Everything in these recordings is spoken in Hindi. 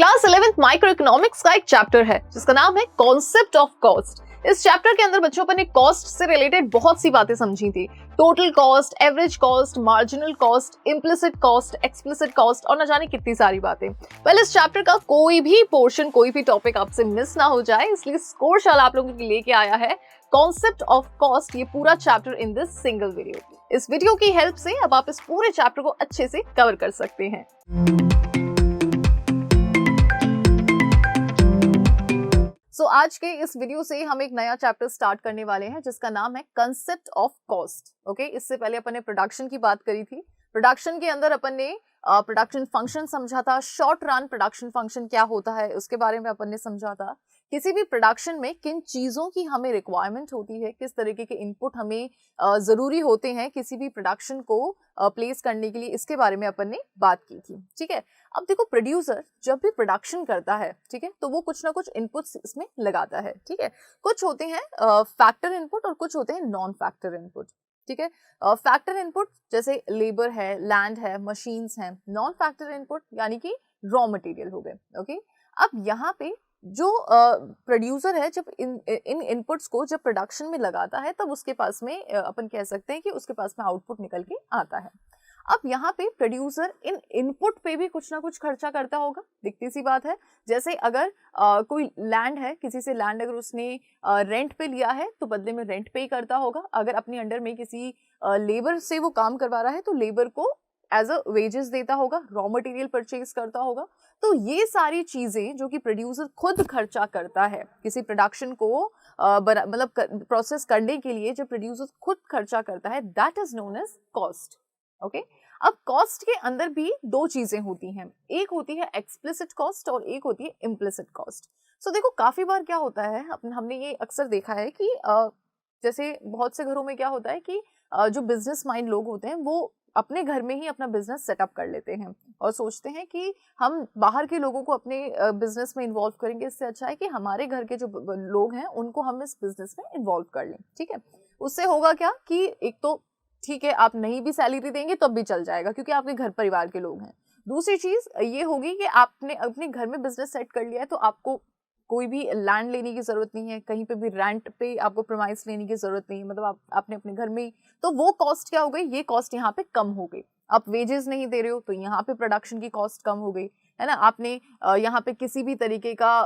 क्लास 11th माइक्रो इकोनॉमिक्स का एक चैप्टर है जिसका नाम है कॉन्सेप्ट ऑफ कॉस्ट। इस चैप्टर के अंदर बच्चों ने कॉस्ट से रिलेटेड बहुत सी बातें समझी थी। Total cost, average cost, marginal cost, implicit cost, explicit cost और न जाने कितनी सारी बातें। पहले इस चैप्टर का कोई भी पोर्शन, कोई भी टॉपिक आपसे मिस ना हो जाए, इसलिए स्कोरशाला आप लोगों के लिए लेके आया है कॉन्सेप्ट ऑफ कॉस्ट, ये पूरा chapter in this single video. इस वीडियो की हेल्प से अब आप इस पूरे चैप्टर को अच्छे से कवर कर सकते हैं। आज के इस वीडियो से हम एक नया चैप्टर स्टार्ट करने वाले हैं जिसका नाम है कंसेप्ट ऑफ कॉस्ट। ओके, इससे पहले अपन ने प्रोडक्शन की बात करी थी। प्रोडक्शन के अंदर अपन ने प्रोडक्शन फंक्शन समझा था। शॉर्ट रन प्रोडक्शन फंक्शन क्या होता है उसके बारे में अपन ने समझा था। किसी भी प्रोडक्शन में किन चीजों की हमें रिक्वायरमेंट होती है, किस तरीके के इनपुट हमें जरूरी होते हैं किसी भी प्रोडक्शन को प्लेस करने के लिए, इसके बारे में अपन ने बात की थी। ठीक है, अब देखो, प्रोड्यूसर जब भी प्रोडक्शन करता है, ठीक है, तो वो कुछ ना कुछ इनपुट्स इसमें लगाता है। ठीक है, कुछ होते हैं फैक्टर इनपुट और कुछ होते हैं नॉन फैक्टर इनपुट। ठीक है, फैक्टर इनपुट जैसे लेबर है, लैंड है, मशीन्स हैं। नॉन फैक्टर इनपुट यानी कि रॉ मटेरियल हो गए। ओके, अब यहाँ पे जो प्रोड्यूसर है, जब इन इनपुट्स को जब प्रोडक्शन में लगाता है तब उसके पास में अपन कह सकते हैं कि उसके पास में आउटपुट निकल के आता है। अब यहाँ पे प्रोड्यूसर इन इनपुट पे भी कुछ ना कुछ खर्चा करता होगा, दिखती सी बात है। जैसे अगर कोई लैंड है, किसी से लैंड अगर उसने रेंट पे लिया है तो बदले में रेंट पे ही करता होगा। अगर अपने अंडर में किसी लेबर से वो काम करवा रहा है तो लेबर को एज अ वेजेस देता होगा, रॉ मटेरियल परचेज करता होगा। तो ये सारी चीजें जो कि प्रोड्यूसर खुद खर्चा करता है किसी प्रोडक्शन को मतलब प्रोसेस करने के लिए, जब प्रोड्यूसर खुद खर्चा करता है, that is known as cost. Okay, अब कॉस्ट के अंदर भी दो चीजें होती हैं, एक होती है एक्सप्लिसिट कॉस्ट और एक होती है इम्प्लिसिट कॉस्ट। सो देखो, काफी बार क्या होता है, हमने ये अक्सर देखा है कि जैसे बहुत से घरों में क्या होता है कि जो बिजनेस माइंड लोग होते हैं वो अपने घर में ही अपना बिजनेस सेटअप कर लेते हैं और सोचते हैं कि हम बाहर के लोगों को अपने बिजनेस में इन्वॉल्व करेंगे, इससे अच्छा है कि हमारे घर के जो लोग हैं उनको हम इस बिजनेस में इन्वॉल्व कर लें। ठीक है, उससे होगा क्या कि एक तो ठीक है, आप नहीं भी सैलरी देंगे तब भी चल जाएगा क्योंकि आपके घर परिवार के लोग हैं। दूसरी चीज ये होगी कि आपने अपने घर में बिजनेस सेट कर लिया है तो आपको कोई भी लैंड लेने की जरूरत नहीं है, कहीं पे भी रेंट पे आपको प्रीमाइस लेने की जरूरत नहीं है, मतलब आपने अपने घर में ही, तो वो कॉस्ट क्या हो गई, ये कॉस्ट यहाँ पे कम हो गई। आप वेजेस नहीं दे रहे हो तो यहाँ पे प्रोडक्शन की कॉस्ट कम हो गई, है ना। आपने यहाँ पे किसी भी तरीके का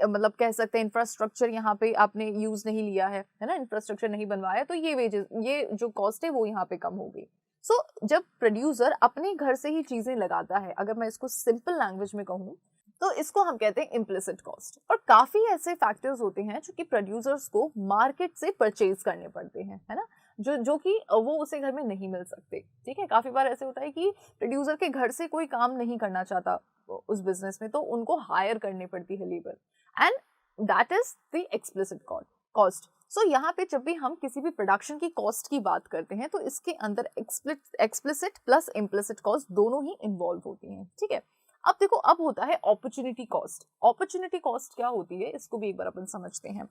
मतलब कह सकते हैं इंफ्रास्ट्रक्चर यहाँ पे आपने यूज नहीं लिया है ना, इंफ्रास्ट्रक्चर नहीं बनवाया, तो ये वेजेस, ये जो कॉस्ट है वो यहाँ पे कम हो गई। सो जब प्रोड्यूसर अपने घर से ही चीजें लगाता है, अगर मैं इसको सिंपल लैंग्वेज में कहूँ तो इसको हम कहते हैं इम्प्लिसिट कॉस्ट। और काफी ऐसे फैक्टर्स होते हैं जो कि प्रोड्यूसर्स को मार्केट से परचेज करने पड़ते हैं, है ना, जो कि वो उसे घर में नहीं मिल सकते। ठीक है, काफी बार ऐसे होता है कि प्रोड्यूसर के घर से कोई काम नहीं करना चाहता उस बिजनेस में, तो उनको हायर करनी पड़ती है labour, and that is the explicit cost. So यहाँ पे जब भी हम किसी भी प्रोडक्शन की कॉस्ट की बात करते हैं तो इसके अंदर एक्सप्लिसिट प्लस इम्प्लिसिट कॉस्ट दोनों ही इन्वॉल्व होती हैं। ठीक है, अब देखो, अब होता है अपॉर्चुनिटी कॉस्ट। अपॉर्चुनिटी कॉस्ट क्या होती है इसको भी एक बार अपन समझते हैं।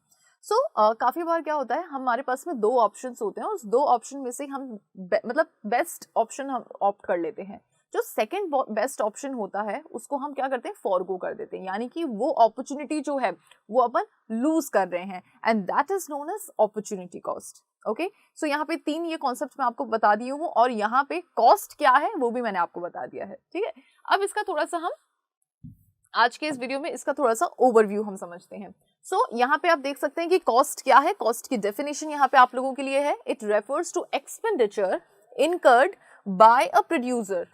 काफी बार क्या होता है, हमारे पास में दो ऑप्शंस होते हैं, उस दो ऑप्शन में से हम मतलब बेस्ट ऑप्शन हम ऑप्ट कर लेते हैं। जो सेकंड बेस्ट ऑप्शन होता है उसको हम क्या करते हैं, फॉरगो कर देते हैं, यानी कि वो अपॉर्चुनिटी जो है वो अपन लूज कर रहे हैं, and that is known as opportunity cost. Okay, so यहाँ पे तीन ये कॉन्सेप्ट मैं आपको बता दी हूँ और यहाँ पे कॉस्ट क्या है वो भी मैंने आपको बता दिया है। ठीक है, अब इसका थोड़ा सा हम आज के इस वीडियो में इसका थोड़ा सा ओवरव्यू हम समझते हैं। यहाँ पे आप देख सकते हैं कि कॉस्ट क्या है। कॉस्ट की डेफिनेशन यहाँ पे आप लोगों के लिए है, it refers to expenditure incurred by a producer.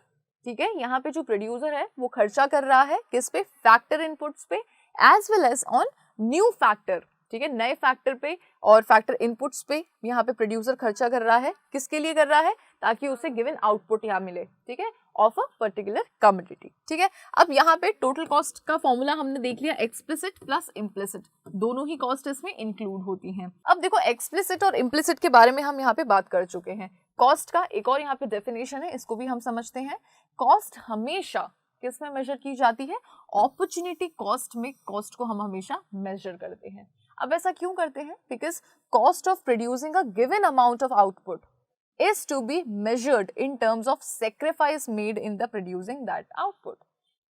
ठीक है, यहाँ पे जो प्रोड्यूसर है वो खर्चा कर रहा है किस पे, फैक्टर इनपुट्स पे as well as on new factor. ठीक है, नए फैक्टर पे और फैक्टर इनपुट्स पे यहाँ पे प्रोड्यूसर खर्चा कर रहा है। किसके लिए कर रहा है, ताकि उसे गिवन आउटपुट यहाँ मिले। ठीक है, ऑफ अ पर्टिकुलर कमोडिटी। ठीक है, अब यहाँ पे टोटल कॉस्ट का फॉर्मूला हमने देख लिया, एक्सप्लिसिट प्लस इम्प्लिसिट, दोनों ही कॉस्ट इसमें इंक्लूड होती हैं। अब देखो, एक्सप्लिसिट और इम्प्लिसिट के बारे में हम यहाँ पे बात कर चुके हैं। कॉस्ट का एक और यहाँ पे डेफिनेशन है, इसको भी हम समझते हैं। कॉस्ट हमेशा किस में मेजर की जाती है, अपॉर्चुनिटी कॉस्ट में कॉस्ट को हम हमेशा मेजर करते हैं। अब ऐसा क्यों करते हैं, because cost of producing a given amount of output is to be measured in terms of sacrifice made in the producing that output.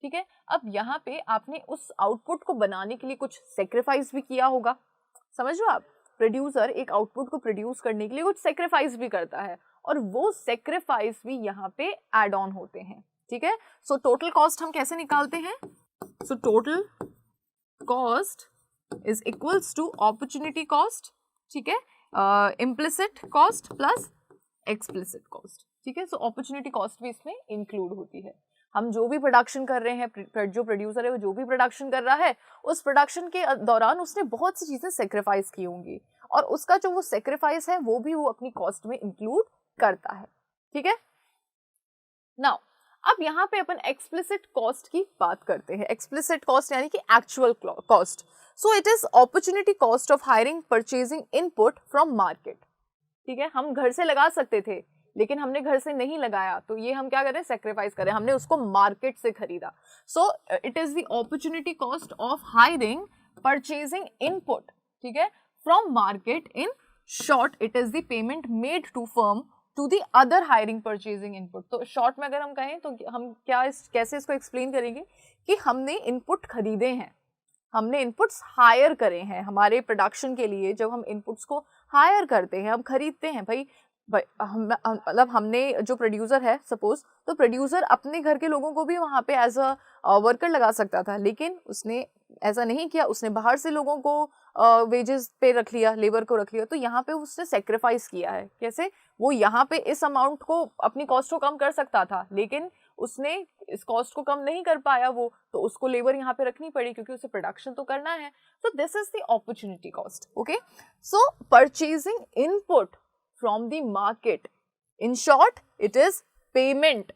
ठीक है। अब यहाँ पे आपने उस आउटपुट को बनाने के लिए कुछ सेक्रीफाइस भी किया होगा, समझ लो आप, प्रोड्यूसर एक आउटपुट को प्रोड्यूस करने के लिए कुछ सेक्रीफाइस भी करता है और वो सेक्रीफाइस भी यहाँ पे एड ऑन होते हैं, ठीक है। सो टोटल कॉस्ट हम कैसे निकालते हैं? So total cost is equals to opportunity cost, ठीक है, implicit cost plus explicit cost, ठीक है। सो अपॉर्चुनिटी कॉस्ट भी इसमें इंक्लूड होती है। हम जो भी प्रोडक्शन कर रहे हैं, जो प्रोड्यूसर है वो जो भी प्रोडक्शन कर रहा है, उस प्रोडक्शन के दौरान उसने बहुत सी चीजें सेक्रीफाइस की होंगी और उसका जो वो सेक्रीफाइस है वो भी वो अपनी कॉस्ट में इंक्लूड करता है, ठीक है। नाउ अब यहाँ पे अपन एक्सप्लिसिट कॉस्ट की बात करते हैं। एक्सप्लिसिट कॉस्ट यानी कि actual cost. So it is opportunity cost of hiring purchasing input from market, ठीक है। हम घर से लगा सकते थे लेकिन हमने घर से नहीं लगाया, तो ये हम क्या करें? सेक्रीफाइस करें, हमने उसको मार्केट से खरीदा। So it is the opportunity cost of hiring purchasing input, ठीक है, from market. In short it is the payment made to firm to the other hiring purchasing input. तो शॉर्ट में अगर हम कहें तो हम कैसे इसको एक्सप्लेन करेंगे कि हमने इनपुट खरीदे हैं, हमने इनपुट्स हायर करे हैं हमारे प्रोडक्शन के लिए। जब हम इनपुट्स को हायर करते हैं, हम खरीदते हैं, भाई मतलब हमने जो प्रोड्यूसर है सपोज, तो प्रोड्यूसर अपने घर के लोगों को भी वहाँ पे एज अ वर्कर लगा सकता था, लेकिन उसने ऐसा नहीं किया, उसने बाहर से लोगों को वेजेस पे रख लिया, लेबर को रख लिया। तो यहाँ पे उसने सेक्रीफाइस किया है। कैसे? वो यहाँ पे इस अमाउंट को, अपनी कॉस्ट को कम कर सकता था, लेकिन उसने इस कॉस्ट को कम नहीं कर पाया वो, तो उसको लेबर यहाँ पे रखनी पड़ी क्योंकि उसे प्रोडक्शन तो करना है। So this is the opportunity cost, okay. So purchasing input from the market, in short it is payment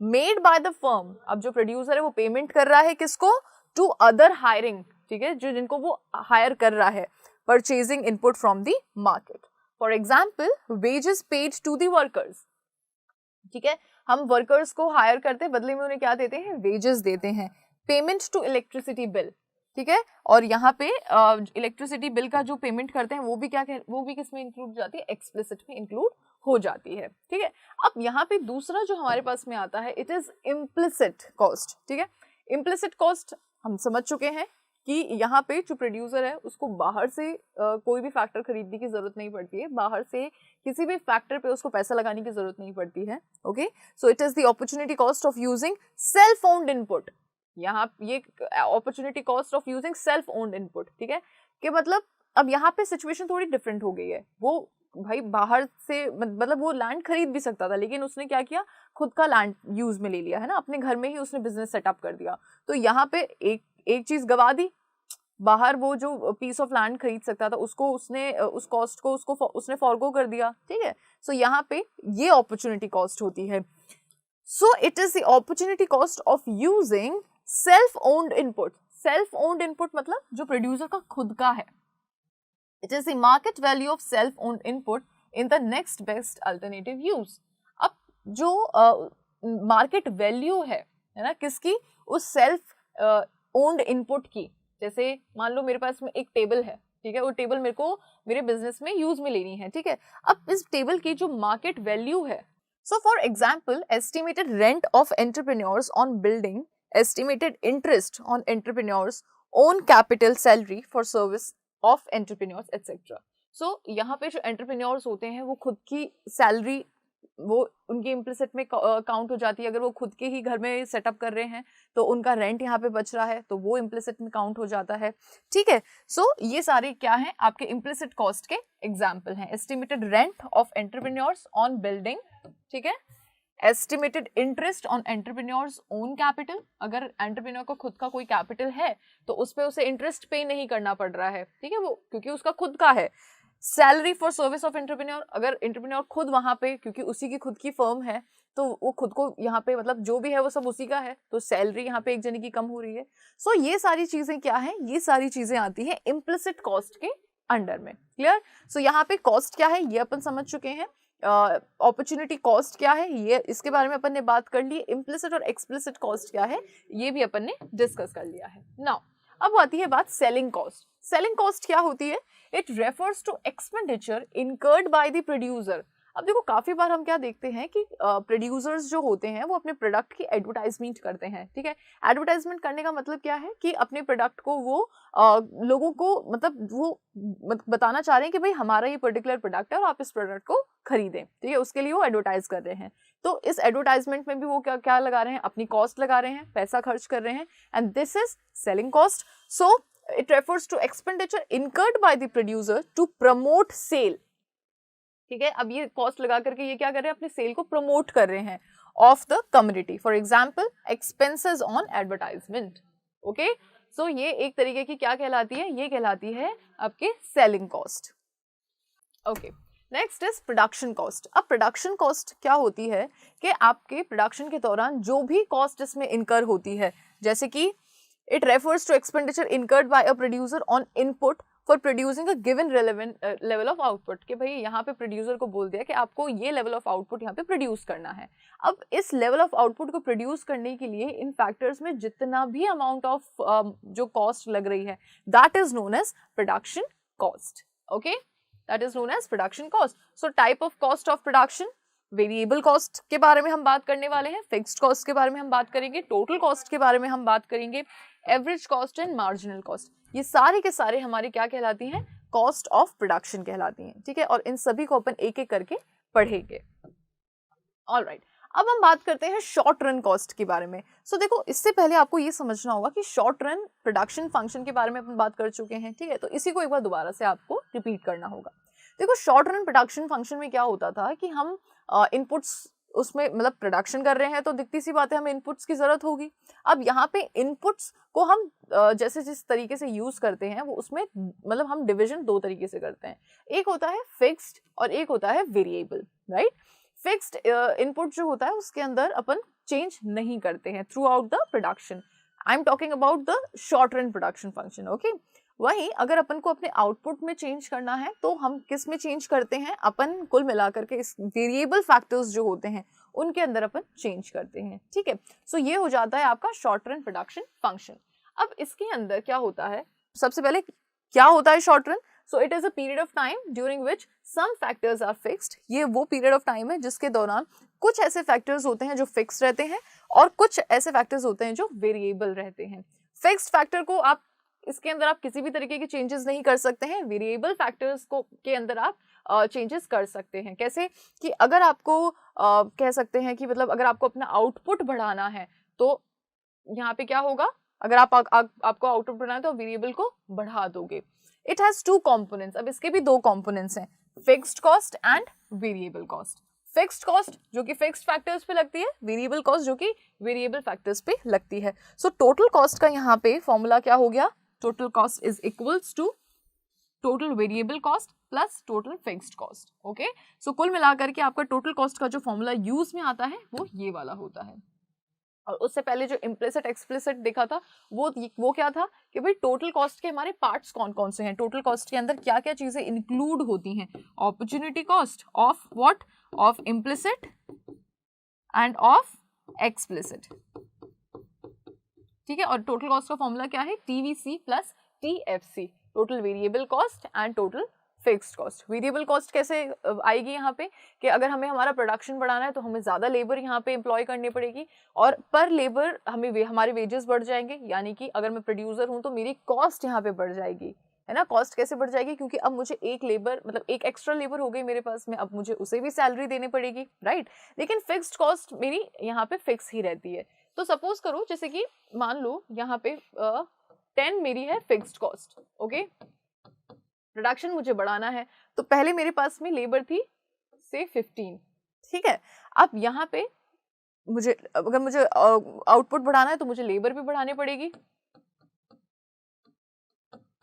made by the firm। अब जो प्रोड्यूसर है वो पेमेंट कर रहा है किसको? टू अदर हायरिंग, ठीक है, जो जिनको वो हायर कर रहा है, purchasing input from the market. For example wages paid to the workers, ठीक है, हम वर्कर्स को हायर करते हैं, बदले में उन्हें क्या देते हैं? वेजेस देते हैं। पेमेंट टू इलेक्ट्रिसिटी बिल, ठीक है, और यहाँ पे इलेक्ट्रिसिटी बिल का जो पेमेंट करते हैं वो भी वो भी किस में इंक्लूड हो जाती है? एक्सप्लिसिट में इंक्लूड हो जाती है, ठीक है। अब यहाँ पे दूसरा जो हमारे पास में आता है, इट इज इम्प्लिसिट कॉस्ट, ठीक है। इम्प्लिसिट कॉस्ट हम समझ चुके हैं कि यहाँ पे जो प्रोड्यूसर है उसको बाहर से कोई भी फैक्टर खरीदने की जरूरत नहीं पड़ती है, बाहर से किसी भी फैक्टर पे उसको पैसा लगाने की जरूरत नहीं पड़ती है, okay. So it is the opportunity cost of using self owned input. यहाँ ये opportunity cost of using self owned input, ठीक है, कि मतलब अब यहाँ पे सिचुएशन थोड़ी डिफरेंट हो गई है। वो भाई बाहर से मतलब वो लैंड खरीद भी सकता था, लेकिन उसने क्या किया? खुद का लैंड यूज में ले लिया है ना, अपने घर में ही उसने बिजनेस सेटअप कर दिया। तो यहाँ पे एक चीज गवा दी, बाहर वो जो पीस ऑफ लैंड खरीद सकता था उसको उसने उस कॉस्ट को उसने फॉरगो कर दिया, ठीक है। सो यहाँ पे ये अपॉर्चुनिटी कॉस्ट होती है। So it is the opportunity cost of using self owned input. Self owned input मतलब जो प्रोड्यूसर का खुद का है। It is the market value of self owned input in the next best alternative use. अब जो मार्केट वैल्यू है ना, किसकी? उस सेल्फ ओन्ड इनपुट की। जैसे मान लो मेरे पास में एक टेबल है, ठीक है, वो टेबल मेरे को मेरे बिजनेस में यूज में लेनी है, ठीक है। अब इस टेबल की जो मार्केट वैल्यू है, so for example estimated rent of entrepreneurs on building, estimated interest on entrepreneurs own capital, salary for service of entrepreneurs etc। so यहाँ पे जो entrepreneurs होते हैं वो खुद की सैलरी वो उनकी इम्प्लिसिट में काउंट हो जाती है। अगर वो खुद के ही घर में सेटअप कर रहे हैं तो उनका रेंट यहाँ पे बच रहा है, तो वो इम्प्लिसिट में काउंट हो जाता है, ठीक है। सो ये सारे क्या हैं? आपके इम्प्लिसिट कॉस्ट के एग्जाम्पल हैं। Estimated rent of entrepreneurs on building, ठीक है, estimated interest on entrepreneurs own capital, अगर एंटरप्रेन्योर को खुद का कोई कैपिटल है तो उस पर उसे इंटरेस्ट पे नहीं करना पड़ रहा है, ठीक है, वो क्योंकि उसका खुद का है। Salary for service of entrepreneur, अगर एंटरप्रेन्योर खुद वहां पे, क्योंकि उसी की खुद की फर्म है, तो वो खुद को यहाँ पे मतलब जो भी है वो सब उसी का है, तो सैलरी यहाँ पे एक जने की कम हो रही है। सो ये सारी चीजें क्या है? ये सारी चीजें आती है इम्प्लिसिट कॉस्ट के अंडर में। क्लियर? सो यहाँ पे कॉस्ट क्या है ये अपन समझ चुके हैं। अपॉर्चुनिटी कॉस्ट क्या है ये, इसके बारे में अपन ने बात कर ली। इम्प्लिसिट और एक्सप्लिसिट कॉस्ट क्या है ये भी अपन ने डिस्कस कर लिया है। नाउ अब आती है बात सेलिंग कॉस्ट। सेलिंग कॉस्ट क्या होती है? It refers to expenditure incurred by the producer. अब देखो काफी बार हम क्या देखते हैं कि प्रोड्यूसर्स जो होते हैं वो अपने प्रोडक्ट की एडवर्टाइजमेंट करते हैं, ठीक है। एडवर्टाइजमेंट करने का मतलब क्या है कि अपने प्रोडक्ट को वो लोगों को मतलब वो बताना चाह रहे हैं कि भाई हमारा ये पर्टिकुलर प्रोडक्ट है और आप इस प्रोडक्ट को खरीदें, ठीक है, उसके लिए वो एडवर्टाइज कर रहे हैं। तो इस एडवर्टाइजमेंट में भी वो क्या क्या लगा रहे हैं, अपनी कॉस्ट लगा रहे हैं, पैसा खर्च कर रहे हैं, and this is selling cost. So it refers to expenditure incurred by the producer to promote sale, ठीक है। अब ये कॉस्ट लगा करके ये क्या कर रहे हैं, अपने सेल को प्रमोट कर रहे हैं of the community, for example expenses on advertisement, okay. So ये एक तरीके की क्या कहलाती है, ये कहलाती है आपके selling cost, okay. Next is production cost. अब प्रोडक्शन कॉस्ट क्या होती है कि आपके प्रोडक्शन के दौरान जो भी कॉस्ट इसमें इनकर होती है, जैसे कि it refers to expenditure incurred by a producer on input for producing a given relevant level of output, कि भाई यहाँ पे प्रोड्यूसर को बोल दिया कि आपको ये लेवल ऑफ आउटपुट यहाँ पे प्रोड्यूस करना है। अब इस लेवल ऑफ आउटपुट को प्रोड्यूस करने के लिए इन फैक्टर्स में जितना भी अमाउंट ऑफ जो कॉस्ट लग रही है, that is known as production cost, okay, that is known as production cost. So type of cost of production, variable cost के बारे में हम बात करने वाले हैं, फिक्स्ड कॉस्ट के बारे में हम बात करेंगे, टोटल कॉस्ट के बारे में हम बात करेंगे, average cost and marginal cost. ये सारे के सारे हमारी क्या कहलाती हैं, कॉस्ट ऑफ प्रोडक्शन कहलाती हैं, ठीक है। और इन सभी को अपन एक एक करके पढ़ेंगे, ऑलराइट। अब हम बात करते हैं शॉर्ट रन कॉस्ट के बारे में। सो देखो इससे पहले आपको ये समझना होगा कि शॉर्ट रन प्रोडक्शन फंक्शन के बारे में अपन बात कर चुके हैं, ठीक है। तो इसी को एक बार दोबारा से आपको रिपीट करना होगा। देखो शॉर्ट रन प्रोडक्शन फंक्शन में क्या होता था कि हम इनपुट्स उसमें मतलब प्रोडक्शन कर रहे हैं तो दिखती सी बात है हमें इनपुट्स की जरूरत होगी। अब यहाँ पे इनपुट्स को हम जैसे जिस तरीके से यूज करते हैं वो उसमें मतलब हम डिवीजन दो तरीके से करते हैं, एक होता है फिक्स्ड और एक होता है वेरिएबल, राइट। फिक्स्ड इनपुट जो होता है उसके अंदर अपन चेंज नहीं करते हैं through out the production. I am talking about the short run production function, okay. वहीं अगर अपन को अपने आउटपुट में चेंज करना है तो हम किस में चेंज करते हैं, अपन कुल मिलाकर के इस वेरिएबल फैक्टर्स जो होते हैं उनके अंदर अपन चेंज करते हैं, ठीक है। सो ये हो जाता है आपका शॉर्ट रन प्रोडक्शन फंक्शन। अब इसके अंदर क्या होता है, सबसे पहले क्या होता है short run. So it is a period of time during which some factors are fixed. ये वो पीरियड ऑफ टाइम है जिसके दौरान कुछ ऐसे फैक्टर्स होते हैं जो फिक्स्ड रहते हैं और कुछ ऐसे फैक्टर्स होते हैं जो वेरिएबल रहते हैं। फिक्स्ड फैक्टर को आप इसके अंदर आप किसी भी तरीके के चेंजेस नहीं कर सकते हैं, वेरिएबल फैक्टर्स को के अंदर आप चेंजेस कर सकते हैं। कैसे कि अगर आपको कह सकते हैं कि मतलब अगर आपको अपना आउटपुट बढ़ाना है तो यहाँ पे क्या होगा, अगर आपको आउटपुट बढ़ाना है तो वेरिएबल को बढ़ा दोगे। It has two components. अब इसके भी दो कंपोनेंट्स हैं, fixed cost and variable cost. Fixed cost जो कि फिक्स्ड फैक्टर्स पे लगती है, वेरिएबल कॉस्ट जो कि वेरिएबल फैक्टर्स पे लगती है। सो टोटल कॉस्ट का यहाँ पे फॉर्मूला क्या हो गया, total cost is equals to total variable cost plus total fixed cost, okay. So कुल मिलाकर के आपका टोटल कॉस्ट का जो फॉर्मूला यूज में आता है वो ये वाला होता है। और उससे पहले जो इम्प्लिसिट एक्सप्लिसिट देखा था वो क्या था कि भाई टोटल कॉस्ट के हमारे पार्ट्स कौन कौन से हैं, टोटल कॉस्ट के अंदर क्या क्या चीजें इंक्लूड होती हैं। Opportunity cost of what, of implicit end of explicit, ठीक है। और टोटल कॉस्ट का फॉर्मूला क्या है, TVC plus TFC, total variable cost and total fixed cost. Variable cost कैसे आएगी यहाँ पे कि अगर हमें हमारा प्रोडक्शन बढ़ाना है तो हमें ज़्यादा लेबर यहाँ पे एम्प्लॉय करनी पड़ेगी और पर लेबर हमें हमारे वेजेस बढ़ जाएंगे, यानी कि अगर मैं प्रोड्यूसर हूँ तो मेरी कॉस्ट यहाँ पे बढ़ जाएगी, है ना। कॉस्ट कैसे बढ़ जाएगी, क्योंकि अब मुझे एक लेबर मतलब एक एक्स्ट्रा लेबर हो गई मेरे पास में, अब मुझे उसे भी सैलरी देनी पड़ेगी, राइट। लेकिन फिक्स्ड कॉस्ट मेरी यहाँ पे फिक्स ही रहती है। तो सपोज करो जैसे कि मान लो यहाँ पे 10 मेरी है फिक्स्ड कॉस्ट, ओके। प्रोडक्शन मुझे बढ़ाना है तो पहले मेरे पास में लेबर थी से 15, ठीक है। अब यहाँ पे मुझे अगर मुझे आउटपुट बढ़ाना है तो मुझे लेबर भी बढ़ानी पड़ेगी,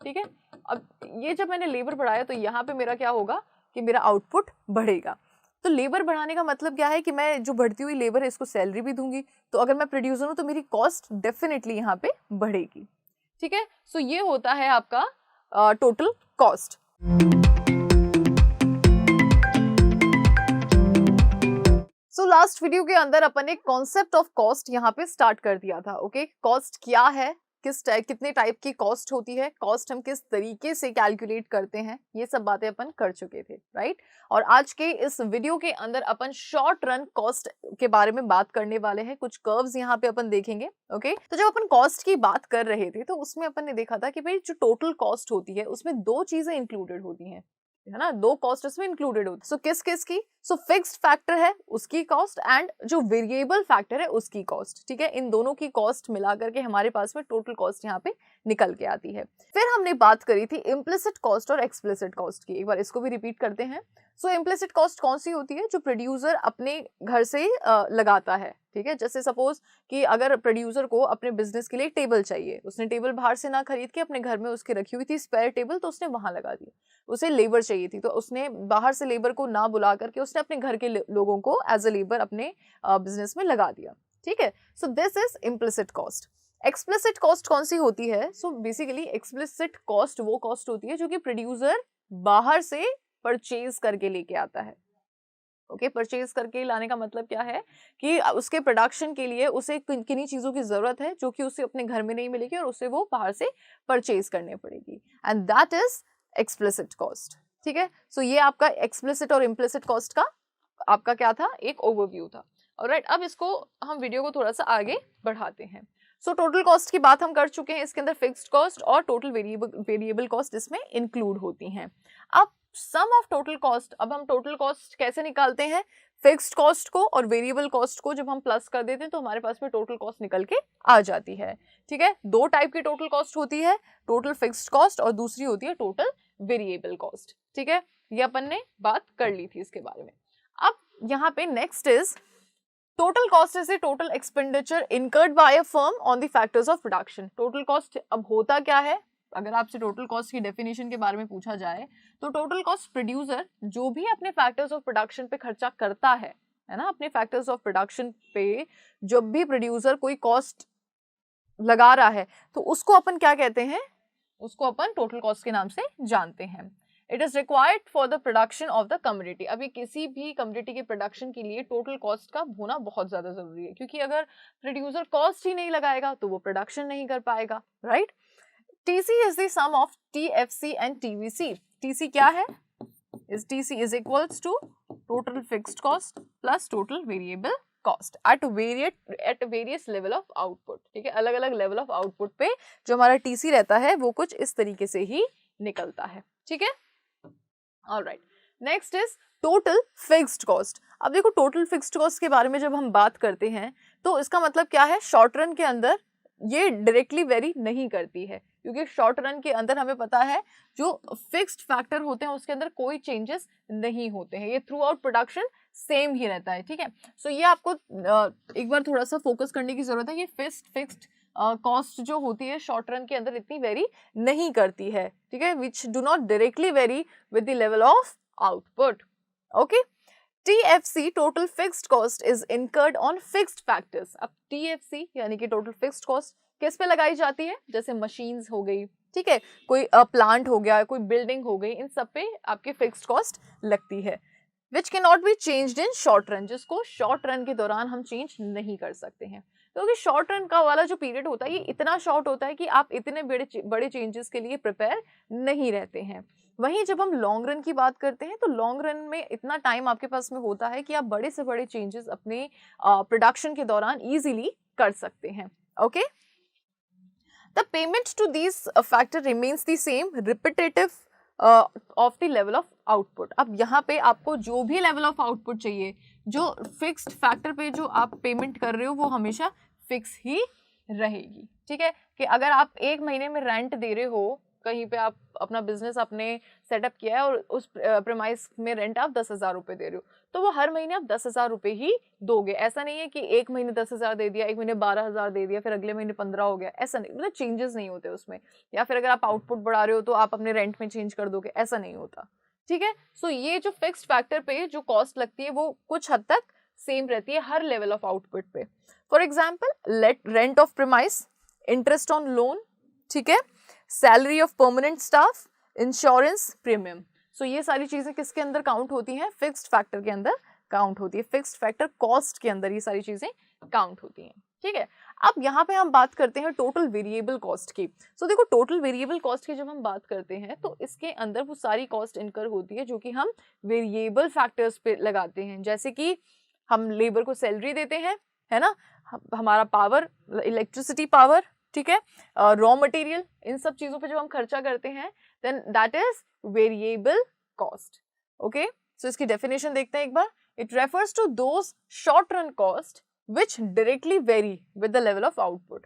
ठीक है। अब ये जब मैंने लेबर बढ़ाया तो यहाँ पे मेरा क्या होगा कि मेरा आउटपुट बढ़ेगा। तो लेबर बढ़ाने का मतलब क्या है कि मैं जो बढ़ती हुई लेबर है इसको सैलरी भी दूंगी, तो अगर मैं प्रोड्यूसर हूँ तो मेरी कॉस्ट डेफिनेटली यहाँ पे बढ़ेगी, ठीक है। सो ये होता है आपका total cost. So last video के अंदर अपन ने कॉन्सेप्ट ऑफ कॉस्ट यहाँ पे स्टार्ट कर दिया था, ओके। कॉस्ट क्या है, कितने टाइप की कॉस्ट होती है, कॉस्ट हम किस तरीके से कैलकुलेट करते हैं, ये सब बातें अपन कर चुके थे, राइट। और आज के इस वीडियो के अंदर अपन शॉर्ट रन कॉस्ट के बारे में बात करने वाले हैं। कुछ कर्व्स यहाँ पे अपन देखेंगे, ओके। तो जब अपन कॉस्ट की बात कर रहे थे तो उसमें अपन ने देखा था कि भाई जो टोटल कॉस्ट होती है उसमें दो चीजें इंक्लूडेड होती हैं, है ना, दो कॉस्ट उसमें इंक्लूडेड होती है। सो किस किस की? सो फिक्स्ड फैक्टर है उसकी कॉस्ट एंड जो वेरिएबल फैक्टर है उसकी कॉस्ट, ठीक है। इन दोनों की कॉस्ट मिला करके हमारे पास में टोटल कॉस्ट यहाँ पे निकल के आती है। फिर हमने बात करी थी इम्प्लिसिट कॉस्ट और एक्सप्लिसिट कॉस्ट की। एक बार इसको भी रिपीट करते हैं। सो इम्प्लिसिट कॉस्ट कौन सी होती है? जो प्रोड्यूसर अपने घर से लगाता है, ठीक है। जैसे सपोज कि अगर प्रोड्यूसर को अपने बिजनेस के लिए टेबल चाहिए, उसने टेबल बाहर से ना खरीद के अपने घर में उसके रखी हुई थी स्पेयर टेबल, तो उसने वहां लगा दी। उसे लेबर चाहिए थी तो उसने बाहर से लेबर को ना बुला करके उसने अपने घर के लोगों को एज अ लेबर अपने बिजनेस में लगा दिया, ठीक है। So this is implicit cost. Explicit cost कौन सी होती है? सो बेसिकली एक्सप्लिसिट कॉस्ट वो कॉस्ट होती है जो कि प्रोड्यूसर बाहर से परचेज करके लेके आता है, ओके। परचेज करके लाने का मतलब क्या है कि उसके प्रोडक्शन के लिए उसे किन्हीं चीजों की जरूरत है जो कि उसे अपने घर में नहीं मिलेगी और उसे वो बाहर से परचेज करने पड़ेगी, and that is explicit cost, ठीक है। सो ये आपका एक्सप्लिसिट और इम्प्लिसिट कॉस्ट का आपका क्या था? एक ओवरव्यू था। ऑलराइट, अब इसको हम वीडियो को थोड़ा सा आगे बढ़ाते हैं। सो टोटल कॉस्ट की बात हम कर चुके हैं। इसके अंदर फिक्स्ड कॉस्ट और टोटल वेरिएबल कॉस्ट इसमें इंक्लूड होती हैं। अब सम ऑफ टोटल कॉस्ट, अब हम टोटल कॉस्ट कैसे निकालते हैं? फिक्स्ड कॉस्ट को और वेरिएबल कॉस्ट को जब हम प्लस कर देते हैं तो हमारे पास में टोटल कॉस्ट निकल के आ जाती है, ठीक है। दो टाइप की टोटल कॉस्ट होती है, टोटल फिक्स्ड कॉस्ट और दूसरी होती है टोटल वेरिएबल कॉस्ट, ठीक है। ये अपन ने बात कर ली थी इसके बारे में। अब यहाँ पे next is total cost is a total expenditure incurred by a firm on the factors of production. Total cost अब होता क्या है? अगर आपसे टोटल कॉस्ट की डेफिनेशन के बारे में पूछा जाए तो टोटल कॉस्ट प्रोड्यूसर जो भी अपने फैक्टर्स ऑफ प्रोडक्शन पे खर्चा करता है ना, अपने फैक्टर्स ऑफ प्रोडक्शन पे जब भी प्रोड्यूसर कोई कॉस्ट लगा रहा है तो उसको अपन क्या कहते हैं? उसको अपन टोटल कॉस्ट के नाम से जानते हैं। It is required for the production of the commodity. अभी किसी भी कमोडिटी के प्रोडक्शन के लिए टोटल कॉस्ट का होना बहुत ज्यादा जरूरी है, क्योंकि अगर प्रोड्यूसर कॉस्ट ही नहीं लगाएगा तो वो प्रोडक्शन नहीं कर पाएगा, right. TC is the sum of TFC and TVC. TC क्या है? TC is equals to total fixed cost plus total variable cost at various level of output, ठीक है। अलग अलग लेवल ऑफ आउटपुट पे जो हमारा TC रहता है वो कुछ इस तरीके से ही निकलता है, ठीक है। Alright, next is total fixed cost. अब देखो टोटल फिक्स्ड कॉस्ट के बारे में जब हम बात करते हैं तो इसका मतलब क्या है? शॉर्ट रन के अंदर ये डायरेक्टली वेरी नहीं करती है, क्योंकि शॉर्ट रन के अंदर हमें पता है जो फिक्स्ड फैक्टर होते हैं उसके अंदर कोई चेंजेस नहीं होते हैं, ये थ्रू आउट प्रोडक्शन सेम ही रहता है, ठीक है। सो ये आपको एक बार थोड़ा सा फोकस करने की जरूरत है। ये फिक्स्ड कॉस्ट जो होती है शॉर्ट रन के अंदर इतनी वेरी नहीं करती है, ठीक है, which do not directly very with the level of output, okay. TFC total fixed cost is incurred on fixed factors. अब TFC यानी कि टोटल फिक्स्ड कॉस्ट किस पे लगाई जाती है? जैसे मशीन्स हो गई, ठीक है, कोई प्लांट हो गया, कोई बिल्डिंग हो गई, इन सब पे आपकी फिक्स्ड कॉस्ट लगती है, which can not be changed in short run, जिसको शॉर्ट रन के दौरान हम चेंज नहीं कर सकते हैं, क्योंकि शॉर्ट रन का वाला जो पीरियड होता है ये इतना शॉर्ट होता है कि आप इतने बड़े चेंजेस के लिए प्रिपेयर नहीं रहते हैं। वहीं जब हम लॉन्ग रन की बात करते हैं तो लॉन्ग रन में इतना टाइम आपके पास में होता है कि आप बड़े से बड़े चेंजेस अपने प्रोडक्शन के दौरान इजीली कर सकते हैं, okay. The payment to this factor remains the same repetitive of the level of output. अब यहाँ पे आपको जो भी लेवल ऑफ आउटपुट चाहिए, जो फिक्स्ड फैक्टर पे जो आप पेमेंट कर रहे हो वो हमेशा फिक्स ही रहेगी, ठीक है। कि अगर आप एक महीने में रेंट दे रहे हो, कहीं पे आप अपना बिजनेस आपने सेटअप किया है और उस प्रेमाइस में रेंट आप 10,000 रुपये दे रहे हो, तो वो हर महीने आप 10,000 रुपये ही दोगे। ऐसा नहीं है कि एक महीने 10,000 दे दिया, एक महीने 12,000 दे दिया, फिर अगले महीने 15 हो गया, ऐसा नहीं, मतलब चेंजेस नहीं होते उसमें। या फिर अगर आप आउटपुट बढ़ा रहे हो तो आप अपने रेंट में चेंज कर दोगे, ऐसा नहीं होता, ठीक है। सो ये जो फिक्स्ड फैक्टर पे जो कॉस्ट लगती है वो कुछ हद तक सेम रहती है हर लेवल ऑफ आउटपुट पे। For example rent of premise, interest on loan, ठीक है, salary of permanent staff, insurance, premium. So ये सारी चीजें किसके अंदर काउंट होती हैं? फिक्स्ड फैक्टर के अंदर काउंट होती है, फिक्स्ड फैक्टर कॉस्ट के अंदर ये सारी चीजें काउंट होती हैं, ठीक है। अब यहाँ पे हम बात करते हैं टोटल वेरिएबल कॉस्ट की। सो देखो टोटल वेरिएबल कॉस्ट की जब हम बात करते हैं तो इसके अंदर वो सारी कॉस्ट इनकर होती है जो कि हम वेरिएबल फैक्टर्स पे लगाते हैं, जैसे कि हम लेबर को सैलरी देते हैं, है ना, हमारा पावर, इलेक्ट्रिसिटी पावर, ठीक है, रॉ मटेरियल, इन सब चीजों पे जब हम खर्चा करते हैं then that is variable cost. Okay, so इसकी डेफिनेशन देखते हैं एक बार। It refers to those short run cost which directly vary with the level of output।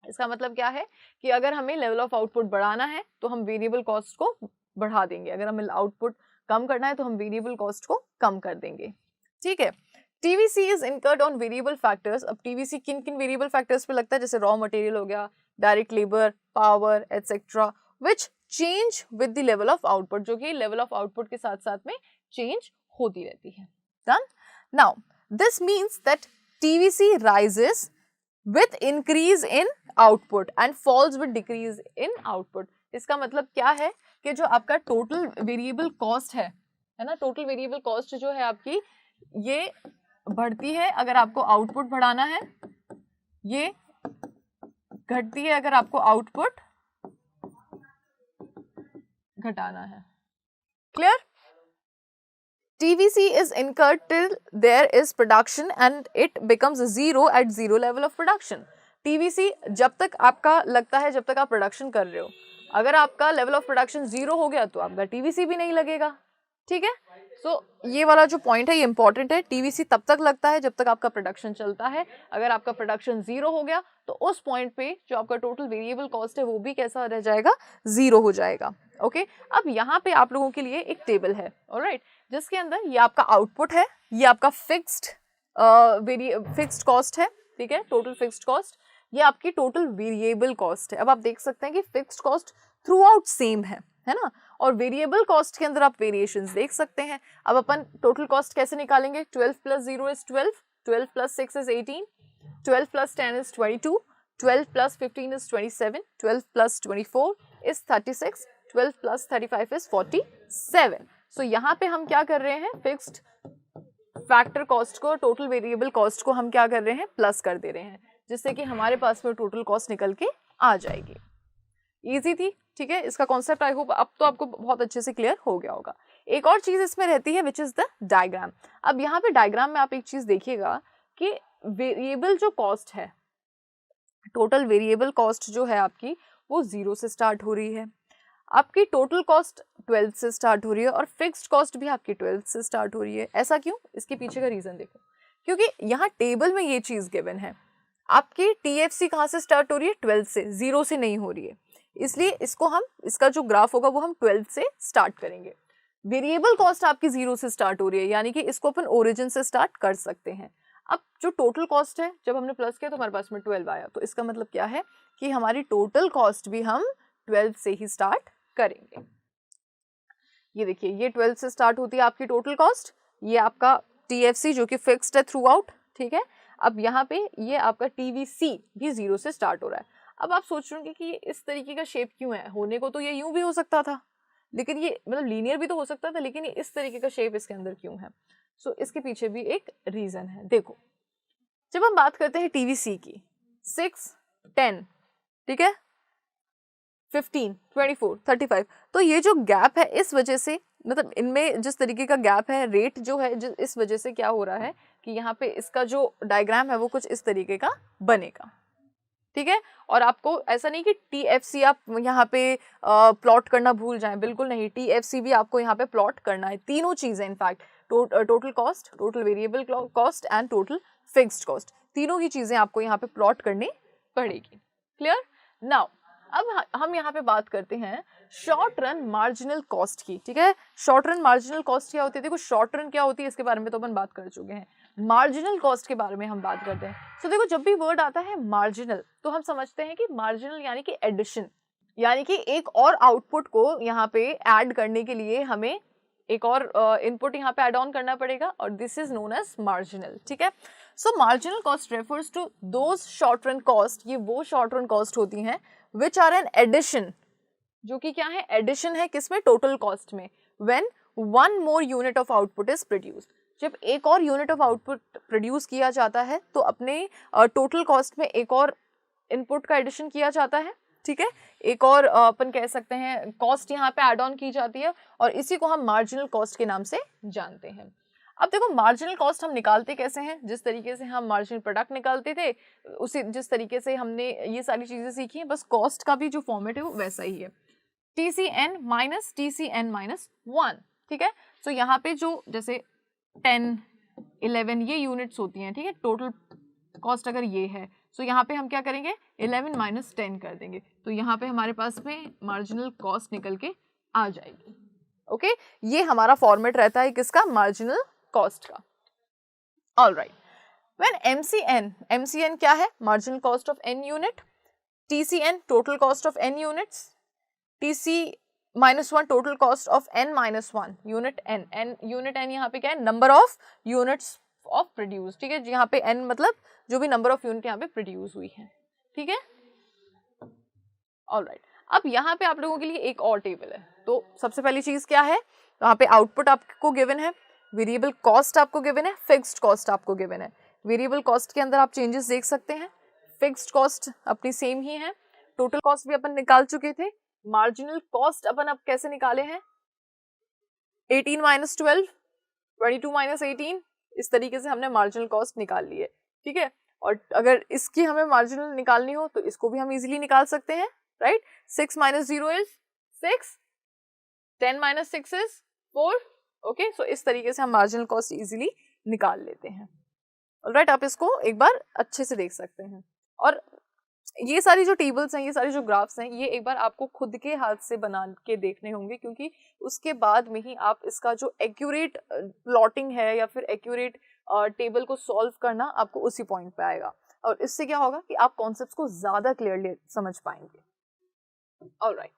इसका मतलब क्या है कि अगर हमें लेवल ऑफ आउटपुट बढ़ाना है तो हम वेरिएबल कॉस्ट को बढ़ा देंगे, अगर हमें आउटपुट कम करना है तो हम वेरिएबल कॉस्ट को कम कर देंगे, ठीक है। TVC is incurred on variable factors. अब TVC किन किन वेरिएबल फैक्टर्स पे लगता है, जैसे रॉ मटेरियल हो गया, direct labour, power etcetera, which change with the level of output, जो कि लेवल ऑफ आउटपुट के साथ साथ में चेंज होती रहती है। Done. Now this means that TVC rises with increase in output and falls with decrease in output। इसका मतलब क्या है कि जो आपका टोटल वेरिएबल कॉस्ट है ना, टोटल वेरिएबल कॉस्ट जो है आपकी, ये बढ़ती है अगर आपको आउटपुट बढ़ाना है, ये घटती है अगर आपको आउटपुट घटाना है। Clear? TVC is incurred till there is production and it becomes zero at zero level of production। TVC जब तक आपका लगता है, जब तक आप प्रोडक्शन कर रहे हो, अगर आपका लेवल ऑफ प्रोडक्शन जीरो हो गया तो आपका TVC भी नहीं लगेगा, ठीक है। सो ये वाला जो पॉइंट है ये इंपॉर्टेंट है। TVC तब तक लगता है जब तक आपका प्रोडक्शन चलता है, अगर आपका प्रोडक्शन जीरो हो गया तो उस पॉइंट पे जो आपका टोटल वेरिएबल कॉस्ट है वो भी कैसा रह जाएगा, जीरो हो जाएगा। ओके, अब यहाँ पे आप लोगों के लिए एक टेबल है, ऑलराइट, जिसके अंदर ये आपका आउटपुट है, ये आपका फिक्स्ड कॉस्ट है, ठीक है, टोटल फिक्स्ड कॉस्ट, ये आपकी टोटल वेरिएबल कॉस्ट है। अब आप देख सकते हैं कि fixed cost through out same है ना, और वेरिएबल कॉस्ट के अंदर आप वेरिएशंस देख सकते हैं। अब अपन टोटल कॉस्ट कैसे निकालेंगे, 12 + 0 is 12, 12 + 6 is 18, 12 + 10 is 22, 12 + 15 is 27, 12 + 24 is 36, 12 + 35 is 47। सो यहाँ पे हम क्या कर रहे हैं, फिक्स्ड फैक्टर कॉस्ट को, टोटल वेरिएबल कॉस्ट को हम क्या कर रहे हैं, प्लस कर दे रहे हैं, जिससे कि हमारे पास में टोटल कॉस्ट निकल के आ जाएगी। इजी थी, ठीक है। इसका कॉन्सेप्ट आई होप अब तो आपको बहुत अच्छे से क्लियर हो गया होगा। एक और चीज इसमें रहती है विच इज द डायग्राम। अब यहाँ पे डायग्राम में आप एक चीज देखिएगा कि वेरिएबल जो कॉस्ट है, टोटल वेरिएबल कॉस्ट जो है आपकी, वो 0 से स्टार्ट हो रही है, आपकी टोटल कॉस्ट 12 से स्टार्ट हो रही है, और फिक्स्ड कॉस्ट भी आपकी 12 से स्टार्ट हो रही है। ऐसा क्यों, इसके पीछे का रीजन देखो, क्योंकि यहाँ टेबल में ये चीज गिवन है, आपकी TFC कहाँ से स्टार्ट हो रही है, 12 से, 0 से नहीं हो रही है, इसलिए इसको हम, इसका जो ग्राफ होगा वो हम 12 से स्टार्ट करेंगे। वेरिएबल कॉस्ट आपकी 0 से स्टार्ट हो रही है, यानी कि इसको अपन ओरिजिन से स्टार्ट कर सकते हैं। अब जो टोटल कॉस्ट है, जब हमने प्लस किया तो हमारे पास में 12 आया, तो इसका मतलब क्या है कि हमारी टोटल कॉस्ट भी हम 12 से ही स्टार्ट करेंगे। ये देखिए, ये 12 से स्टार्ट होती है आपकी टोटल कॉस्ट, ये आपका TFC जो कि फिक्स्ड है थ्रू आउट, ठीक है। अब यहाँ पे ये आपका TVC भी 0 से स्टार्ट हो रहा है। अब आप सोच रहे होंगे कि ये इस तरीके का शेप क्यों है, होने को तो ये यूं भी हो सकता था, लेकिन ये मतलब लीनियर भी तो हो सकता था, लेकिन ये इस तरीके का शेप इसके अंदर क्यों है। सो इसके पीछे भी एक रीजन है। देखो, जब हम बात करते हैं TVC की, 6, 10, ठीक है, 15, 24, 35, तो ये जो गैप है, इस वजह से, मतलब इनमें जिस तरीके का गैप है, रेट जो है, इस वजह से क्या हो रहा है कि यहाँ पे इसका जो डायग्राम है वो कुछ इस तरीके का बनेगा, ठीक है। और आपको ऐसा नहीं कि TFC आप यहाँ पे प्लॉट करना भूल जाएं, बिल्कुल नहीं, TFC भी आपको यहाँ पे प्लॉट करना है, तीनों चीजें, in fact total cost, total variable cost and total fixed cost, तीनों की चीजें आपको यहाँ पे प्लॉट करनी पड़ेगी। क्लियर? नाउ अब हम यहाँ पे बात करते हैं शॉर्ट रन मार्जिनल कॉस्ट की, ठीक है। शॉर्ट रन मार्जिनल कॉस्ट क्या होती है, देखो शॉर्ट रन क्या होती है इसके बारे में तो अपन बात कर चुके हैं, मार्जिनल कॉस्ट के बारे में हम बात करते हैं। तो देखो, जब भी वर्ड आता है मार्जिनल, तो हम समझते हैं कि मार्जिनल यानी कि एडिशन, यानी कि एक और आउटपुट को यहाँ पे ऐड करने के लिए हमें एक और इनपुट यहाँ पे ऐड ऑन करना पड़ेगा, और this is known as marginal, ठीक है। So marginal cost refers to those short run cost, ये वो शॉर्ट रन कॉस्ट होती हैं विच आर एन एडिशन, जो कि क्या है, एडिशन है किसमें, टोटल कॉस्ट में, when 1 more unit of output is produced. जब एक और यूनिट ऑफ आउटपुट प्रोड्यूस किया जाता है तो अपने टोटल कॉस्ट में एक और इनपुट का एडिशन किया जाता है, ठीक है, एक और अपन कह सकते हैं कॉस्ट यहाँ पे ऐड ऑन की जाती है और इसी को हम मार्जिनल कॉस्ट के नाम से जानते हैं। अब देखो मार्जिनल कॉस्ट हम निकालते कैसे हैं, जिस तरीके से हम मार्जिनल प्रोडक्ट निकालते थे उसी जिस तरीके से हमने ये सारी चीजें सीखी हैं, बस कॉस्ट का भी जो फॉर्मेट है वो वैसा ही है, TCN माइनस TCN माइनस 1, ठीक है। सो यहाँ पे जो जैसे 10, 11 ये यूनिट्स होती हैं, ठीक है, टोटल कॉस्ट अगर ये है सो यहाँ पे हम क्या करेंगे 11 माइनस 10 कर देंगे, तो यहाँ पे हमारे पास में मार्जिनल कॉस्ट निकल के आ जाएगी। ओके, ये हमारा फॉर्मेट रहता है किसका, मार्जिनल कॉस्ट का। ऑलराइट, व्हेन MCN क्या है, marginal cost of n unit, TCN total cost of n units, TC minus 1 total cost of n minus 1 unit n unit n यहाँ पे क्या है, number of units of produce, ठीक है, यहाँ पे n मतलब जो भी नंबर ऑफ यूनिट यहाँ पे प्रोड्यूस हुई है, ठीक है। ऑलराइट, अब यहाँ पे आप लोगों के लिए एक और टेबल है, तो सबसे पहली चीज क्या है, यहाँ पे आउटपुट आपको गिवन है, वेरिएबल कॉस्ट आपको गिवन है, फिक्स्ड कॉस्ट आपको गिवन है। वेरिएबल कॉस्ट के अंदर आप चेंजेस देख सकते हैं, फिक्स्ड कॉस्ट अपनी सेम ही है, टोटल कॉस्ट भी अपन निकाल चुके थे, मार्जिनल कॉस्ट अपन अब कैसे निकाले हैं, 18 माइनस 12, 22 माइनस 18, इस तरीके से हमने मार्जिनल कॉस्ट निकाल ली है, ठीक है। और अगर इसकी हमें मार्जिनल निकालनी हो तो इसको भी हम इजीली निकाल सकते हैं, right. 6 minus 0 is 6, 10 minus 6 is 4, okay. So इस तरीके से हम मार्जिनल कॉस्ट इजीली निकाल लेते हैं। ऑलराइट, आप इसको एक बार अच्छे से देख सकते हैं। और ये सारी जो टेबल्स हैं, ये सारी जो ग्राफ्स हैं, ये एक बार आपको खुद के हाथ से बना के देखने होंगे, क्योंकि उसके बाद में ही आप इसका जो एक्यूरेट प्लॉटिंग है या फिर एक्यूरेट टेबल को सॉल्व करना आपको उसी पॉइंट पे आएगा, और इससे क्या होगा कि आप कॉन्सेप्ट्स को ज्यादा क्लियरली समझ पाएंगे। ऑलराइट,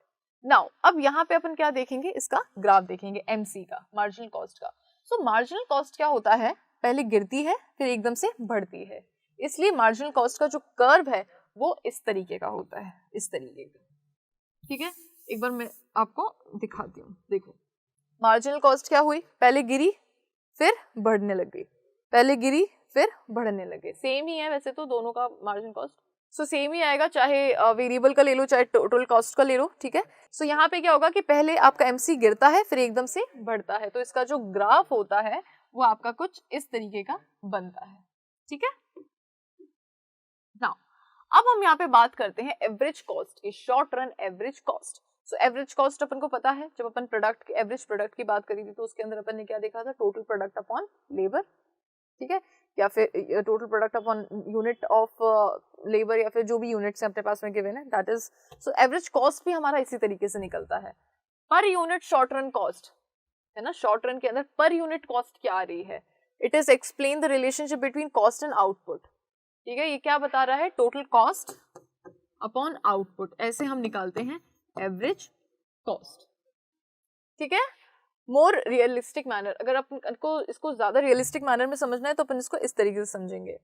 नाउ अब यहाँ पे अपन क्या देखेंगे, इसका ग्राफ देखेंगे MC का, मार्जिनल कॉस्ट का। सो मार्जिनल कॉस्ट क्या होता है, पहले गिरती है फिर एकदम से बढ़ती है, इसलिए मार्जिनल कॉस्ट का जो कर्व है वो इस तरीके का होता है, इस तरीके का, ठीक है। एक बार मैं आपको दिखाती हूँ, देखो मार्जिनल कॉस्ट क्या हुई, पहले गिरी फिर बढ़ने लग गई, पहले गिरी फिर बढ़ने लगे, सेम ही है वैसे तो दोनों का मार्जिनल कॉस्ट, सो सेम ही आएगा, चाहे वेरिएबल का ले लो चाहे टोटल कॉस्ट का ले लो, ठीक है। सो यहाँ पे क्या होगा कि पहले आपका MC गिरता है फिर एकदम से बढ़ता है, तो इसका जो ग्राफ होता है वो आपका कुछ इस तरीके का बनता है, ठीक है। नाउ अब हम यहाँ पे बात करते हैं एवरेज कॉस्ट की, short run average cost. So average cost अपन को पता है, जब अपन प्रोडक्ट की एवरेज प्रोडक्ट की बात करी थी तो उसके अंदर अपन ने क्या देखा था, टोटल प्रोडक्ट अपॉन लेबर, ठीक है, या फिर total product upon unit of labour, या फिर जो भी यूनिट्स अपने पास में गिवन है, that is. So average cost भी हमारा इसी तरीके से निकलता है, per unit short run cost है ना, शॉर्ट रन के अंदर पर यूनिट कॉस्ट क्या आ रही है, it is explain the relationship between cost and output, ठीक है। ये क्या बता रहा है, टोटल कॉस्ट अपॉन आउटपुट, ऐसे हम निकालते हैं एवरेज कॉस्ट, ठीक है। मोर रियलिस्टिक मैनर, अगर अपन को इसको ज्यादा रियलिस्टिक मैनर में समझना है तो अपन इसको इस तरीके से समझेंगे,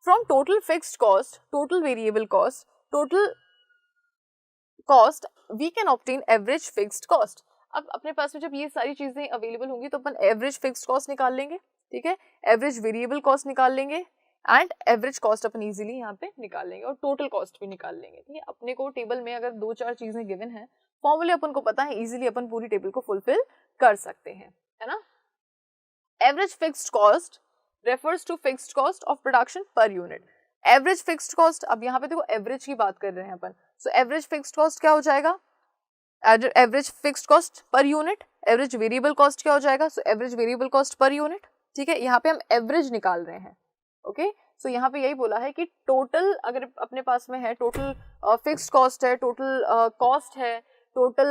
from total fixed cost, total variable cost, total cost we can obtain average fixed cost. अब अपने पास में जब ये सारी चीजें अवेलेबल होंगी तो अपन एवरेज फिक्स्ड कॉस्ट निकाल लेंगे, ठीक है, एवरेज वेरिएबल कॉस्ट निकाल लेंगे and average cost upon easily यहाँ पे निकाल लेंगे और टोटल कॉस्ट भी निकाल लेंगे, ठीक है। अपने को टेबल में अगर 2-4 चीजें गिवन है, फॉर्मूले अपन को पता है, इजीली अपन पूरी टेबल को फुलफिल कर सकते हैं, है ना। Average fixed cost refers to fixed cost of production per unit. Average fixed cost, अब यहाँ पे देखो एवरेज की बात कर रहे हैं अपन, सो एवरेज फिक्स्ड कॉस्ट क्या हो जाएगा, average fixed cost per unit. Average variable cost क्या हो जाएगा, सो average variable cost per unit, ठीक है। यहाँ पे हम एवरेज निकाल रहे हैं, ओके। सो यहाँ पे यही बोला है कि टोटल अगर अपने पास में है, टोटल फिक्स्ड कॉस्ट है, टोटल कॉस्ट है, टोटल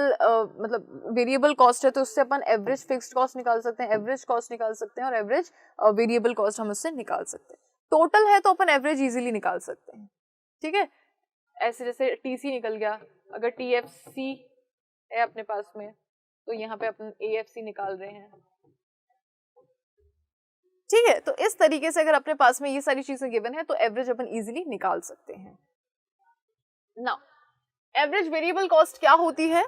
मतलब वेरिएबल कॉस्ट है, तो उससे अपन एवरेज फिक्स्ड कॉस्ट निकाल सकते हैं, एवरेज कॉस्ट निकाल सकते हैं और एवरेज वेरिएबल कॉस्ट हम उससे निकाल सकते हैं। टोटल है तो अपन एवरेज इजीली निकाल सकते हैं, ठीक है। ऐसे जैसे TC निकल गया, अगर TFC है अपने पास में तो यहाँ पे अपन AFC निकाल रहे हैं, ठीक है। तो इस तरीके से अगर अपने पास में ये सारी चीजें गिवन है तो एवरेज अपन इजीली निकाल सकते हैं। नाउ एवरेज वेरिएबल कॉस्ट क्या होती है,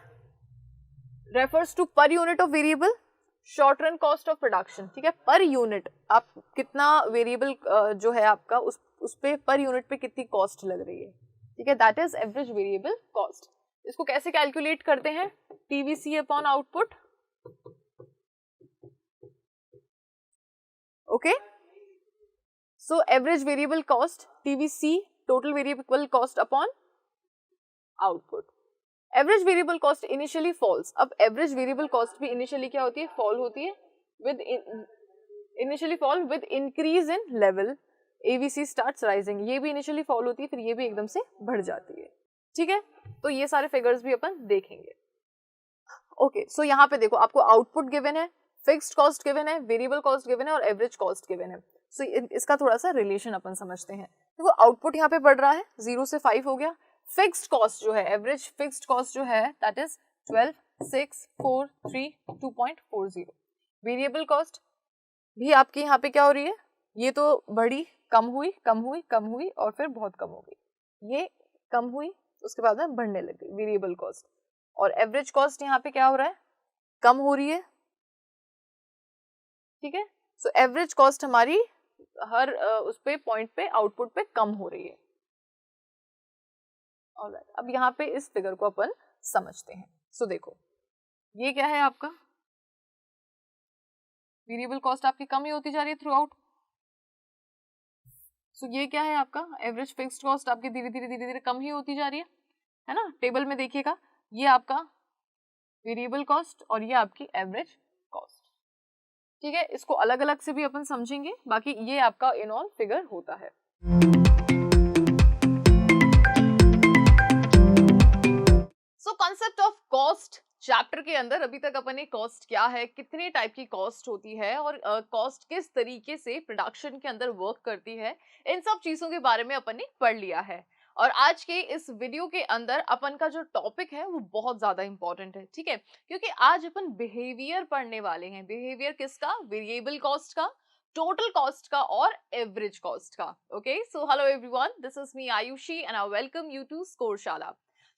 refers to per unit of variable, short run cost of production, ठीक है, पर यूनिट आप कितना वेरिएबल जो है आपका उस पे पर यूनिट पे कितनी कॉस्ट लग रही है, ठीक है, that is average variable cost. इसको कैसे कैलकुलेट करते हैं, TVC upon output, okay. So average variable cost TVC total variable cost upon output. Average variable cost initially falls, अब एवरेज वेरिएबल कॉस्ट भी इनिशियली क्या होती है, फॉल होती है, with initially fall with increase in level AVC starts rising, ये भी इनिशियली फॉल होती है, फिर ये भी एकदम से बढ़ जाती है, ठीक है। तो ये सारे फिगर्स भी अपन देखेंगे, ओके। सो यहाँ पे देखो आपको आउटपुट गिवन है, फिक्स्ड कॉस्ट गिवन है, वेरिएबल कॉस्ट गिवन है और एवरेज कॉस्ट गिवन है। सो इसका थोड़ा सा रिलेशन अपन समझते हैं। देखो आउटपुट यहाँ पे बढ़ रहा है, 0 से 5 हो गया। फिक्स्ड कॉस्ट जो है, एवरेज फिक्स्ड कॉस्ट जो है दैट इज 12, 6, 4, 3, 2.40। वेरिएबल कॉस्ट भी आपकी यहाँ पे क्या हो रही है, ये तो बढ़ी, कम हुई, कम हुई, कम हुई और फिर बहुत कम हो गई, ये कम हुई उसके बाद में बढ़ने लग गई वेरिएबल कॉस्ट। और एवरेज कॉस्ट यहाँ पे क्या हो रहा है, कम हो रही है, ठीक है। सो एवरेज कॉस्ट हमारी हर उस पे पॉइंट पे आउटपुट पे कम हो रही है। ऑलराइट, अब यहाँ पे इस फिगर को अपन समझते हैं। सो देखो ये क्या है आपका, वेरिएबल कॉस्ट आपकी कम ही होती जा रही है थ्रू आउट। सो ये क्या है आपका, एवरेज फिक्स्ड कॉस्ट आपकी धीरे धीरे कम ही होती जा रही है ना। टेबल में देखिएगा, ये आपका वेरिएबल कॉस्ट और ये आपकी एवरेज कॉस्ट, ठीक है। इसको अलग अलग से भी अपन समझेंगे, बाकी ये आपका इन ऑल फिगर होता है। So concept of cost chapter के अंदर अभी तक अपन ने कॉस्ट क्या है, कितने टाइप की कॉस्ट होती है और कॉस्ट किस तरीके से प्रोडक्शन के अंदर वर्क करती है, इन सब चीजों के बारे में अपन ने पढ़ लिया है। और आज के इस वीडियो के अंदर अपन का जो टॉपिक है वो बहुत ज्यादा इंपॉर्टेंट है, ठीक है, क्योंकि आज अपन बिहेवियर पढ़ने वाले हैं। बिहेवियर किसका, वेरिएबल कॉस्ट का, टोटल कॉस्ट का और एवरेज कॉस्ट का, okay. So hello everyone, this is me Ayushi and I welcome you to Scoreshala.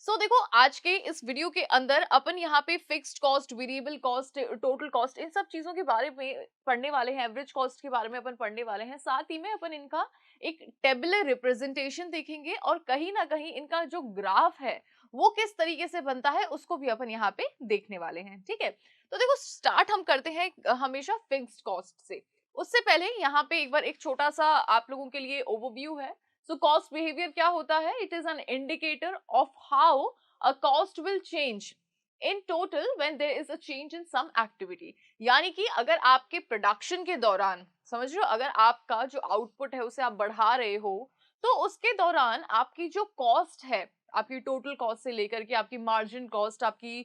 So देखो आज के इस वीडियो के अंदर अपन यहाँ पे fixed cost, variable cost, total cost, इन सब चीजों के बारे में पढ़ने वाले हैं, एवरेज कॉस्ट के बारे में अपन पढ़ने वाले हैं। साथ ही में अपन इनका एक टेबुलर रिप्रेजेंटेशन देखेंगे और कहीं ना कहीं इनका जो ग्राफ है वो किस तरीके से बनता है उसको भी अपन यहाँ पे देखने वाले हैं, ठीक है। तो देखो स्टार्ट हम करते हैं हमेशा फिक्स्ड कॉस्ट से। उससे पहले यहाँ पे एक बार एक छोटा सा आप लोगों के लिए ओवरव्यू है। So cost behavior क्या होता है? It is an indicator of how a cost will change in total when there is a change in some activity. यानी कि अगर आपके प्रोडक्शन के दौरान, समझ रहे हो, अगर आपका जो आउटपुट है उसे आप बढ़ा रहे हो तो उसके दौरान आपकी जो कॉस्ट है, आपकी टोटल कॉस्ट से लेकर के आपकी मार्जिन कॉस्ट, आपकी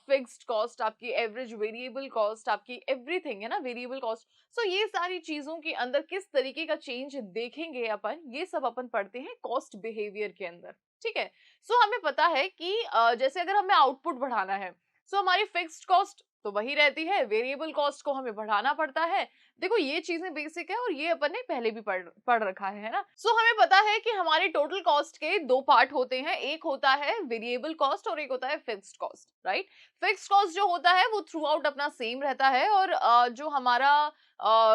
फिक्स्ड कॉस्ट, आपकी एवरेज वेरिएबल कॉस्ट, आपकी एवरीथिंग है ना वेरिएबल कॉस्ट। सो ये सारी चीजों के अंदर किस तरीके का चेंज देखेंगे अपन, ये सब अपन पढ़ते हैं कॉस्ट बिहेवियर के अंदर, ठीक है। सो हमें पता है कि जैसे अगर हमें आउटपुट बढ़ाना है, सो हमारी फिक्स्ड कॉस्ट तो वही रहती है, वेरिएबल कॉस्ट को हमें बढ़ाना पड़ता है। देखो ये चीजें बेसिक है और ये अपन ने पहले भी पढ़ रखा है ना। सो हमें पता है कि हमारे टोटल कॉस्ट के दो पार्ट होते हैं, एक होता है वेरिएबल कॉस्ट और एक होता है fixed cost, right. Fixed cost जो होता है वो थ्रू आउट अपना सेम रहता है और जो हमारा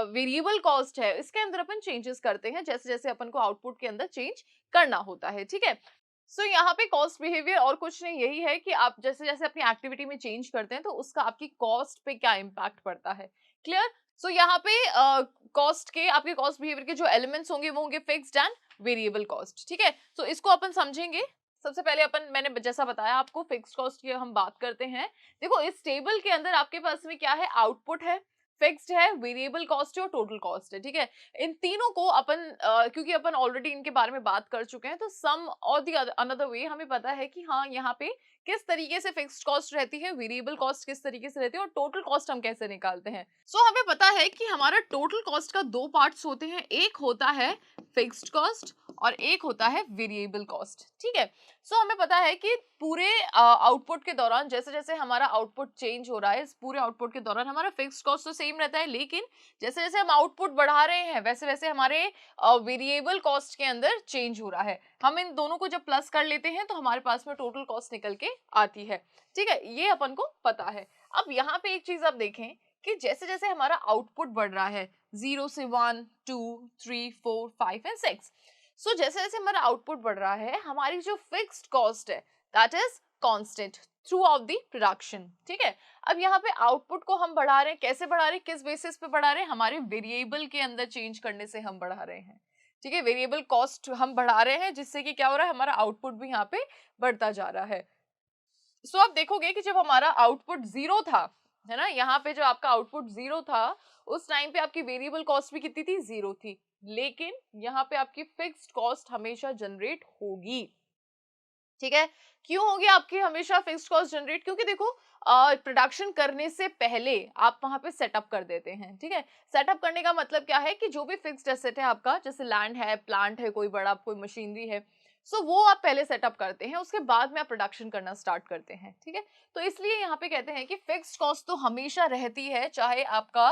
वेरिएबल कॉस्ट है इसके अंदर अपन चेंजेस करते हैं जैसे जैसे अपन को आउटपुट के अंदर चेंज करना होता है, ठीक है। सो यहाँ पे कॉस्ट बिहेवियर और कुछ नहीं, यही है कि आप जैसे जैसे अपनी एक्टिविटी में चेंज करते हैं तो उसका आपकी कॉस्ट पे क्या इम्पैक्ट पड़ता है, क्लियर। सो यहाँ पे कॉस्ट के आपके कॉस्ट बिहेवियर के जो एलिमेंट्स होंगे वो होंगे फिक्स्ड एंड वेरिएबल कॉस्ट, ठीक है। सो इसको अपन समझेंगे। सबसे पहले अपन, मैंने जैसा बताया आपको, फिक्स्ड कॉस्ट की हम बात करते हैं। देखो इस टेबल के अंदर आपके पास में क्या है, आउटपुट है, फिक्स्ड है, वेरिएबल कॉस्ट है और टोटल कॉस्ट है, ठीक है। इन तीनों को अपन क्योंकि अपन ऑलरेडी इनके बारे में बात कर चुके हैं तो सम और दी अनदर वे हमें पता है कि हाँ यहाँ पे किस तरीके से फिक्स्ड कॉस्ट रहती है, वेरिएबल कॉस्ट किस तरीके से रहती है और टोटल कॉस्ट हम कैसे निकालते हैं। सो हमें पता है कि हमारा टोटल कॉस्ट का दो पार्ट्स होते हैं, एक होता है फिक्स्ड कॉस्ट और एक होता है वेरिएबल कॉस्ट, ठीक है। सो हमें पता है कि पूरे आउटपुट के दौरान जैसे जैसे हमारा आउटपुट चेंज हो रहा है, इस पूरे आउटपुट के दौरान हमारा फिक्स्ड कॉस्ट तो सेम रहता है, लेकिन जैसे जैसे हम आउटपुट बढ़ा रहे हैं वैसे वैसे हमारे वेरिएबल कॉस्ट के अंदर चेंज हो रहा है। हम इन दोनों को जब प्लस कर लेते हैं तो हमारे पास में टोटल कॉस्ट निकल के आती है, ठीक है, ये अपन को पता है। अब यहाँ पे एक चीज आप देखें कि जैसे जैसे हमारा आउटपुट बढ़ रहा है 0 से 1, 2, 3, 4, 5 एंड 6, सो जैसे जैसे हमारा आउटपुट बढ़ रहा है हमारी जो फिक्स्ड कॉस्ट है that is constant through out the production, ठीक है। अब यहाँ पे आउटपुट को हम बढ़ा रहे हैं, कैसे बढ़ा रहे हैं, किस बेसिस पे बढ़ा रहे हैं, हमारे वेरिएबल के अंदर चेंज करने से हम बढ़ा रहे हैं, ठीक है। वेरिएबल कॉस्ट हम बढ़ा रहे हैं जिससे कि क्या हो रहा है, हमारा आउटपुट भी यहाँ पे बढ़ता जा रहा है। सो आप देखोगे कि जब हमारा आउटपुट 0 था, है ना, यहाँ पे जो आपका आउटपुट 0 था उस टाइम पे आपकी वेरिएबल कॉस्ट भी कितनी थी, 0 थी, लेकिन यहाँ पे आपकी फिक्स्ड कॉस्ट हमेशा जनरेट होगी, ठीक है। क्यों होगी आपकी हमेशा फिक्स्ड कॉस्ट जनरेट, क्योंकि देखो प्रोडक्शन करने से पहले आप वहां पे सेटअप कर देते हैं, ठीक है। सेटअप करने का मतलब क्या है कि जो भी फिक्स्ड एसेट है आपका, जैसे लैंड है, प्लांट है, कोई बड़ा कोई मशीनरी है, सो वो आप पहले सेटअप करते हैं, उसके बाद में आप प्रोडक्शन करना स्टार्ट करते हैं, ठीक है। तो इसलिए यहाँ पे कहते हैं कि फिक्स्ड कॉस्ट तो हमेशा रहती है, चाहे आपका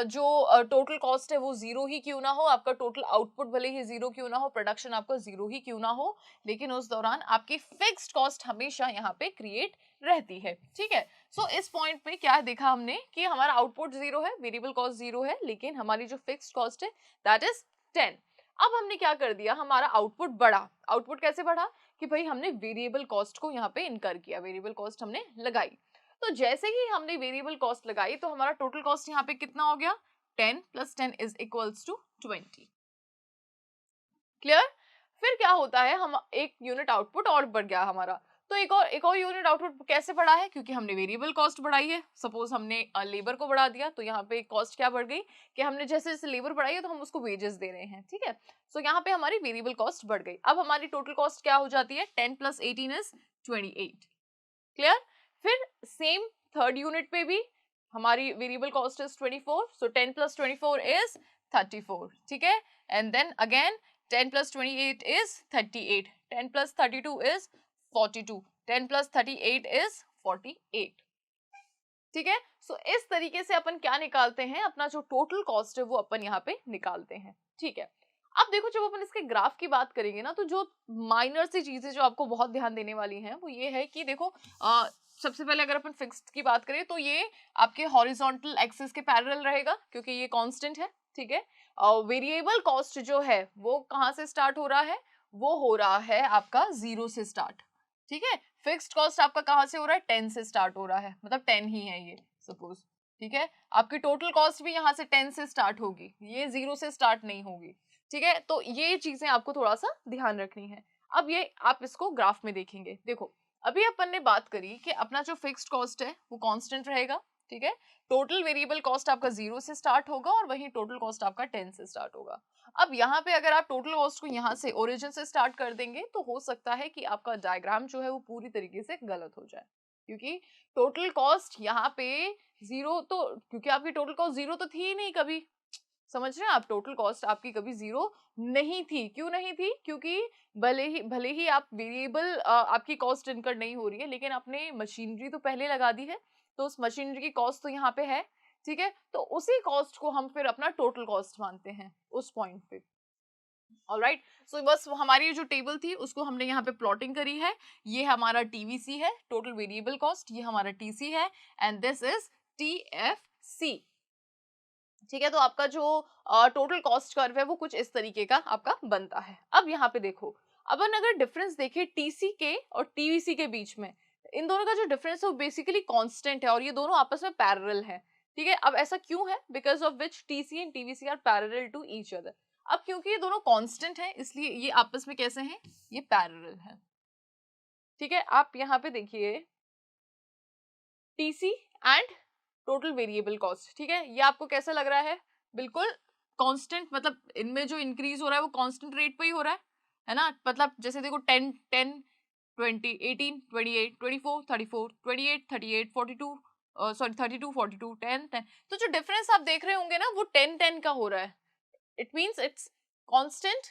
जो टोटल कॉस्ट है वो 0 ही क्यों ना हो, आपका टोटल आउटपुट भले ही 0 क्यों ना हो, प्रोडक्शन आपका 0 ही क्यों ना हो, लेकिन उस दौरान आपकी फिक्स्ड कॉस्ट हमेशा यहाँ पे क्रिएट रहती है, ठीक है। सो इस पॉइंट पे क्या देखा हमने कि हमारा आउटपुट 0 है, वेरिएबल कॉस्ट 0 है, लेकिन हमारी जो फिक्स्ड कॉस्ट है दैट इज 10। अब हमने क्या कर दिया, हमारा आउटपुट बढ़ा। आउटपुट कैसे बढ़ा कि भाई हमने वेरिएबल कॉस्ट को यहाँ पे इनकर किया, वेरिएबल कॉस्ट हमने लगाई। तो जैसे ही हमने वेरिएबल कॉस्ट लगाई तो हमारा टोटल कॉस्ट यहाँ पे कितना हो गया, 10 + 10 इज इक्वल्स टू 20। क्लियर। फिर क्या होता है, हम एक यूनिट आउटपुट और बढ़ गया हमारा, तो एक और यूनिट आउटपुट कैसे बढ़ा है, क्योंकि हमने वेरिएबल कॉस्ट बढ़ाई है। सपोज हमने लेबर को बढ़ा दिया तो यहाँ पे कॉस्ट क्या बढ़ गई कि हमने जैसे जैसे लेबर बढ़ाई है तो हम उसको वेजेस दे रहे हैं, ठीक है। सो यहाँ पे हमारी वेरिएबल कॉस्ट बढ़ गई। अब हमारी टोटल कॉस्ट क्या हो जाती है, 10 + 18 इज 28। क्लियर। फिर सेम थर्ड यूनिट पे भी हमारी variable cost is 24, so 10 + 24 is 34, ठीक है। And then again 10 + 28 is 38, 10 + 32 is 42, 10 + 38 is 48, ठीक है। सो इस तरीके से अपन क्या निकालते हैं, अपना जो टोटल कॉस्ट है वो अपन यहाँ पे निकालते हैं, ठीक है। अब देखो जब अपन इसके ग्राफ की बात करेंगे ना, तो जो माइनर सी चीजें जो आपको बहुत ध्यान देने वाली हैं वो ये है कि देखो सबसे पहले अगर अपन फिक्स्ड की बात करें तो ये आपके हॉरिजॉन्टल एक्सिस के पैरेलल रहेगा क्योंकि ये कांस्टेंट है, ठीक है। वेरिएबल कॉस्ट जो है वो कहाँ से स्टार्ट हो रहा है, वो हो रहा है आपका 0 से स्टार्ट, ठीक है। फिक्स्ड कॉस्ट आपका कहाँ से हो रहा है, 10 से स्टार्ट हो रहा है, मतलब 10 ही है ये सपोज, ठीक है। आपकी टोटल कॉस्ट भी यहाँ से 10 से स्टार्ट होगी, ये 0 से स्टार्ट नहीं होगी, ठीक है। तो ये चीजें आपको थोड़ा सा ध्यान रखनी है। अब ये आप इसको ग्राफ में देखेंगे, देखो अभी अपन ने बात करी कि अपना जो फिक्स्ड कॉस्ट है वो कांस्टेंट रहेगा, ठीक है। टोटल वेरिएबल कॉस्ट आपका 0 से स्टार्ट होगा और वहीं टोटल कॉस्ट आपका 10 से स्टार्ट होगा। अब यहाँ पे अगर आप टोटल कॉस्ट को यहाँ से ओरिजिन से स्टार्ट कर देंगे तो हो सकता है कि आपका डायग्राम जो है वो पूरी तरीके से गलत हो जाए, क्योंकि टोटल कॉस्ट यहाँ पे 0 तो, क्योंकि आपकी टोटल कॉस्ट 0 तो थी ही नहीं कभी, समझ रहे हैं आप, टोटल कॉस्ट आपकी कभी 0 नहीं थी। क्यों नहीं थी, क्योंकि भले ही आप वेरिएबल आपकी कॉस्ट इनकर नहीं हो रही है, लेकिन आपने मशीनरी तो पहले लगा दी है, तो उस मशीनरी की कॉस्ट तो यहाँ पे है, ठीक है। तो उसी कॉस्ट को हम फिर अपना टोटल कॉस्ट मानते हैं उस पॉइंट पे। ऑलराइट, सो बस हमारी जो टेबल थी उसको हमने यहाँ पे प्लॉटिंग करी है। ये हमारा टीवीसी है, टोटल वेरिएबल कॉस्ट, ये हमारा टीसी है, एंड दिस इज टीएफसी, ठीक है। तो आपका जो टोटल कॉस्ट कर्व है वो कुछ इस तरीके का आपका बनता है। अब यहाँ पे देखो, अपन अगर डिफरेंस देखें टीसी के और टीवीसी के बीच में, इन दोनों का जो डिफरेंस है वो बेसिकली कांस्टेंट है और ये दोनों आपस में पैरेलल है, ठीक है। अब ऐसा क्यों है, because of which TC and TVC are parallel to each other. अब क्योंकि ये दोनों कांस्टेंट है इसलिए ये आपस में कैसे हैं, ये पैरेलल है, ठीक है। आप यहाँ पे देखिए TC and total variable cost, ठीक है, ये आपको कैसा लग रहा है, बिल्कुल कांस्टेंट, मतलब इनमें जो इंक्रीज हो रहा है वो कांस्टेंट रेट पे ही हो रहा है ना। मतलब जैसे देखो 10 10 20 18 28 24 34 28 38 42 सॉरी 32 42 10 10, तो जो डिफरेंस आप देख रहे होंगे ना वो 10 10 का हो रहा है, इट मींस इट्स कांस्टेंट,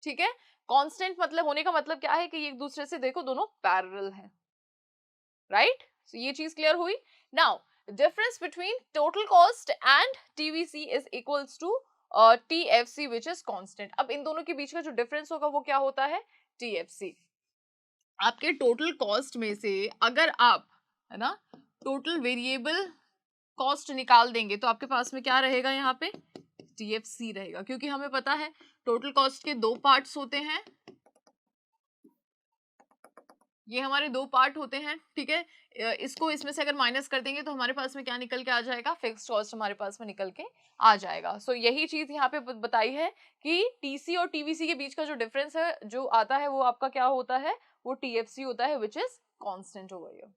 ठीक है। कांस्टेंट मतलब होने का मतलब क्या है कि ये एक दूसरे से देखो दोनों पैरेलल हैं, राइट। सो ये चीज क्लियर हुई। Now difference between total cost and TVC is equals to TFC which is constant। अब इन दोनों के बीच का जो डिफरेंस होगा वो क्या होता है, TFC। आपके टोटल कॉस्ट में से अगर आप, है ना, टोटल वेरिएबल कॉस्ट निकाल देंगे तो आपके पास में क्या रहेगा यहाँ पे, TFC रहेगा, क्योंकि हमें पता है टोटल कॉस्ट के 2 पार्ट्स होते हैं, ये हमारे 2 पार्ट होते हैं, ठीक है। इसको इसमें से अगर माइनस कर देंगे तो हमारे पास में क्या निकल के आ जाएगा, फिक्स्ड कॉस्ट हमारे पास में निकल के आ जाएगा। सो यही चीज यहाँ पे बताई है कि TC और TVC के बीच का जो डिफरेंस है जो आता है वो आपका क्या होता है, वो TFC होता है, विच इज कांस्टेंट ओवर हियर,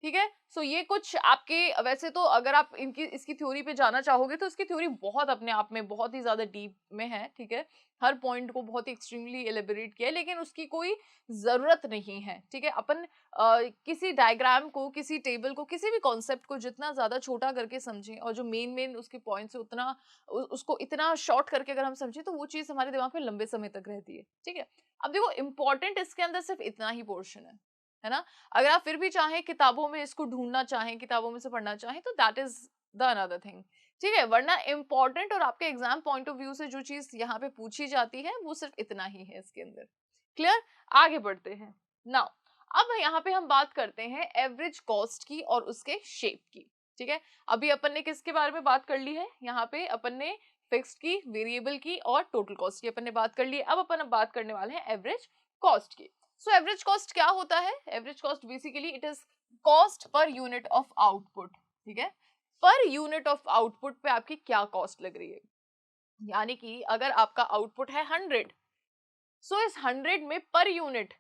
ठीक है। सो ये कुछ आपके, वैसे तो अगर आप इनकी इसकी थ्योरी पे जाना चाहोगे तो इसकी थ्योरी बहुत अपने आप में बहुत ही ज्यादा डीप में है, ठीक है, हर पॉइंट को बहुत ही एक्सट्रीमली एलिबरेट किया है, लेकिन उसकी कोई जरूरत नहीं है, ठीक है। अपन किसी डायग्राम को, किसी टेबल को, किसी भी कॉन्सेप्ट को जितना ज्यादा छोटा करके समझें और जो मेन मेन उसके पॉइंट्स है उतना उसको इतना शॉर्ट करके अगर हम समझें तो वो चीज हमारे दिमाग में लंबे समय तक रहती है, ठीक है। अब देखो इम्पोर्टेंट इसके अंदर सिर्फ इतना ही पोर्शन है ना। अगर आप फिर भी चाहें किताबों में इसको ढूंढना चाहें, किताबों में से पढ़ना चाहें, तो that is the another thing, ठीक है। वरना इम्पोर्टेंट और आपके एग्जाम पॉइंट ऑफ व्यू से जो चीज यहाँ पे पूछी जाती है वो सिर्फ इतना ही है इसके अंदर, क्लियर। आगे बढ़ते हैं नाउ। अब यहाँ पे हम बात करते हैं एवरेज कॉस्ट की और उसके शेप की, ठीक है। अभी अपन ने किसके बारे में बात कर ली है, यहाँ पे अपन ने फिक्स्ड की, वेरिएबल की और टोटल कॉस्ट की अपन ने बात कर ली है। अब अपन बात करने वाले हैं एवरेज कॉस्ट की। सो एवरेज कॉस्ट क्या होता है, average cost basically it is cost per unit of output, ठीक है। पर यूनिट ऑफ आउटपुट पे आपकी क्या कॉस्ट लग रही है, यानी कि अगर आपका आउटपुट है 100, सो इस 100 में पर यूनिट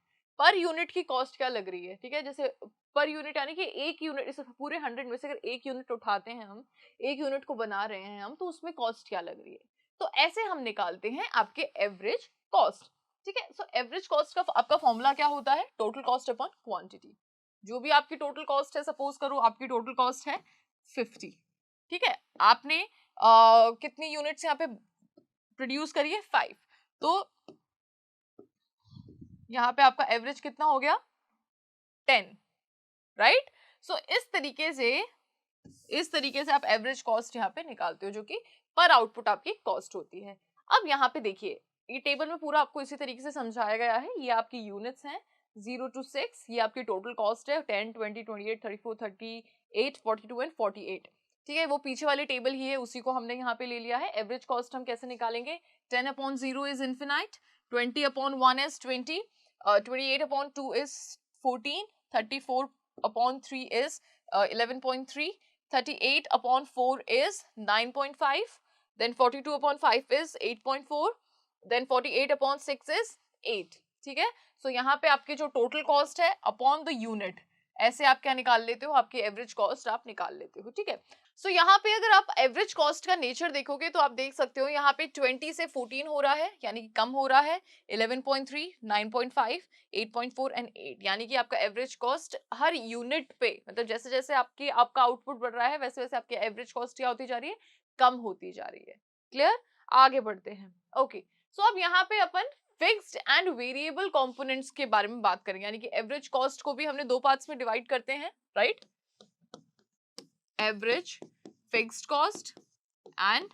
की कॉस्ट क्या लग रही है, ठीक है। जैसे पर यूनिट यानी कि एक यूनिट, इस पूरे 100 में से अगर एक यूनिट उठाते हैं हम, एक यूनिट को बना रहे हैं हम, तो उसमें कॉस्ट क्या लग रही है, तो ऐसे हम निकालते हैं आपके एवरेज कॉस्ट, ठीक है। सो एवरेज कॉस्ट का आपका फॉर्मूला क्या होता है, टोटल कॉस्ट अपॉन क्वांटिटी। जो भी आपकी टोटल कॉस्ट है, सपोज करो आपकी टोटल कॉस्ट है 50, ठीक है। आपने कितनी यूनिट्स यहाँ पे प्रोड्यूस करी है, 5, तो यहाँ पे आपका एवरेज कितना हो गया, 10, राइट। सो इस तरीके से आप एवरेज कॉस्ट यहाँ पे निकालते हो, जो कि पर आउटपुट आपकी कॉस्ट होती है। अब यहाँ पे देखिए, ये टेबल में पूरा आपको इसी तरीके से समझाया गया है, ये आपकी यूनिट्स हैं 0 to 6, ये आपकी टोटल कॉस्ट है 10, 20, 28, 34, 38, 42 एंड 48, ठीक है। वो पीछे वाली टेबल ही है, उसी को हमने यहाँ पे ले लिया है। एवरेज कॉस्ट हम कैसे निकालेंगे, 10/0 is infinite, 20/1 is 20, 28/2 is 14, 34/3 is 11.3, 38/4 is 9.5, then 42/5 is 8.4, then 48/6 is 8, ठीक है। सो यहाँ पे आपकी जो टोटल कॉस्ट है अपॉन द यूनिट, ऐसे आप क्या निकाल लेते हो, आपकी एवरेज कॉस्ट आप निकाल लेते हो, ठीक है। सो यहाँ पे अगर आप एवरेज कॉस्ट का नेचर देखोगे तो आप देख सकते हो यहाँ पे 20 से 14 हो रहा है, यानी कि कम हो रहा है, 11.3, 9.5, 8.4 एंड 8, यानी कि आपका एवरेज कॉस्ट हर यूनिट पे, मतलब जैसे जैसे आपका आउटपुट बढ़ रहा है वैसे वैसे आपकी एवरेज कॉस्ट क्या होती जा रही है, कम होती जा रही है, क्लियर। आगे बढ़ते हैं, ओके। सो अब यहाँ पे अपन फिक्स्ड एंड वेरिएबल कंपोनेंट्स के बारे में बात करेंगे, यानी कि एवरेज कॉस्ट को भी हमने 2 पार्ट्स में डिवाइड करते हैं, right. Average fixed cost and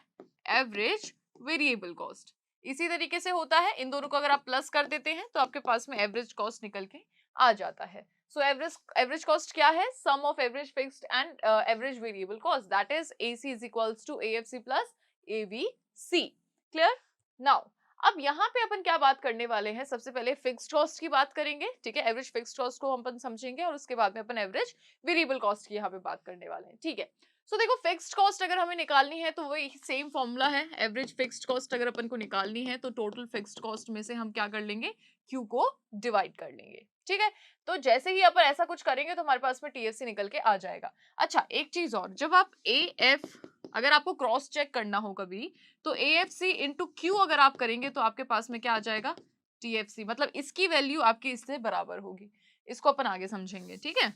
average variable cost, इसी तरीके से होता है। इन दोनों को अगर आप प्लस कर देते हैं तो आपके पास में एवरेज कॉस्ट निकल के आ जाता है। सो एवरेज कॉस्ट क्या है, sum of average fixed and average variable cost, that is AC is equals to AFC plus AVC, clear. Now अब यहाँ पे अपन क्या बात करने वाले हैं, सबसे पहले फिक्स्ड कॉस्ट की बात करेंगे, ठीक है। एवरेज फिक्स्ड कॉस्ट को हम अपन समझेंगे और उसके बाद में अपन एवरेज वेरिएबल कॉस्ट की यहाँ पे बात करने वाले हैं, ठीक है। सो देखो फिक्स्ड कॉस्ट अगर हमें निकालनी है तो वही सेम फॉर्मूला है, एवरेज फिक्स्ड कॉस्ट अगर अपन को निकालनी है तो टोटल फिक्स्ड कॉस्ट में से हम क्या कर लेंगे, Q को डिवाइड कर लेंगे, ठीक है। तो जैसे ही अपन ऐसा कुछ करेंगे तो हमारे पास में TFC निकल के आ जाएगा। अच्छा एक चीज और, जब आप AF अगर आपको क्रॉस चेक करना हो कभी, तो AFC इंटू Q अगर आप करेंगे तो आपके पास में क्या आ जाएगा, TFC, मतलब इसकी वैल्यू आपकी इससे बराबर होगी। इसको अपन आगे समझेंगे, ठीक है।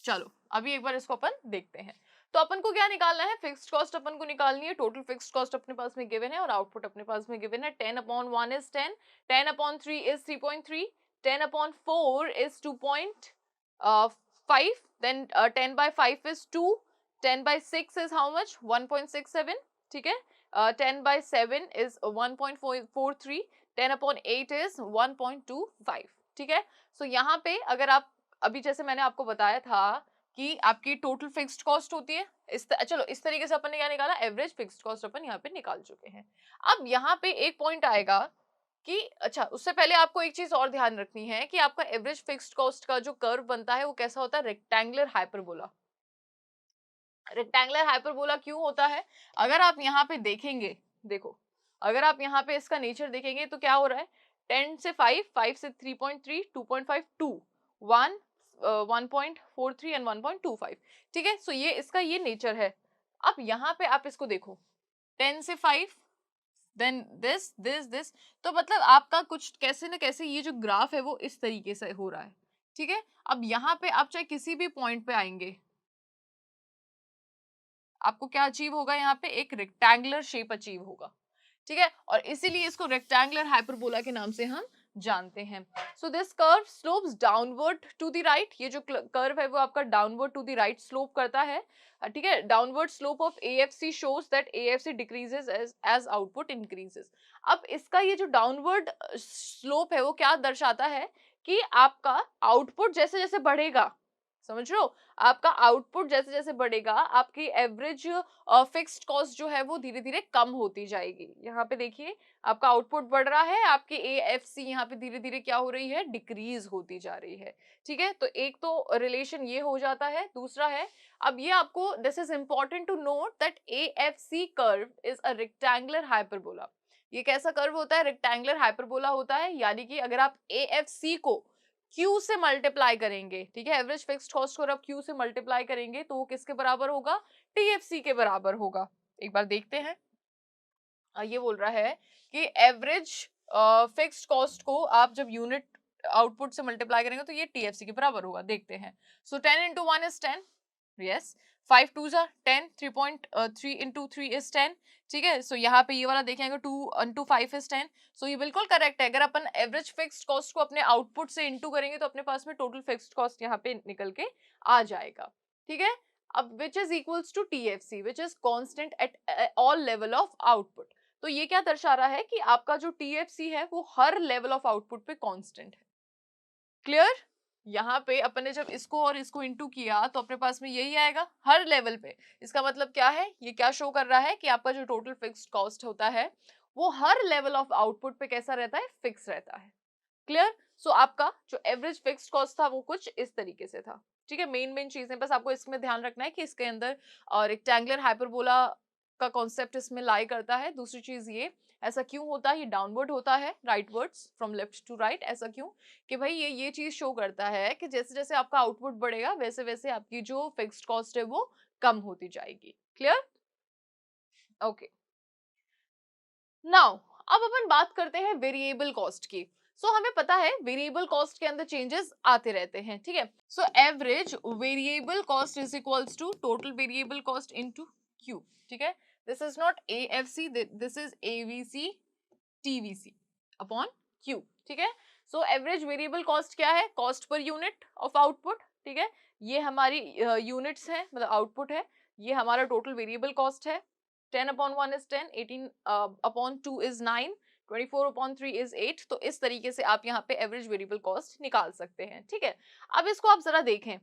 चलो अभी एक बार इसको अपन देखते हैं। तो अपन को क्या निकालना है, फिक्स्ड कॉस्ट अपन को निकालनी है, टोटल फिक्स्ड कॉस्ट अपने पास में गिवन है और आउटपुट अपने पास में गिवन है। 10/1 is 10, 10/3 is 3.3, 10/4 is 2.5, then 10/5 is 2, 10/6 is how much, 1.67, ठीक है। 10/7 is 1.43, 10/8 is 1.25, ठीक है। सो यहाँ पे अगर आप अभी जैसे मैंने आपको बताया था कि आपकी टोटल फिक्स्ड कॉस्ट होती है। चलो इस तरीके से अपन ने क्या निकाला, एवरेज फिक्स्ड कॉस्ट अपन यहाँ पे निकाल चुके हैं। अब यहाँ पे एक पॉइंट आएगा कि अच्छा, उससे पहले आपको एक चीज और ध्यान रखनी है कि आपका एवरेज फिक्स्ड कॉस्ट का जो कर्व बनता है वो कैसा होता है, रेक्टेंगुलर हाइपरबोला। रेक्टेंगुलर हाइपरबोला क्यों होता है, अगर आप यहाँ पे देखेंगे, देखो अगर आप यहाँ पे इसका नेचर देखेंगे तो क्या हो रहा है, 10 से 5, 5 से 3.3, 2.5, 2, 1, 1.43 एंड 1.25। ठीक है, सो ये इसका ये नेचर है। अब यहाँ पे आप इसको देखो, 10 से 5, देन दिस, तो मतलब आपका कुछ कैसे ना कैसे ये जो ग्राफ है वो इस तरीके से हो रहा है। ठीक है, अब यहाँ पे आप चाहे किसी भी पॉइंट पे आएंगे, आपको क्या अचीव होगा, यहाँ पे एक रेक्टेंगुलर शेप अचीव होगा। ठीक है, और इसीलिए इसको रेक्टेंगुलर हाइपरबोला के नाम से हम जानते हैं। So this curve slopes downward to the right, ये जो कर्व है वो आपका downward to the right slope करता है। ठीक है, downward slope of AFC shows that AFC decreases as output increases. अब इसका ये जो डाउनवर्ड स्लोप है वो क्या दर्शाता है कि आपका आउटपुट जैसे जैसे बढ़ेगा, समझ रहे हो, आपका आउटपुट जैसे जैसे बढ़ेगा, आपकी एवरेज फिक्स्ड कॉस्ट जो है वो धीरे धीरे कम होती जाएगी। यहाँ पे देखिए आपका आउटपुट बढ़ रहा है, आपकी AFC यहाँ पे धीरे धीरे क्या हो रही है, डिक्रीज होती जा रही है। ठीक है, तो एक तो रिलेशन ये हो जाता है। दूसरा है, अब ये आपको, this is important to note that AFC curve is a rectangular hyperbola. ये कैसा कर्व होता है, रेक्टेंगुलर हाइपरबोला होता है। यानी कि अगर आप AFC को Q से मल्टीप्लाई करेंगे, ठीक है, एवरेज फिक्स्ड कॉस्ट को अगर आप Q से मल्टीप्लाई करेंगे तो वो किसके बराबर होगा, TFC के बराबर होगा। एक बार देखते हैं, ये बोल रहा है कि एवरेज फिक्स्ड कॉस्ट को आप जब यूनिट आउटपुट से मल्टीप्लाई करेंगे तो ये TFC के बराबर होगा। देखते हैं, सो 10 into 1 is 10, yes, 5 2s are 10, 3.3 into 3 is 10। ठीक है, सो यहाँ पे ये वाला देखेंगे 2 into 5 is 10। सो ये बिल्कुल करेक्ट है। अगर अपन एवरेज फिक्स्ड कॉस्ट को अपने आउटपुट से इंटू करेंगे तो अपने पास में टोटल फिक्स्ड कॉस्ट यहाँ पे निकल के आ जाएगा। ठीक है, अब which is equals to TFC which is constant at all level of output. तो ये क्या दर्शा रहा है कि आपका जो TFC है वो हर लेवल ऑफ आउटपुट पे कांस्टेंट है। क्लियर, यहाँ पे अपन ने जब इसको और इसको इंटू किया तो अपने पास में यही आएगा हर लेवल पे। इसका मतलब क्या है, ये क्या शो कर रहा है कि आपका जो टोटल फिक्स्ड कॉस्ट होता है वो हर लेवल ऑफ आउटपुट पे कैसा रहता है, फिक्स रहता है। क्लियर, सो आपका जो एवरेज फिक्स्ड कॉस्ट था वो कुछ इस तरीके से था। ठीक है, मेन चीजें बस आपको इसमें ध्यान रखना है कि इसके अंदर रेक्टेंगुलर हाइपरबोला का कॉन्सेप्ट इसमें लाई करता है। दूसरी चीज ये, ऐसा क्यों होता है, ये डाउनवर्ड होता है, राइटवर्ड्स फ्रॉम लेफ्ट टू राइट। ऐसा क्यों, कि भाई ये चीज शो करता है कि जैसे जैसे आपका आउटपुट बढ़ेगा वैसे वैसे आपकी जो फिक्स्ड कॉस्ट है वो कम होती जाएगी। Clear, okay. नाउ अब अपन बात करते हैं वेरिएबल कॉस्ट की। हमें पता है वेरिएबल कॉस्ट के अंदर चेंजेस आते रहते हैं। ठीक है, so average variable cost is equals to total variable cost into Q। ठीक है, this is not AFC, this is AVC TVC upon Q। ठीक है, सो एवरेज वेरिएबल कॉस्ट क्या है, cost per unit of output. ठीक है, ये हमारी यूनिट्स है, मतलब आउटपुट है, ये हमारा टोटल वेरिएबल कॉस्ट है। 10 upon 1 is 10, 18 upon 2 is 9, 24 upon 3 is 8। तो इस तरीके से आप यहाँ पे एवरेज वेरिएबल कॉस्ट निकाल सकते हैं। ठीक है, अब इसको आप जरा देखें,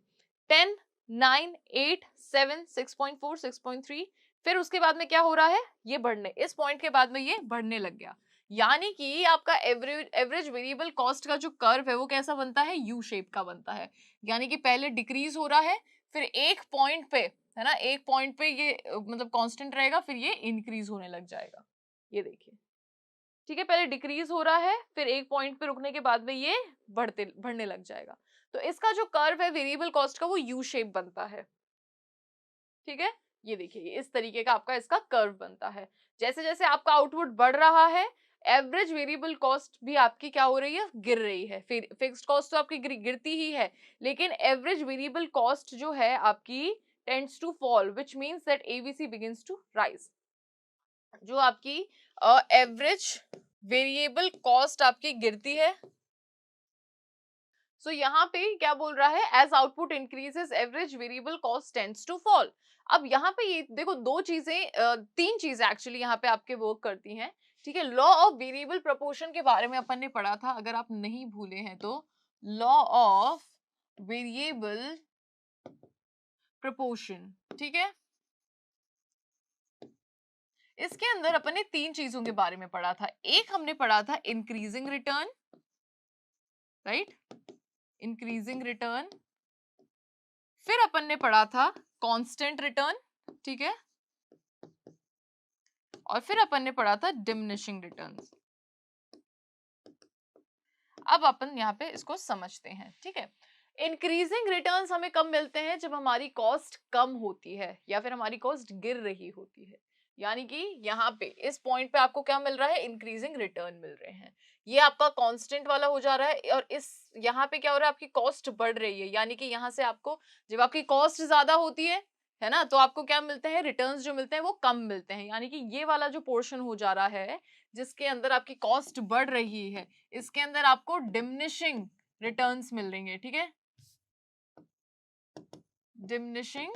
10, 9, 8, 7, 6.4, 6.3, फिर उसके बाद में क्या हो रहा है, ये बढ़ने, इस पॉइंट के बाद में ये बढ़ने लग गया। यानी कि आपका एवरेज वेरिएबल कॉस्ट का जो कर्व है वो कैसा बनता है, यू शेप का बनता है। यानी कि पहले डिक्रीज हो रहा है, फिर एक पॉइंट पे, है ना, एक पॉइंट पे ये मतलब कांस्टेंट रहेगा, फिर ये इंक्रीज होने लग जाएगा। ये देखिए, ठीक है, पहले डिक्रीज हो रहा है, फिर एक पॉइंट पे रुकने के बाद में ये बढ़ने लग जाएगा। तो इसका जो कर्व है वेरिएबल कॉस्ट का वो यू शेप बनता है। ठीक है, ये देखिए इस तरीके का आपका इसका कर्व बनता है। जैसे जैसे आपका आउटपुट बढ़ रहा है, एवरेज वेरिएबल कॉस्ट भी आपकी क्या हो रही है, गिर रही है। फिर फिक्स्ड कॉस्ट तो आपकी गिरती ही है, लेकिन एवरेज वेरिएबल कॉस्ट जो है आपकी tends to fall, which means that AVC begins to rise. जो आपकी एवरेज वेरिएबल कॉस्ट आपकी गिरती है। सो यहाँ पे क्या बोल रहा है, as output increases average variable cost tends to fall. अब यहाँ पे ये देखो, दो चीजें, तीन चीजें एक्चुअली यहाँ पे आपके वर्क करती हैं। ठीक है, लॉ ऑफ वेरिएबल प्रोपोर्शन के बारे में अपन ने पढ़ा था, अगर आप नहीं भूले हैं तो। लॉ ऑफ वेरिएबल प्रपोर्शन, ठीक है। इसके अंदर अपन ने तीन चीजों के बारे में पढ़ा था। एक हमने पढ़ा था increasing return, right, increasing return. फिर अपन ने पढ़ा था कांस्टेंट रिटर्न, ठीक है, और फिर अपन ने पढ़ा था डिमिनिशिंग रिटर्न्स। अब अपन यहाँ पे इसको समझते हैं, ठीक है। इंक्रीजिंग रिटर्न्स हमें कब मिलते हैं? जब हमारी कॉस्ट कम होती है या फिर हमारी कॉस्ट गिर रही होती है। यानी कि यहाँ पे इस पॉइंट पे आपको क्या मिल रहा है? इंक्रीजिंग रिटर्न मिल रहे हैं। ये आपका कांस्टेंट वाला हो जा रहा है, और इस यहाँ पे क्या हो रहा है? आपकी कॉस्ट बढ़ रही है, यानी कि यहाँ से आपको, जब आपकी कॉस्ट ज्यादा होती है ना, तो आपको क्या मिलते हैं? रिटर्न्स जो मिलते हैं वो कम मिलते हैं। यानी कि ये वाला जो पोर्शन हो जा रहा है जिसके अंदर आपकी कॉस्ट बढ़ रही है, इसके अंदर आपको डिमिनिशिंग रिटर्न्स मिल रही है, ठीक है, डिमिनिशिंग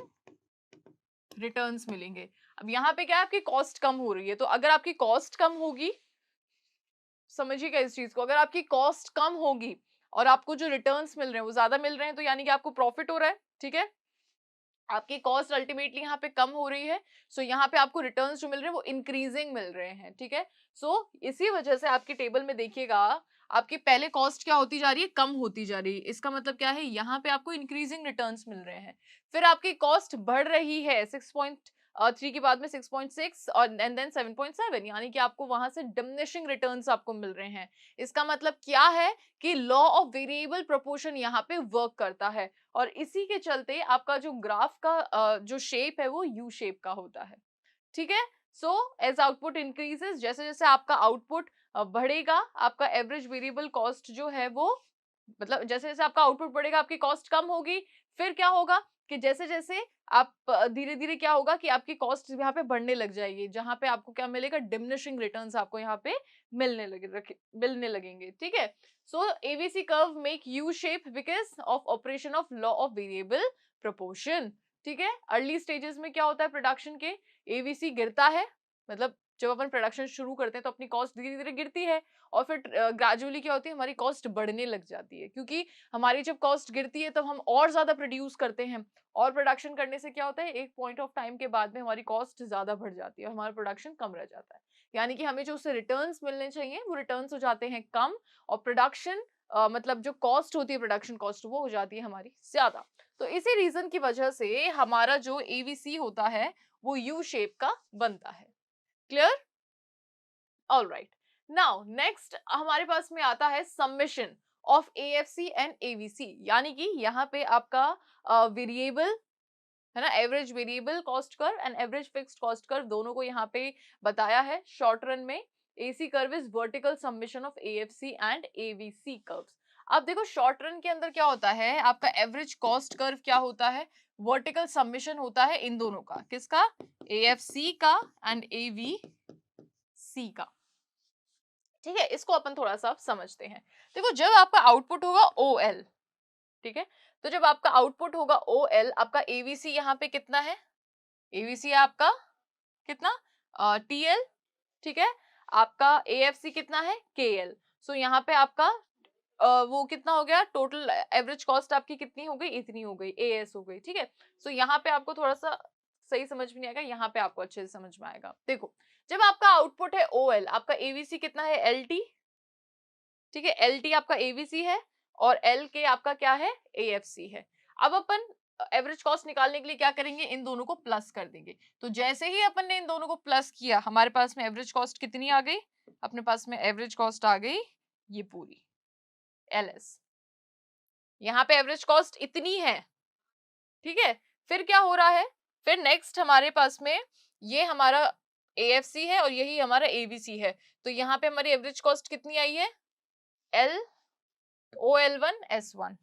रिटर्न्स मिलेंगे। अब यहाँ पे क्या है? आपकी कॉस्ट कम हो रही है, तो अगर आपकी कॉस्ट कम होगी, समझिएगा इस चीज को, अगर आपकी कॉस्ट कम होगी और आपको जो रिटर्न्स मिल रहे हैं वो ज्यादा मिल रहे हैं, तो यानी कि आपको प्रॉफिट हो रहा है, ठीक है। आपकी कॉस्ट अल्टीमेटली यहाँ पे कम हो रही है, सो यहाँ पे आपको रिटर्न्स जो मिल रहे हैं वो इंक्रीजिंग मिल रहे हैं, ठीक है। सो इसी वजह से आपकी टेबल में देखिएगा, आपकी पहले कॉस्ट क्या होती जा रही है? कम होती जा रही है। इसका मतलब क्या है? यहाँ पे आपको इंक्रीजिंग रिटर्न्स मिल रहे हैं। फिर आपकी कॉस्ट बढ़ रही है 6.3 के बाद में 6.6 और एंड देन 7.7, यानी कि आपको वहां से डिमिनिशिंग रिटर्न्स आपको मिल रहे हैं। इसका मतलब क्या है? कि लॉ ऑफ वेरिएबल प्रोपोर्शन यहाँ पे वर्क करता है, और इसी के चलते आपका जो ग्राफ का जो शेप है वो यू शेप का होता है, ठीक है। सो एज आउटपुट इंक्रीजेस, जैसे जैसे आपका आउटपुट बढ़ेगा, आपका एवरेज वेरिएबल कॉस्ट जो है वो, मतलब जैसे जैसे आपका आउटपुट बढ़ेगा आपकी कॉस्ट कम होगी। फिर क्या होगा कि जैसे जैसे आप धीरे धीरे क्या होगा कि आपकी कॉस्ट यहाँ पे बढ़ने लग जाएगी, जहां पे आपको क्या मिलेगा? डिमिनिशिंग रिटर्न्स आपको यहाँ पे मिलने लगेंगे, ठीक है। So ABC curve make U shape because of operation of law of variable proportion, ठीक है। अर्ली स्टेजेस में क्या होता है प्रोडक्शन के? एबीसी गिरता है, मतलब जब अपन प्रोडक्शन शुरू करते हैं तो अपनी कॉस्ट धीरे धीरे गिरती है, और फिर ग्रेजुअली क्या होती है? हमारी कॉस्ट बढ़ने लग जाती है, क्योंकि हमारी जब कॉस्ट गिरती है तब हम और ज्यादा प्रोड्यूस करते हैं, और प्रोडक्शन करने से क्या होता है? एक पॉइंट ऑफ टाइम के बाद में हमारी कॉस्ट ज्यादा बढ़ जाती है और हमारा प्रोडक्शन कम रह जाता है। यानी कि हमें जो उससे रिटर्न्स मिलने चाहिए वो रिटर्न्स हो जाते हैं कम, और प्रोडक्शन मतलब जो कॉस्ट होती है, प्रोडक्शन कॉस्ट, वो हो जाती है हमारी ज्यादा। तो इसी रीजन की वजह से हमारा जो एवीसी होता है वो यू शेप का बनता है। क्लियर? ऑलराइट, नाउ नेक्स्ट हमारे पास में आता है submission of AFC and AVC, यानी कि यहाँ पे आपका वेरिएबल है ना, average variable cost curve and average fixed cost curve, दोनों को यहाँ पे बताया है शॉर्ट रन में। AC curve is vertical submission of AFC and AVC curves. अब देखो शॉर्ट रन के अंदर क्या होता है? आपका एवरेज कॉस्ट कर्व क्या होता है? वर्टिकल सबमिशन होता है इन दोनों का, किसका? एएफसी का एंड एवीसी का, ठीक है। इसको अपन थोड़ा सा समझते हैं। देखो जब आपका आउटपुट होगा OL, ठीक है, तो जब आपका आउटपुट होगा OL, आपका एवीसी यहाँ पे कितना है? एवीसी आपका कितना? TL, ठीक है। आपका AFC कितना है? KL। सो यहाँ पे आपका वो कितना हो गया? टोटल एवरेज कॉस्ट आपकी कितनी हो गई? इतनी हो गई, AS हो गई, ठीक है। सो यहाँ पे आपको थोड़ा सा सही समझ में नहीं आएगा, यहाँ पे आपको अच्छे से समझ में आएगा। देखो जब आपका आउटपुट है OL, आपका AVC कितना है? LT, ठीक है। LT आपका AVC है, और LK आपका क्या है? AFC है। अब अपन एवरेज कॉस्ट निकालने के लिए क्या करेंगे? इन दोनों को प्लस कर देंगे। तो जैसे ही अपन ने इन दोनों को प्लस किया, हमारे पास में एवरेज कॉस्ट कितनी आ गई? अपने पास में एवरेज कॉस्ट आ गई ये पूरी LS। यहाँ पे एवरेज कॉस्ट इतनी है, ठीक है। फिर क्या हो रहा है? फिर नेक्स्ट हमारे पास में ये हमारा AFC है और यही हमारा AVC है, तो यहाँ पे हमारी एवरेज कॉस्ट कितनी आई है? OL1S1।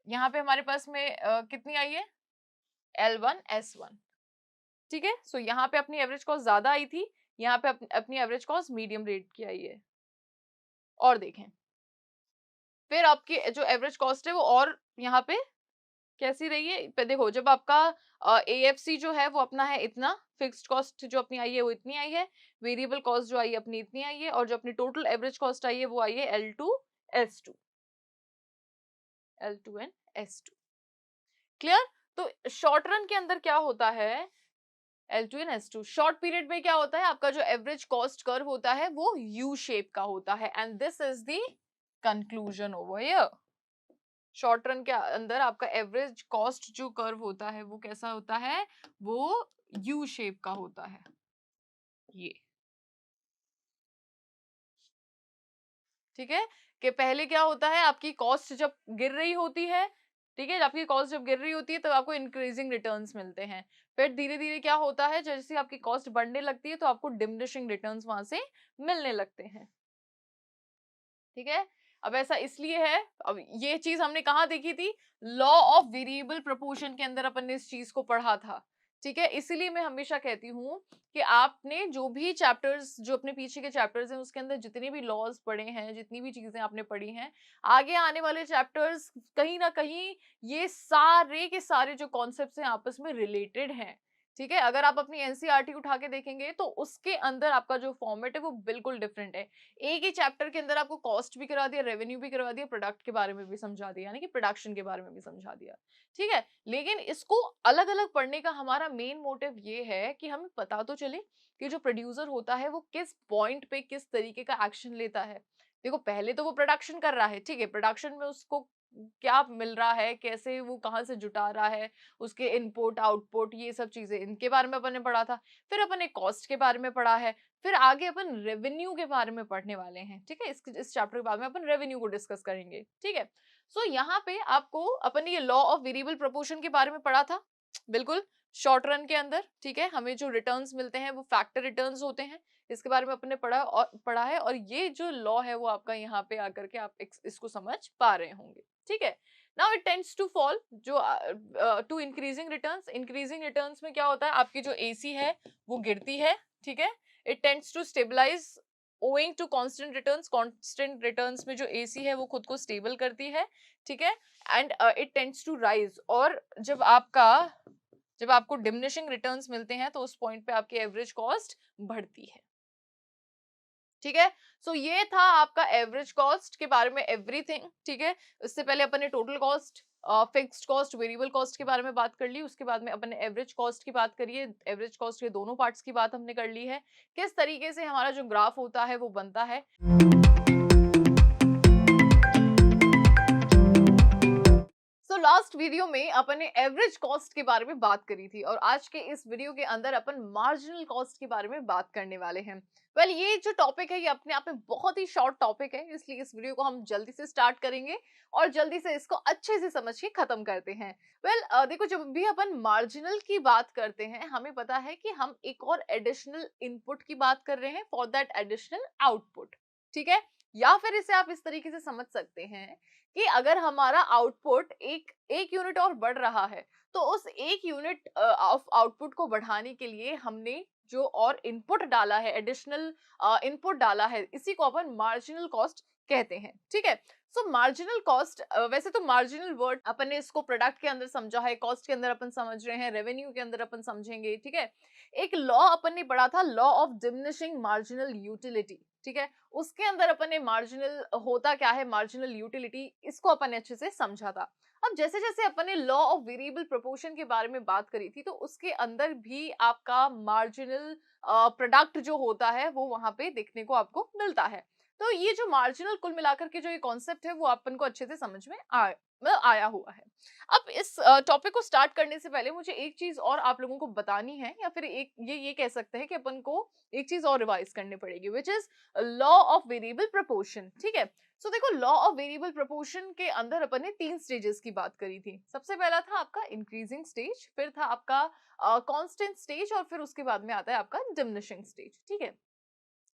यहाँ पे हमारे पास में कितनी आई है? L1S1, ठीक है। सो यहाँ पे अपनी एवरेज कॉस्ट ज्यादा आई थी, यहाँ पे अपनी एवरेज कॉस्ट मीडियम रेट की आई है। और देखें फिर आपकी जो एवरेज कॉस्ट है वो और यहाँ पे कैसी रही है? पे देखो जब आपका AFC जो है वो अपना है इतना, फिक्स्ड कॉस्ट जो अपनी आई है वो इतनी आई है, वेरिएबल कॉस्ट जो आई है अपनी इतनी आई है, और जो अपनी टोटल एवरेज कॉस्ट आई है वो आई है L2S2 एंड S2। क्लियर? तो शॉर्ट रन के अंदर क्या होता है, L2 and S2, short period में क्या होता है, आपका जो एवरेज कॉस्ट कर्व होता है वो यू शेप का होता है, and this is the conclusion over here. Short run के अंदर आपका एवरेज कॉस्ट जो कर्व होता है वो कैसा होता है, वो यू शेप का होता है। ये ठीक है, कि पहले क्या होता है, आपकी कॉस्ट जब गिर रही होती है, ठीक है, आपकी कॉस्ट जब गिर रही होती है तो आपको इंक्रीजिंग रिटर्न्स मिलते हैं। फिर धीरे धीरे क्या होता है, जैसे आपकी कॉस्ट बढ़ने लगती है तो आपको डिमिनिशिंग रिटर्न्स वहां से मिलने लगते हैं। ठीक है, अब ऐसा इसलिए है, अब ये चीज हमने कहाँ देखी थी, लॉ ऑफ वेरिएबल प्रोपोर्शन के अंदर अपन ने इस चीज को पढ़ा था। ठीक है, इसीलिए मैं हमेशा कहती हूँ कि आपने जो भी चैप्टर्स, जो अपने पीछे के चैप्टर्स हैं उसके अंदर जितने भी लॉज पढ़े हैं, जितनी भी चीजें आपने पढ़ी हैं, आगे आने वाले चैप्टर्स कहीं ना कहीं ये सारे के सारे जो कॉन्सेप्ट्स हैं आपस में रिलेटेड हैं। ठीक है, अगर आप अपनी एनसीईआरटी उठा के देखेंगे तो उसके अंदर आपका जो फॉर्मेट है वो बिल्कुल डिफरेंट है। एक ही चैप्टर के अंदर आपको कॉस्ट भी करवा दिया, रेवेन्यू भी करवा दिया, प्रोडक्ट के बारे में भी समझा दिया, यानी कि प्रोडक्शन के बारे में भी समझा दिया। ठीक है, लेकिन इसको अलग अलग पढ़ने का हमारा मेन मोटिव ये है कि हमें पता तो चले कि जो प्रोड्यूसर होता है वो किस पॉइंट पे किस तरीके का एक्शन लेता है। देखो, पहले तो वो प्रोडक्शन कर रहा है, ठीक है, प्रोडक्शन में उसको क्या मिल रहा है, कैसे वो कहाँ से जुटा रहा है, उसके इनपुट आउटपुट ये सब चीजें, इनके बारे में अपन ने पढ़ा था। फिर अपन ने कॉस्ट के बारे में पढ़ा है, फिर आगे अपन रेवेन्यू के बारे में पढ़ने वाले हैं। ठीक है, इस चैप्टर के बाद में अपन रेवेन्यू को डिस्कस करेंगे। ठीक है, सो यहाँ पे आपको अपन ने ये लॉ ऑफ वेरिएबल प्रोपोर्शन के बारे में पढ़ा था, बिल्कुल शॉर्ट रन के अंदर। ठीक है, हमें जो रिटर्न्स मिलते हैं वो फैक्टर रिटर्न्स होते हैं, इसके बारे में अपन ने पढ़ा है, और ये जो लॉ है वो आपका यहाँ पे आकर के आप इसको समझ पा रहे होंगे। ठीक है, now it tends to fall due to increasing returns. Increasing returns में क्या होता है, आपकी जो एसी है वो गिरती है। ठीक है, it tends to stabilize owing to constant returns। constant returns में जो AC है वो खुद को स्टेबल करती है। ठीक है, and it tends to rise, और जब आपको डिमिनिशिंग रिटर्न्स मिलते हैं तो उस पॉइंट पे आपकी एवरेज कॉस्ट बढ़ती है। ठीक है, सो ये था आपका एवरेज कॉस्ट के बारे में एवरीथिंग। ठीक है, इससे पहले अपन ने total cost, fixed cost, variable cost के बारे में बात कर ली, उसके बाद में अपन ने एवरेज कॉस्ट की बात करी है, एवरेज कॉस्ट के दोनों पार्ट्स की बात हमने कर ली है, किस तरीके से हमारा जो ग्राफ होता है वो बनता है। सो लास्ट वीडियो में अपन ने एवरेज कॉस्ट के बारे में बात करी थी, और आज के इस वीडियो के अंदर अपन मार्जिनल कॉस्ट के बारे में बात करने वाले हैं। वेल, ये जो टॉपिक है ये अपने आप में बहुत ही शॉर्ट टॉपिक है, इसलिए इस वीडियो को हम जल्दी से स्टार्ट करेंगे और जल्दी से इसको अच्छे से समझ के खत्म करते हैं। वेल, देखो, जब भी अपन मार्जिनल की बात करते हैं हमें पता है कि हम एक और एडिशनल इनपुट की बात कर रहे हैं फॉर दैट एडिशनल आउटपुट। ठीक है, या फिर इसे आप इस तरीके से समझ सकते हैं कि अगर हमारा आउटपुट एक यूनिट और बढ़ रहा है तो उस एक यूनिट ऑफ आउटपुट को बढ़ाने के लिए हमने जो और इनपुट डाला है, एडिशनल इनपुट डाला है, इसी को अपन मार्जिनल कॉस्ट कहते हैं। ठीक है, सो मार्जिनल कॉस्ट, वैसे तो मार्जिनल वर्ड अपन ने इसको प्रोडक्ट के अंदर समझा है, कॉस्ट के अंदर अपन समझ रहे हैं, रेवेन्यू के अंदर अपन समझेंगे। ठीक है, एक लॉ अपन ने पढ़ा था, law of diminishing marginal utility. ठीक है, उसके अंदर अपन ने मार्जिनल होता क्या है, मार्जिनल यूटिलिटी, इसको अपन ने अच्छे से समझा था। अब जैसे जैसे अपन ने लॉ ऑफ वेरिएबल प्रोपोर्शन के बारे में बात करी थी तो उसके अंदर भी आपका मार्जिनल प्रोडक्ट जो होता है वो वहां पे देखने को आपको मिलता है। तो ये जो मार्जिनल, कुल मिलाकर के जो ये कॉन्सेप्ट है वो अपन को अच्छे से समझ में आया हुआ है। अब इस टॉपिक को स्टार्ट करने से पहले मुझे एक चीज और आप लोगों को बतानी है, या फिर एक ये कह सकते हैं कि अपन को एक चीज और रिवाइज करनी पड़ेगी, which is law of variable proportion. ठीक है, सो देखो, लॉ ऑफ वेरिएबल प्रोपोर्शन के अंदर अपन ने 3 स्टेजेस की बात करी थी। सबसे पहला था आपका इंक्रीजिंग स्टेज, फिर था आपका कांस्टेंट स्टेज, और फिर उसके बाद में आता है आपका डिमिनिशिंग स्टेज। ठीक है,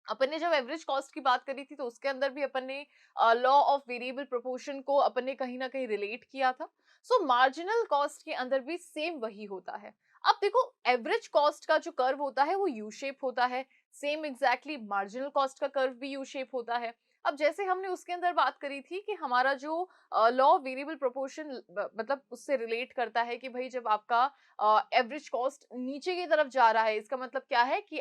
अपन ने जब एवरेज कॉस्ट की बात करी थी तो उसके अंदर भी अपन ने लॉ ऑफ वेरिएबल प्रोपोर्शन को अपन ने कहीं ना कहीं रिलेट किया था। सो मार्जिनल कॉस्ट के अंदर भी सेम वही होता है। अब देखो, एवरेज कॉस्ट का जो कर्व होता है वो यू शेप होता है, सेम एग्जैक्टली मार्जिनल कॉस्ट का कर्व भी यू शेप होता है। अब जैसे हमने उसके अंदर बात करी थी कि हमारा जो लॉ ऑफ वेरिएबल प्रोपोर्शन मतलब उससे रिलेट करता है कि भाई जब आपका एवरेज कॉस्ट नीचे की तरफ जा रहा है, इसका मतलब क्या है कि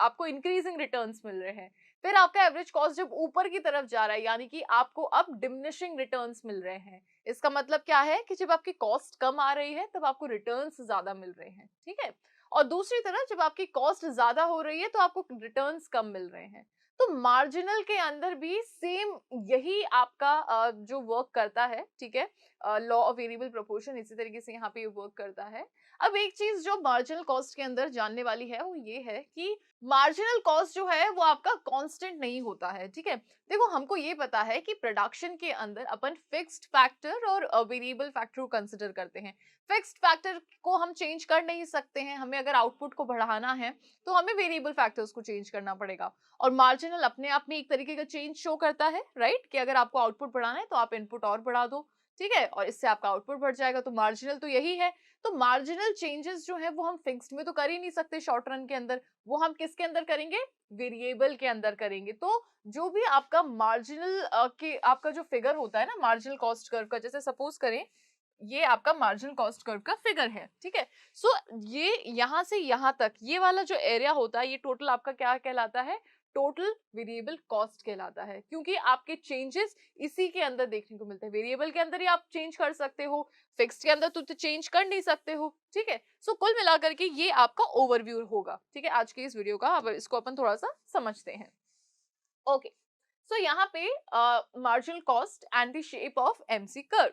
आपको इंक्रीजिंग रिटर्न्स मिल रहे हैं। फिर आपका एवरेज कॉस्ट जब ऊपर की तरफ जा रहा है, यानी कि आपको अब डिमिनिशिंग रिटर्न्स मिल रहे हैं। इसका मतलब क्या है कि जब आपकी कॉस्ट कम आ रही है तब आपको रिटर्न्स ज्यादा मिल रहे हैं, ठीक है। और दूसरी तरफ जब आपकी कॉस्ट ज्यादा हो रही है तो आपको रिटर्न्स कम मिल रहे हैं। तो मार्जिनल के अंदर भी सेम यही आपका जो वर्क करता है, ठीक है, लॉ ऑफ वेरिएबल प्रोपोर्शन इसी तरीके से यहाँ पे वर्क करता है। अब एक चीज जो मार्जिनल कॉस्ट के अंदर जानने वाली है वो ये है कि मार्जिनल कॉस्ट जो है वो आपका कांस्टेंट नहीं होता है, ठीक है। देखो हमको ये पता है कि प्रोडक्शन के अंदर अपन फिक्स्ड फैक्टर और वेरिएबल फैक्टर को कंसिडर करते हैं। फिक्स्ड फैक्टर को हम चेंज कर नहीं सकते हैं, हमें अगर आउटपुट को बढ़ाना है तो हमें वेरिएबल फैक्टर्स को चेंज करना पड़ेगा। और मार्जिनल अपने आप में एक तरीके का चेंज शो करता है, राइट, कि अगर आपको आउटपुट बढ़ाना है तो आप इनपुट और बढ़ा दो, ठीक है, और इससे आपका आउटपुट बढ़ जाएगा। तो मार्जिनल तो यही है। तो मार्जिनल चेंजेस जो है वो हम फिक्स्ड में तो कर ही नहीं सकते शॉर्ट रन के अंदर, वो हम किसके अंदर करेंगे, वेरिएबल के अंदर करेंगे। तो जो भी आपका मार्जिनल के आपका जो फिगर होता है ना मार्जिनल कॉस्ट कर्व का, जैसे सपोज करें ये आपका मार्जिनल कॉस्ट कर्व का फिगर है, ठीक है। सो ये यहाँ से यहाँ तक ये वाला जो एरिया होता है ये टोटल आपका क्या कहलाता है, टोटल वेरिएबल कॉस्ट कहलाता है, क्योंकि आपके चेंजेस इसी के अंदर देखने को मिलते हैं। वेरिएबल के अंदर ही आप चेंज कर सकते हो, फिक्स्ड के अंदर तो चेंज कर नहीं सकते हो, ठीक है। सो कुल मिलाकर के ये आपका ओवरव्यू होगा, ठीक है, आज के इस वीडियो का। अब इसको अपन थोड़ा सा समझते हैं। ओके, सो यहाँ पे marginal cost and the shape of MC curve.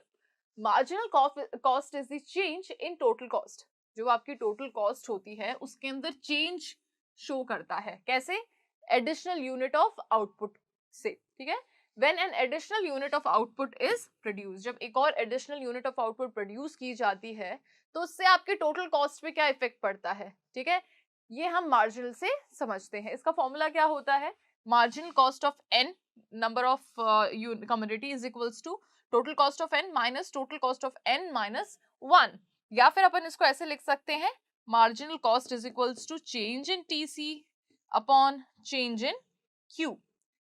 Marginal cost is the change in total cost. जो आपकी टोटल कॉस्ट होती है उसके अंदर चेंज शो करता है, कैसे, एडिशनल यूनिट ऑफ आउटपुट से, ठीक है। When an additional unit of output is produce, जब एक और additional unit of output produce की जाती है तो उससे आपके टोटल कॉस्ट पे क्या इफेक्ट पड़ता है, ठीक है। ये हम मार्जिनल से समझते हैं। इसका फॉर्मूला क्या होता है, marginal cost of n number of commodity is equals to total cost of n minus total cost of n minus 1। या फिर अपन इसको ऐसे लिख सकते हैं, marginal cost is equals to change in TC upon change in Q।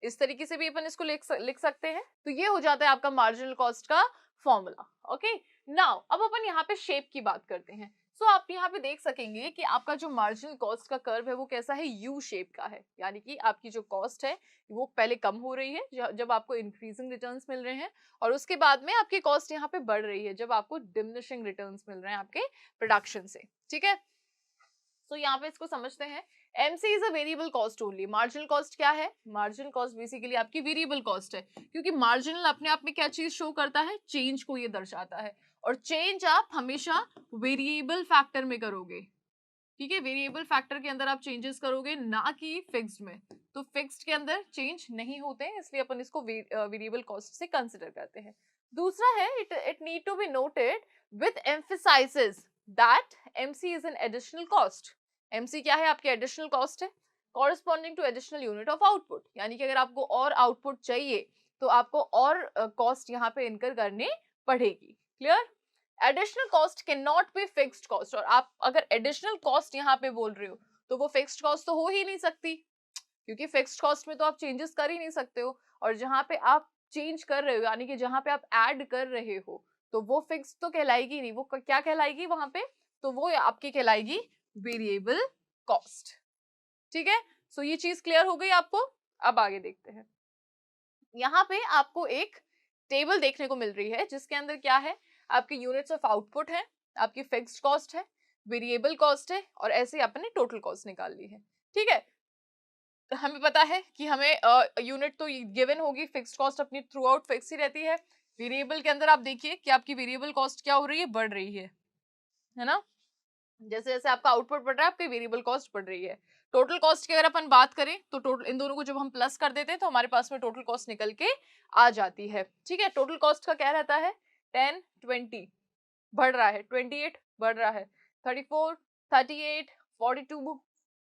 इस तरीके से भी अपन इसको लिख सकते हैं। तो ये हो जाता है आपका मार्जिनल कॉस्ट का फॉर्मूला। ओके, नाउ अब अपन यहाँ पे शेप की बात करते हैं। सो आप यहाँ पे देख सकेंगे कि आपका जो मार्जिनल कॉस्ट का कर्व है वो कैसा है, यू शेप का है, यानी कि आपकी जो कॉस्ट है वो पहले कम हो रही है जब आपको इंक्रीजिंग रिटर्न्स मिल रहे हैं, और उसके बाद में आपकी कॉस्ट यहाँ पे बढ़ रही है जब आपको डिमिनिशिंग रिटर्न्स मिल रहे हैं आपके प्रोडक्शन से, ठीक है। तो यहाँ पे इसको समझते हैं, MC is a variable cost only. Marginal cost क्या है, मार्जिनल कॉस्ट बेसिकली आपकी वेरिएबल कॉस्ट है, क्योंकि मार्जिनल अपने आप में क्या चीज शो करता है, चेंज को ये दर्शाता है, और चेंज आप हमेशा वेरिएबल फैक्टर में करोगे, ठीक है। वेरिएबल फैक्टर के अंदर आप चेंजेस करोगे, ना कि फिक्स्ड में। तो फिक्स्ड के अंदर चेंज नहीं होते हैं, इसलिए अपन इसको वेरिएबल कॉस्ट से कंसिडर करते हैं। दूसरा है, it need to be noted with emphasizes that MC is an additional cost. MC क्या है, आपकी एडिशनल कॉस्ट है corresponding to additional unit of output, यानी कि अगर आपको और आउटपुट चाहिए तो आपको और कॉस्ट यहाँ पे इनकर करनी पड़ेगी। Clear, additional cost can not be fixed cost. और आप अगर एडिशनल कॉस्ट यहाँ पे बोल रहे हो तो वो फिक्स्ड कॉस्ट तो हो ही नहीं सकती, क्योंकि फिक्स्ड कॉस्ट में तो आप चेंजेस कर ही नहीं सकते हो, और जहाँ पे आप चेंज कर रहे हो यानी कि जहाँ पे आप ऐड कर रहे हो तो वो फिक्स्ड तो कहलाएगी नहीं, वो क्या कहलाएगी वहां पे, तो वो आपकी कहलाएगी वेरिएबल कॉस्ट, ठीक है। सो ये चीज क्लियर हो गई आपको। अब आगे देखते हैं, यहाँ पे आपको एक टेबल देखने को मिल रही है जिसके अंदर क्या है, आपके यूनिट्स ऑफ आउटपुट है, आपकी फिक्स्ड कॉस्ट है, वेरिएबल कॉस्ट है, और ऐसे आपने टोटल कॉस्ट निकाल ली है, ठीक है। हमें पता है कि हमें यूनिट तो गिवन होगी, फिक्स्ड कॉस्ट अपनी थ्रू आउट फिक्स ही रहती है। वेरिएबल के अंदर आप देखिए कि आपकी वेरिएबल कॉस्ट क्या हो रही है, बढ़ रही है ना। जैसे जैसे आपका आउटपुट बढ़ रहा है आपकी वेरिएबल कॉस्ट बढ़ रही है। टोटल कॉस्ट की अगर अपन बात करें तो टोटल इन दोनों को जब हम प्लस कर देते हैं तो हमारे पास में टोटल कॉस्ट निकल के आ जाती है, ठीक है। टोटल कॉस्ट का क्या रहता है, 10 20 बढ़ रहा है, 28 बढ़ रहा है, 34 38 42,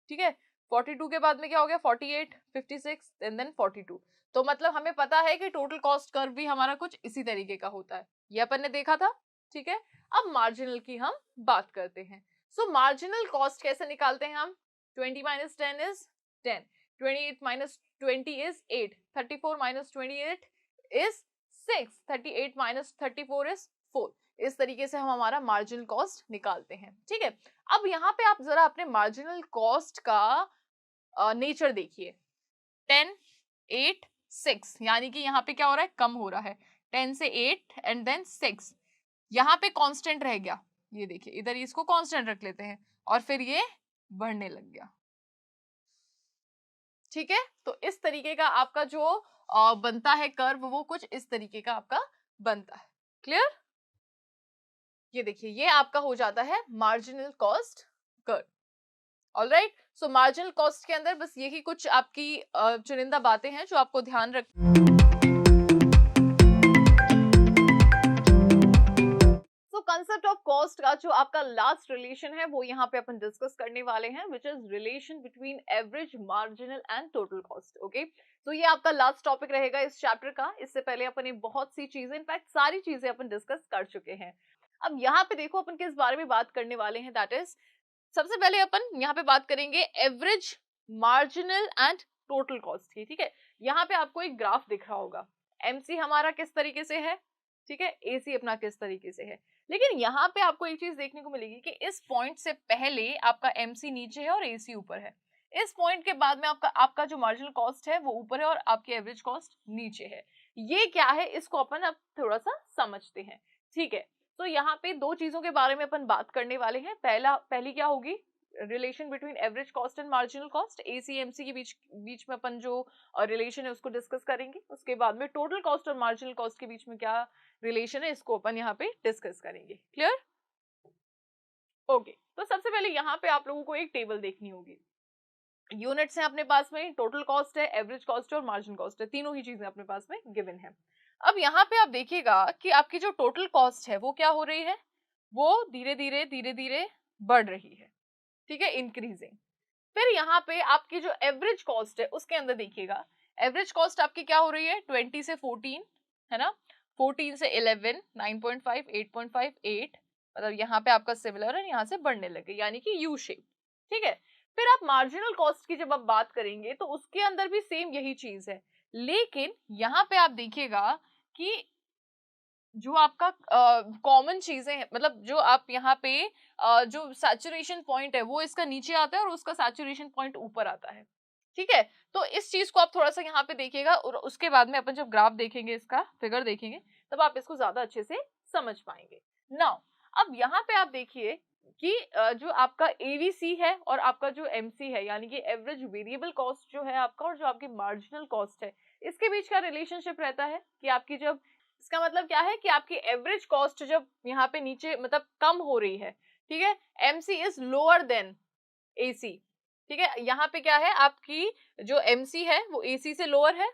ठीक है। 42 के बाद में क्या हो गया, 48 56 एंड देन 42। तो मतलब हमें पता है कि टोटल कॉस्ट कर्व भी हमारा कुछ इसी तरीके का होता है, ये अपन ने देखा था, ठीक है। अब मार्जिनल की हम बात करते हैं। सो मार्जिनल कॉस्ट कैसे निकालते हैं हम, 20 minus 10 is 10, 28 minus 20 is 8, 34 minus 28 is 6, 38 minus 34 is 4। इस तरीके से हम हमारा मार्जिनल कॉस्ट निकालते हैं, ठीक है। अब यहाँ पे आप जरा अपने मार्जिनल कॉस्ट का नेचर देखिए। 10, 8, 6, यानी कि यहाँ पे क्या हो रहा है, कम हो रहा है, 10 से 8 एंड देन 6, यहाँ पे कांस्टेंट रह गया, ये देखिए इधर इसको कांस्टेंट रख लेते हैं और फिर ये बढ़ने लग गया। ठीक है, तो इस तरीके का आपका जो बनता है कर्व, वो कुछ इस तरीके का आपका बनता है। क्लियर? ये देखिए ये आपका हो जाता है मार्जिनल कॉस्ट कर्व। ऑलराइट, सो मार्जिनल कॉस्ट के अंदर बस यही कुछ आपकी चुनिंदा बातें हैं जो आपको ध्यान रख। सो कंसेप्ट ऑफ कॉस्ट का जो आपका लास्ट रिलेशन है वो यहाँ पे अपन डिस्कस करने वाले हैं, which is relation between average, marginal and total cost. Okay, तो ये आपका लास्ट टॉपिक रहेगा इस चैप्टर का। इससे पहले अपन ने बहुत सी चीजें, इनफैक्ट सारी चीजें अपन डिस्कस कर चुके हैं। अब यहाँ पे देखो अपन किस बारे में बात करने वाले हैं, दैट इज सबसे पहले अपन यहाँ पे बात करेंगे average, marginal and total cost की। ठीक है, यहाँ पे आपको एक ग्राफ दिख रहा होगा, एमसी हमारा किस तरीके से है, ठीक है, एसी अपना किस तरीके से है। लेकिन यहाँ पे आपको एक चीज देखने को मिलेगी कि इस पॉइंट से पहले आपका एमसी नीचे है और एसी ऊपर है। इस पॉइंट के बाद में आपका जो मार्जिनल कॉस्ट है वो ऊपर है और आपकी एवरेज कॉस्ट नीचे है। ये क्या है, इसको अपन अब थोड़ा सा समझते हैं। ठीक है, तो यहाँ पे दो चीजों के बारे में अपन बात करने वाले हैं। पहली क्या होगी, relation between average cost and marginal cost, AC MC के बीच में अपन जो रिलेशन है उसको डिस्कस करेंगे। उसके बाद में टोटल कॉस्ट और मार्जिनल कॉस्ट के बीच में क्या रिलेशन है, इसको अपन यहाँ पे डिस्कस करेंगे। क्लियर? ओके, तो सबसे पहले यहाँ पे आप लोगों को एक टेबल देखनी होगी। यूनिट्स हैं अपने पास में, टोटल कॉस्ट है, एवरेज कॉस्ट है और मार्जिन कॉस्ट है, तीनों ही चीजें अपने पास में गिवन है। अब यहाँ पे आप देखिएगा कि आपकी जो टोटल कॉस्ट है वो क्या हो रही है, वो धीरे धीरे बढ़ रही है। ठीक है, इंक्रीजिंग। फिर यहाँ पे आपकी जो एवरेज कॉस्ट है उसके अंदर देखिएगा, एवरेज कॉस्ट आपकी क्या हो रही है, 20 से 14, है ना, 14 से 11, 9.5, 8.5, 8, मतलब यहाँ पे आपका सिमिलर है, यहाँ से बढ़ने लगे, यानी कि यू शेप। ठीक है, फिर आप मार्जिनल कॉस्ट की जब आप बात करेंगे तो उसके अंदर भी सेम यही चीज है, लेकिन यहाँ पे आप देखिएगा कि जो आपका कॉमन चीजें हैं, मतलब जो आप यहाँ पे जो सैचुरेशन पॉइंट है वो इसका नीचे आता है और उसका सैचुरेशन पॉइंट ऊपर आता है। ठीक है, तो इस चीज को आप थोड़ा सा यहाँ पे देखिएगा और उसके बाद में अपन जब ग्राफ देखेंगे, इसका फिगर देखेंगे, तब आप इसको ज्यादा अच्छे से समझ पाएंगे। नाउ अब यहाँ पे आप देखिए कि जो आपका एवीसी है और आपका जो एमसी है, यानी कि एवरेज वेरिएबल कॉस्ट जो है आपका, और जो आपकी मार्जिनल कॉस्ट है, इसके बीच का रिलेशनशिप रहता है कि आपकी जब, इसका मतलब क्या है कि आपकी एवरेज कॉस्ट जब यहाँ पे नीचे मतलब कम हो रही है, ठीक है, MC is lower than AC. ठीक है, यहाँ पे क्या है, आपकी जो एमसी है वो एसी से लोअर है।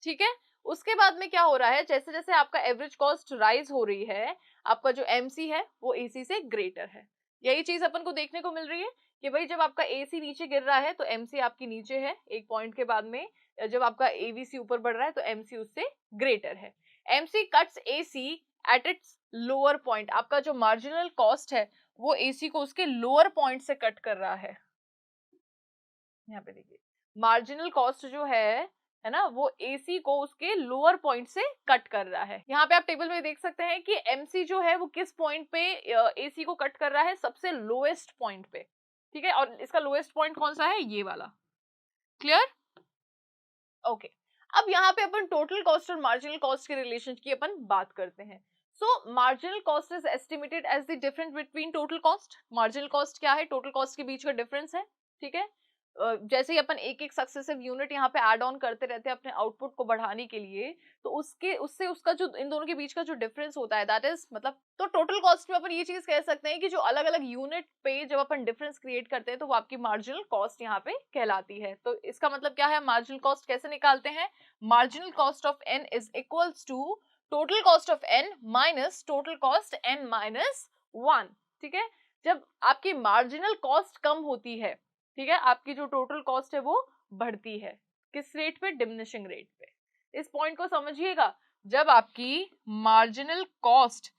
ठीक है, उसके बाद में क्या हो रहा है, जैसे जैसे आपका एवरेज कॉस्ट राइज हो रही है, आपका जो एमसी है वो एसी से ग्रेटर है। यही चीज अपन को देखने को मिल रही है कि भाई जब आपका एसी नीचे गिर रहा है तो एमसी आपकी नीचे है एक पॉइंट के बाद में, जब आपका एवीसी ऊपर बढ़ रहा है तो एमसी उससे ग्रेटर है। MC cuts AC at its lower point, आपका जो मार्जिनल कॉस्ट है वो AC को उसके लोअर पॉइंट से कट कर रहा है। यहाँ पे देखिए मार्जिनल कॉस्ट जो है ना, वो AC को उसके लोअर पॉइंट से कट कर रहा है। यहाँ पे आप टेबल में देख सकते हैं कि MC जो है वो किस पॉइंट पे AC को कट कर रहा है, सबसे लोएस्ट पॉइंट पे। ठीक है, और इसका लोएस्ट पॉइंट कौन सा है, ये वाला। क्लियर? ओके, अब यहाँ पे अपन टोटल कॉस्ट और मार्जिनल कॉस्ट के रिलेशन की अपन बात करते हैं। So marginal cost is estimated as the difference between total cost. Marginal cost क्या है, टोटल कॉस्ट के बीच का डिफरेंस है। ठीक है, जैसे ही अपन एक एक सक्सेसिव यूनिट यहाँ पे ऐड ऑन करते रहते हैं अपने आउटपुट को बढ़ाने के लिए, तो उससे उसका जो इन दोनों के बीच का जो डिफरेंस होता है, दैट इज मतलब, तो टोटल कॉस्ट में अपन ये चीज कह सकते हैं कि जो अलग अलग यूनिट पे जब अपन डिफरेंस क्रिएट करते हैं तो वो आपकी मार्जिनल कॉस्ट यहाँ पे कहलाती है। तो इसका मतलब क्या है, मार्जिनल कॉस्ट कैसे निकालते हैं, marginal cost of n is equals to total cost of n minus total cost n minus 1। ठीक है, जब आपकी मार्जिनल कॉस्ट कम होती है, ठीक है, आपकी जो टोटल कॉस्ट है वो बढ़ती है, किस रेट पे, डिमिनिशिंग रेट पे। इस पॉइंट को समझिएगा, जब आपकी मार्जिनल कॉस्ट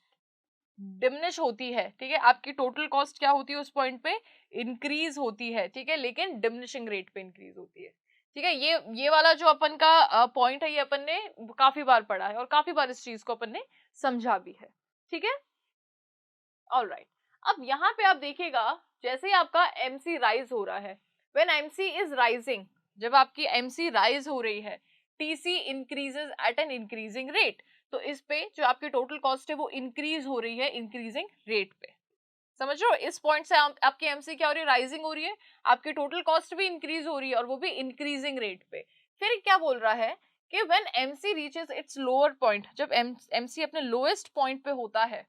डिमिनिश होती है, ठीक है, आपकी टोटल कॉस्ट क्या होती है उस पॉइंट पे, इंक्रीज होती है। ठीक है, लेकिन डिमिनिशिंग रेट पे इंक्रीज होती है। ठीक है, ये वाला जो अपन का पॉइंट है, ये अपन ने काफी बार पढ़ा है और काफी बार इस चीज को अपन ने समझा भी है। ठीक है, ऑलराइट, अब यहाँ पे आप देखिएगा जैसे ही आपका MC राइज हो रहा है, व्हेन MC इज राइजिंग, जब आपकी एमसी राइज हो रही है, TC increases eight an increasing rate, तो इस पे जो आपकी टोटल कॉस्ट है वो इंक्रीज हो रही है इंक्रीजिंग रेट पे। समझ रहे हो, इस पॉइंट से आपकी एमसी क्या हो रही है, राइजिंग हो रही है, आपकी टोटल कॉस्ट भी इंक्रीज हो रही है और वो भी इंक्रीजिंग रेट पे। फिर क्या बोल रहा है कि when MC reaches its lower point, जब एमसी अपने लोएस्ट पॉइंट पे होता है,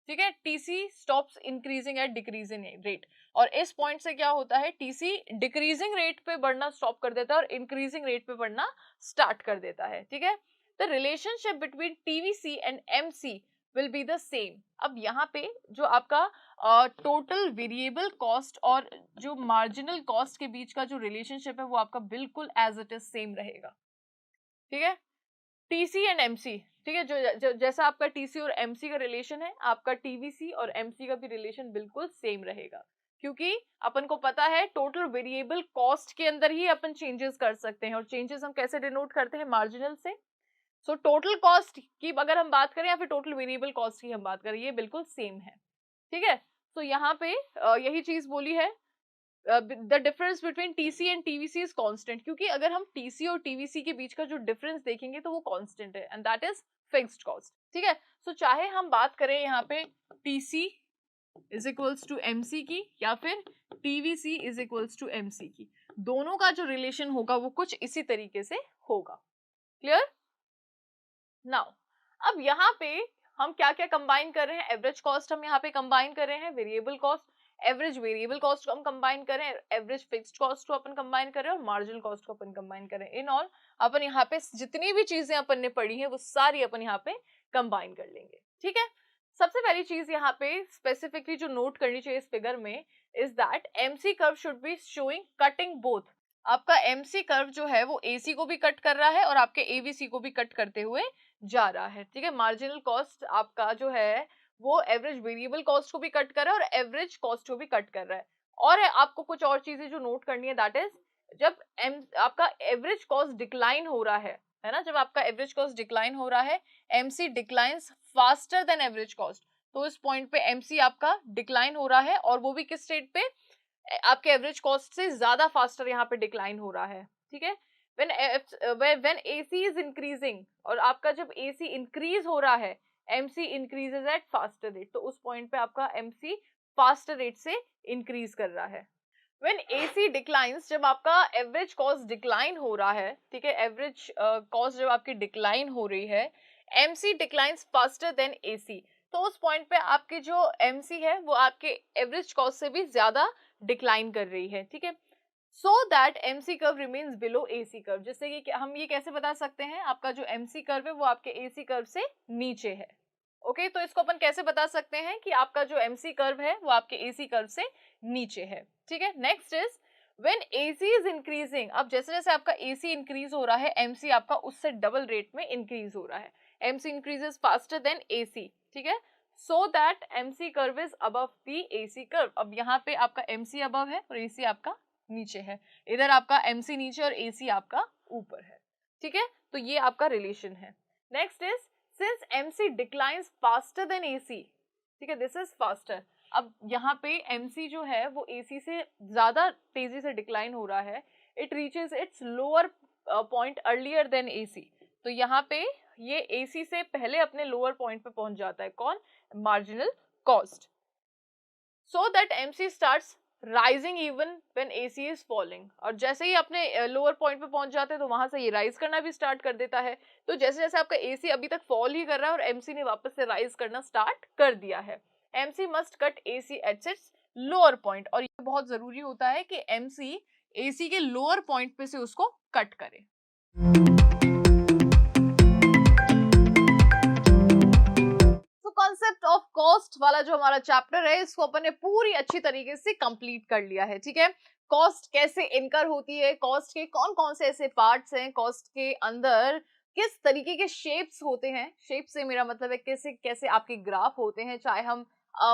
ठीक है, TC stops increasing at decreasing rate, और इस पॉइंट से क्या होता है, टीसी डिक्रीजिंग रेट पे बढ़ना स्टॉप कर देता है और इंक्रीजिंग रेट पे बढ़ना स्टार्ट कर देता है, ठीक है। The relationship between TVC and MC will be the same. अब यहाँ पे जो आपका टोटल वेरिएबल कॉस्ट और जो मार्जिनल कॉस्ट के बीच का जो रिलेशनशिप है वो आपका बिल्कुल एज इट इज सेम रहेगा, ठीक है। टीसी एंड एमसी, ठीक है, जो जैसा आपका टीसी और एमसी का रिलेशन है, आपका टीवीसी और एमसी का भी रिलेशन बिल्कुल सेम रहेगा, क्योंकि अपन को पता है टोटल वेरिएबल कॉस्ट के अंदर ही अपन चेंजेस कर सकते हैं, और चेंजेस हम कैसे डिनोट करते हैं, मार्जिनल से। सो टोटल कॉस्ट की अगर हम बात करें या फिर टोटल वेरिएबल कॉस्ट की हम बात करें, ये बिल्कुल सेम है, ठीक है। तो यहाँ पे यही चीज बोली है, the difference between TC and TVC is constant, क्योंकि अगर हम टीसी और टीवीसी के बीच का जो डिफरेंस देखेंगे तो वो कांस्टेंट है, and that is fixed cost, ठीक है। सो चाहे हम बात करें यहाँ पे TC is equals to MC की या फिर TVC is equals to MC की, दोनों का जो रिलेशन होगा वो कुछ इसी तरीके से होगा। क्लियर? नाउ अब यहाँ पे हम क्या क्या कंबाइन कर रहे हैं, एवरेज कॉस्ट हम यहाँ पे कंबाइन कर रहे हैं, variable cost, average variable cost को हम कंबाइन कर रहे हैं, एवरेज फिक्स्ड कॉस्ट को अपन कंबाइन कर रहे हैं और मार्जिनल कॉस्ट को अपन कंबाइन कर रहे हैं। इन ऑल अपन यहाँ पे जितनी भी चीजें अपन ने पढ़ी है वो सारी अपन यहाँ पे कंबाइन कर लेंगे, ठीक है। सबसे पहली चीज यहाँ पे स्पेसिफिकली जो नोट करनी चाहिए इस फिगर में is that MC curve should be showing cutting both. आपका एमसी कर्व जो है वो एसी को भी कट कर रहा है और आपके एबीसी को भी कट करते हुए जा रहा है, ठीक है। मार्जिनल कॉस्ट आपका जो है वो एवरेज वेरिएबल कॉस्ट को भी कट कर रहा है और एवरेज कॉस्ट को भी कट कर रहा है। और आपको कुछ और चीजें जो नोट करनी है, दैट इज जब आपका एवरेज कॉस्ट डिक्लाइन हो रहा है ना, जब आपका एवरेज कॉस्ट डिक्लाइन हो रहा है, MC declines faster than average cost, तो इस पॉइंट पे एमसी आपका डिक्लाइन हो रहा है और वो भी किस स्टेट पे, आपके एवरेज कॉस्ट से ज्यादा फास्टर यहाँ पे डिक्लाइन हो रहा है, ठीक है। when AC is increasing और आपका जब AC इंक्रीज हो रहा है, MC increases at faster rate, तो उस पॉइंट पे आपका MC फास्टर रेट से इंक्रीज कर रहा है। when AC declines, जब आपका एवरेज कॉस्ट डिक्लाइन हो रहा है, ठीक है, एवरेज कॉस्ट जब आपकी डिक्लाइन हो रही है, MC declines faster than AC, तो उस पॉइंट पे आपकी जो MC है वो आपके एवरेज कॉस्ट से भी ज्यादा डिक्लाइन कर रही है, ठीक है। So that MC curve remains below AC curve, जिससे कि हम ये कैसे बता सकते हैं, आपका जो एमसी कर्व है वो आपके एसी कर्व से नीचे है, ओके। तो इसको अपन कैसे बता सकते हैं कि आपका जो एमसी कर्व है वो आपके एसी कर्व से नीचे है, ठीक है। Next is when AC is increasing, अब जैसे जैसे आपका एसी इंक्रीज हो रहा है, एमसी आपका उससे डबल रेट में इंक्रीज हो रहा है, MC increases faster than AC, ठीक है। So that MC curve is above the AC curve, अब यहाँ पे आपका एमसी अबव है और एसी आपका नीचे है, इधर आपका एमसी नीचे और एसी आपका ऊपर है, ठीक है। तो ये आपका रिलेशन है। Next is since MC declines faster than AC, ठीक है, दिस इज फास्टर। अब यहाँ पे एमसी जो है वो एसी से ज्यादा तेजी से डिक्लाइन हो रहा है, it reaches its lower point earlier than AC, तो यहाँ पे ये एसी से पहले अपने लोअर पॉइंट पे पहुंच जाता है, कौन, marginal cost. So that MC starts rising even when AC is falling, और जैसे ही अपने लोअर पॉइंट पे पहुंच जाते हैं तो वहां से ये राइज करना भी स्टार्ट कर देता है। तो जैसे जैसे आपका एसी अभी तक फॉल ही कर रहा है और एमसी ने वापस से राइज करना स्टार्ट कर दिया है, MC must cut AC at its lower point, और ये बहुत जरूरी होता है कि एमसी एसी के लोअर पॉइंट पे से उसको कट करे। कॉन्सेप्ट ऑफ कॉस्ट वाला जो हमारा चैप्टर है इसको अपन ने पूरी अच्छी तरीके से कंप्लीट कर लिया है, ठीक है। कॉस्ट कैसे इनकर होती है, कॉस्ट के कौन कौन से ऐसे पार्ट्स हैं, कॉस्ट के अंदर किस तरीके के शेप्स होते हैं, शेप से मेरा मतलब है कैसे कैसे आपके ग्राफ होते हैं, चाहे हम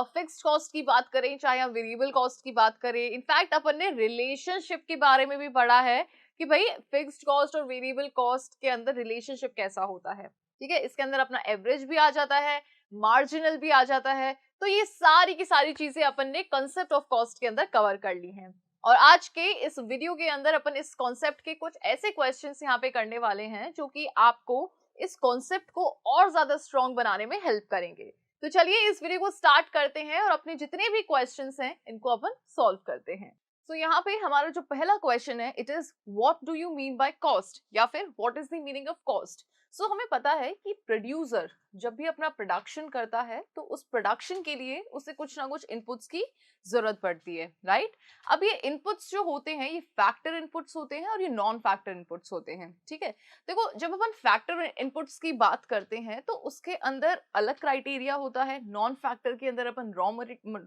फिक्स्ड कॉस्ट की बात करें चाहे हम वेरिएबल कॉस्ट की बात करें। इनफैक्ट अपन ने रिलेशनशिप के बारे में भी पढ़ा है कि भाई फिक्स्ड कॉस्ट और वेरिएबल कॉस्ट के अंदर रिलेशनशिप कैसा होता है, ठीक है। इसके अंदर अपना एवरेज भी आ जाता है, मार्जिनल भी आ जाता है, तो ये सारी की सारी चीजें अपन ने कंसेप्ट ऑफ कॉस्ट के अंदर कवर कर ली हैं। और आज के इस वीडियो के अंदर अपन इस कॉन्सेप्ट के कुछ ऐसे क्वेश्चंस यहाँ पे करने वाले हैं जो कि आपको इस कॉन्सेप्ट को और ज्यादा स्ट्रॉन्ग बनाने में हेल्प करेंगे। तो चलिए इस वीडियो को स्टार्ट करते हैं और अपने जितने भी क्वेश्चंस हैं इनको अपन सॉल्व करते हैं। तो यहाँ पे हमारा जो पहला क्वेश्चन है, it is what do you mean by cost, या फिर what is the meaning of cost. So हमें पता है कि प्रोड्यूसर जब भी अपना प्रोडक्शन करता है तो उस प्रोडक्शन के लिए उसे कुछ ना कुछ इनपुट्स की जरूरत पड़ती है, राइट। अब ये इनपुट्स जो होते हैं ये फैक्टर इनपुट्स होते हैं और ये नॉन फैक्टर इनपुट्स होते हैं, ठीक है। देखो जब अपन फैक्टर इनपुट्स की बात करते हैं तो उसके अंदर अलग क्राइटेरिया होता है। नॉन फैक्टर के अंदर अपन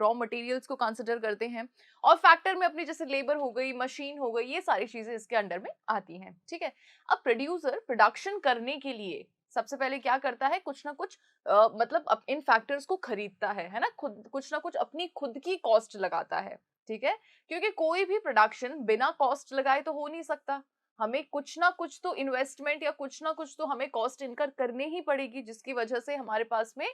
रॉ मटेरियल्स को कंसिडर करते हैं, और फैक्टर में अपनी जैसे लेबर हो गई, मशीन हो गई, ये सारी चीजें इसके अंडर में आती हैं, ठीक है। अब प्रोड्यूसर प्रोडक्शन करने के लिए सबसे पहले क्या करता है, कुछ ना कुछ मतलब इन फैक्टर्स को खरीदता है ना, खुद कुछ ना कुछ अपनी खुद की कॉस्ट लगाता है, ठीक है। क्योंकि कोई भी प्रोडक्शन बिना कॉस्ट लगाए तो हो नहीं सकता। हमें कुछ ना कुछ तो इन्वेस्टमेंट या कुछ ना कुछ तो हमें कॉस्ट इनकर करनी ही पड़ेगी, जिसकी वजह से हमारे पास में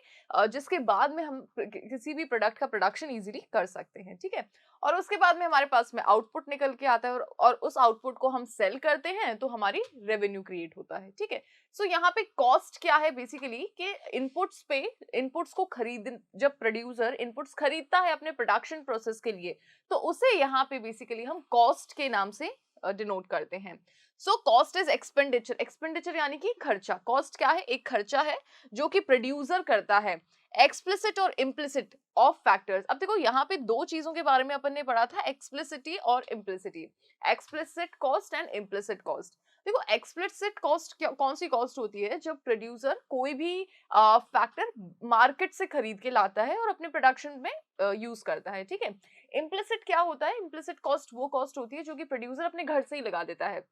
जिसके बाद में हम किसी भी प्रोडक्ट का प्रोडक्शन इजीली कर सकते हैं, ठीक है। और उसके बाद में हमारे पास में आउटपुट निकल के आता है, और उस आउटपुट को हम सेल करते हैं तो हमारी रेवेन्यू क्रिएट होता है, ठीक है। सो यहाँ पे कॉस्ट क्या है बेसिकली कि इनपुट्स को खरीद, जब प्रोड्यूसर इनपुट्स खरीदता है अपने प्रोडक्शन प्रोसेस के लिए तो उसे यहाँ पे बेसिकली हम कॉस्ट के नाम से डिनोट करते हैं। So cost is expenditure, expenditure यानी कि खर्चा। कॉस्ट क्या है, एक खर्चा है जो कि प्रोड्यूसर करता है, एक्सप्लिसिट और इम्प्लिसिट ऑफ फैक्टर्स। अब देखो यहाँ पे दो चीजों के बारे में अपन ने पढ़ा था, एक्सप्लिसिटी और implicity, explicit cost and implicit cost. देखो एक्सप्लिसिट कॉस्ट कौन सी कॉस्ट होती है, जब प्रोड्यूसर कोई भी फैक्टर मार्केट से खरीद के लाता है और अपने प्रोडक्शन में यूज करता है, ठीक है। इम्प्लिसिट क्या होता है, इम्प्लिसिट कॉस्ट वो कॉस्ट होती है जो कि प्रोड्यूसर अपने घर से ही लगा देता है।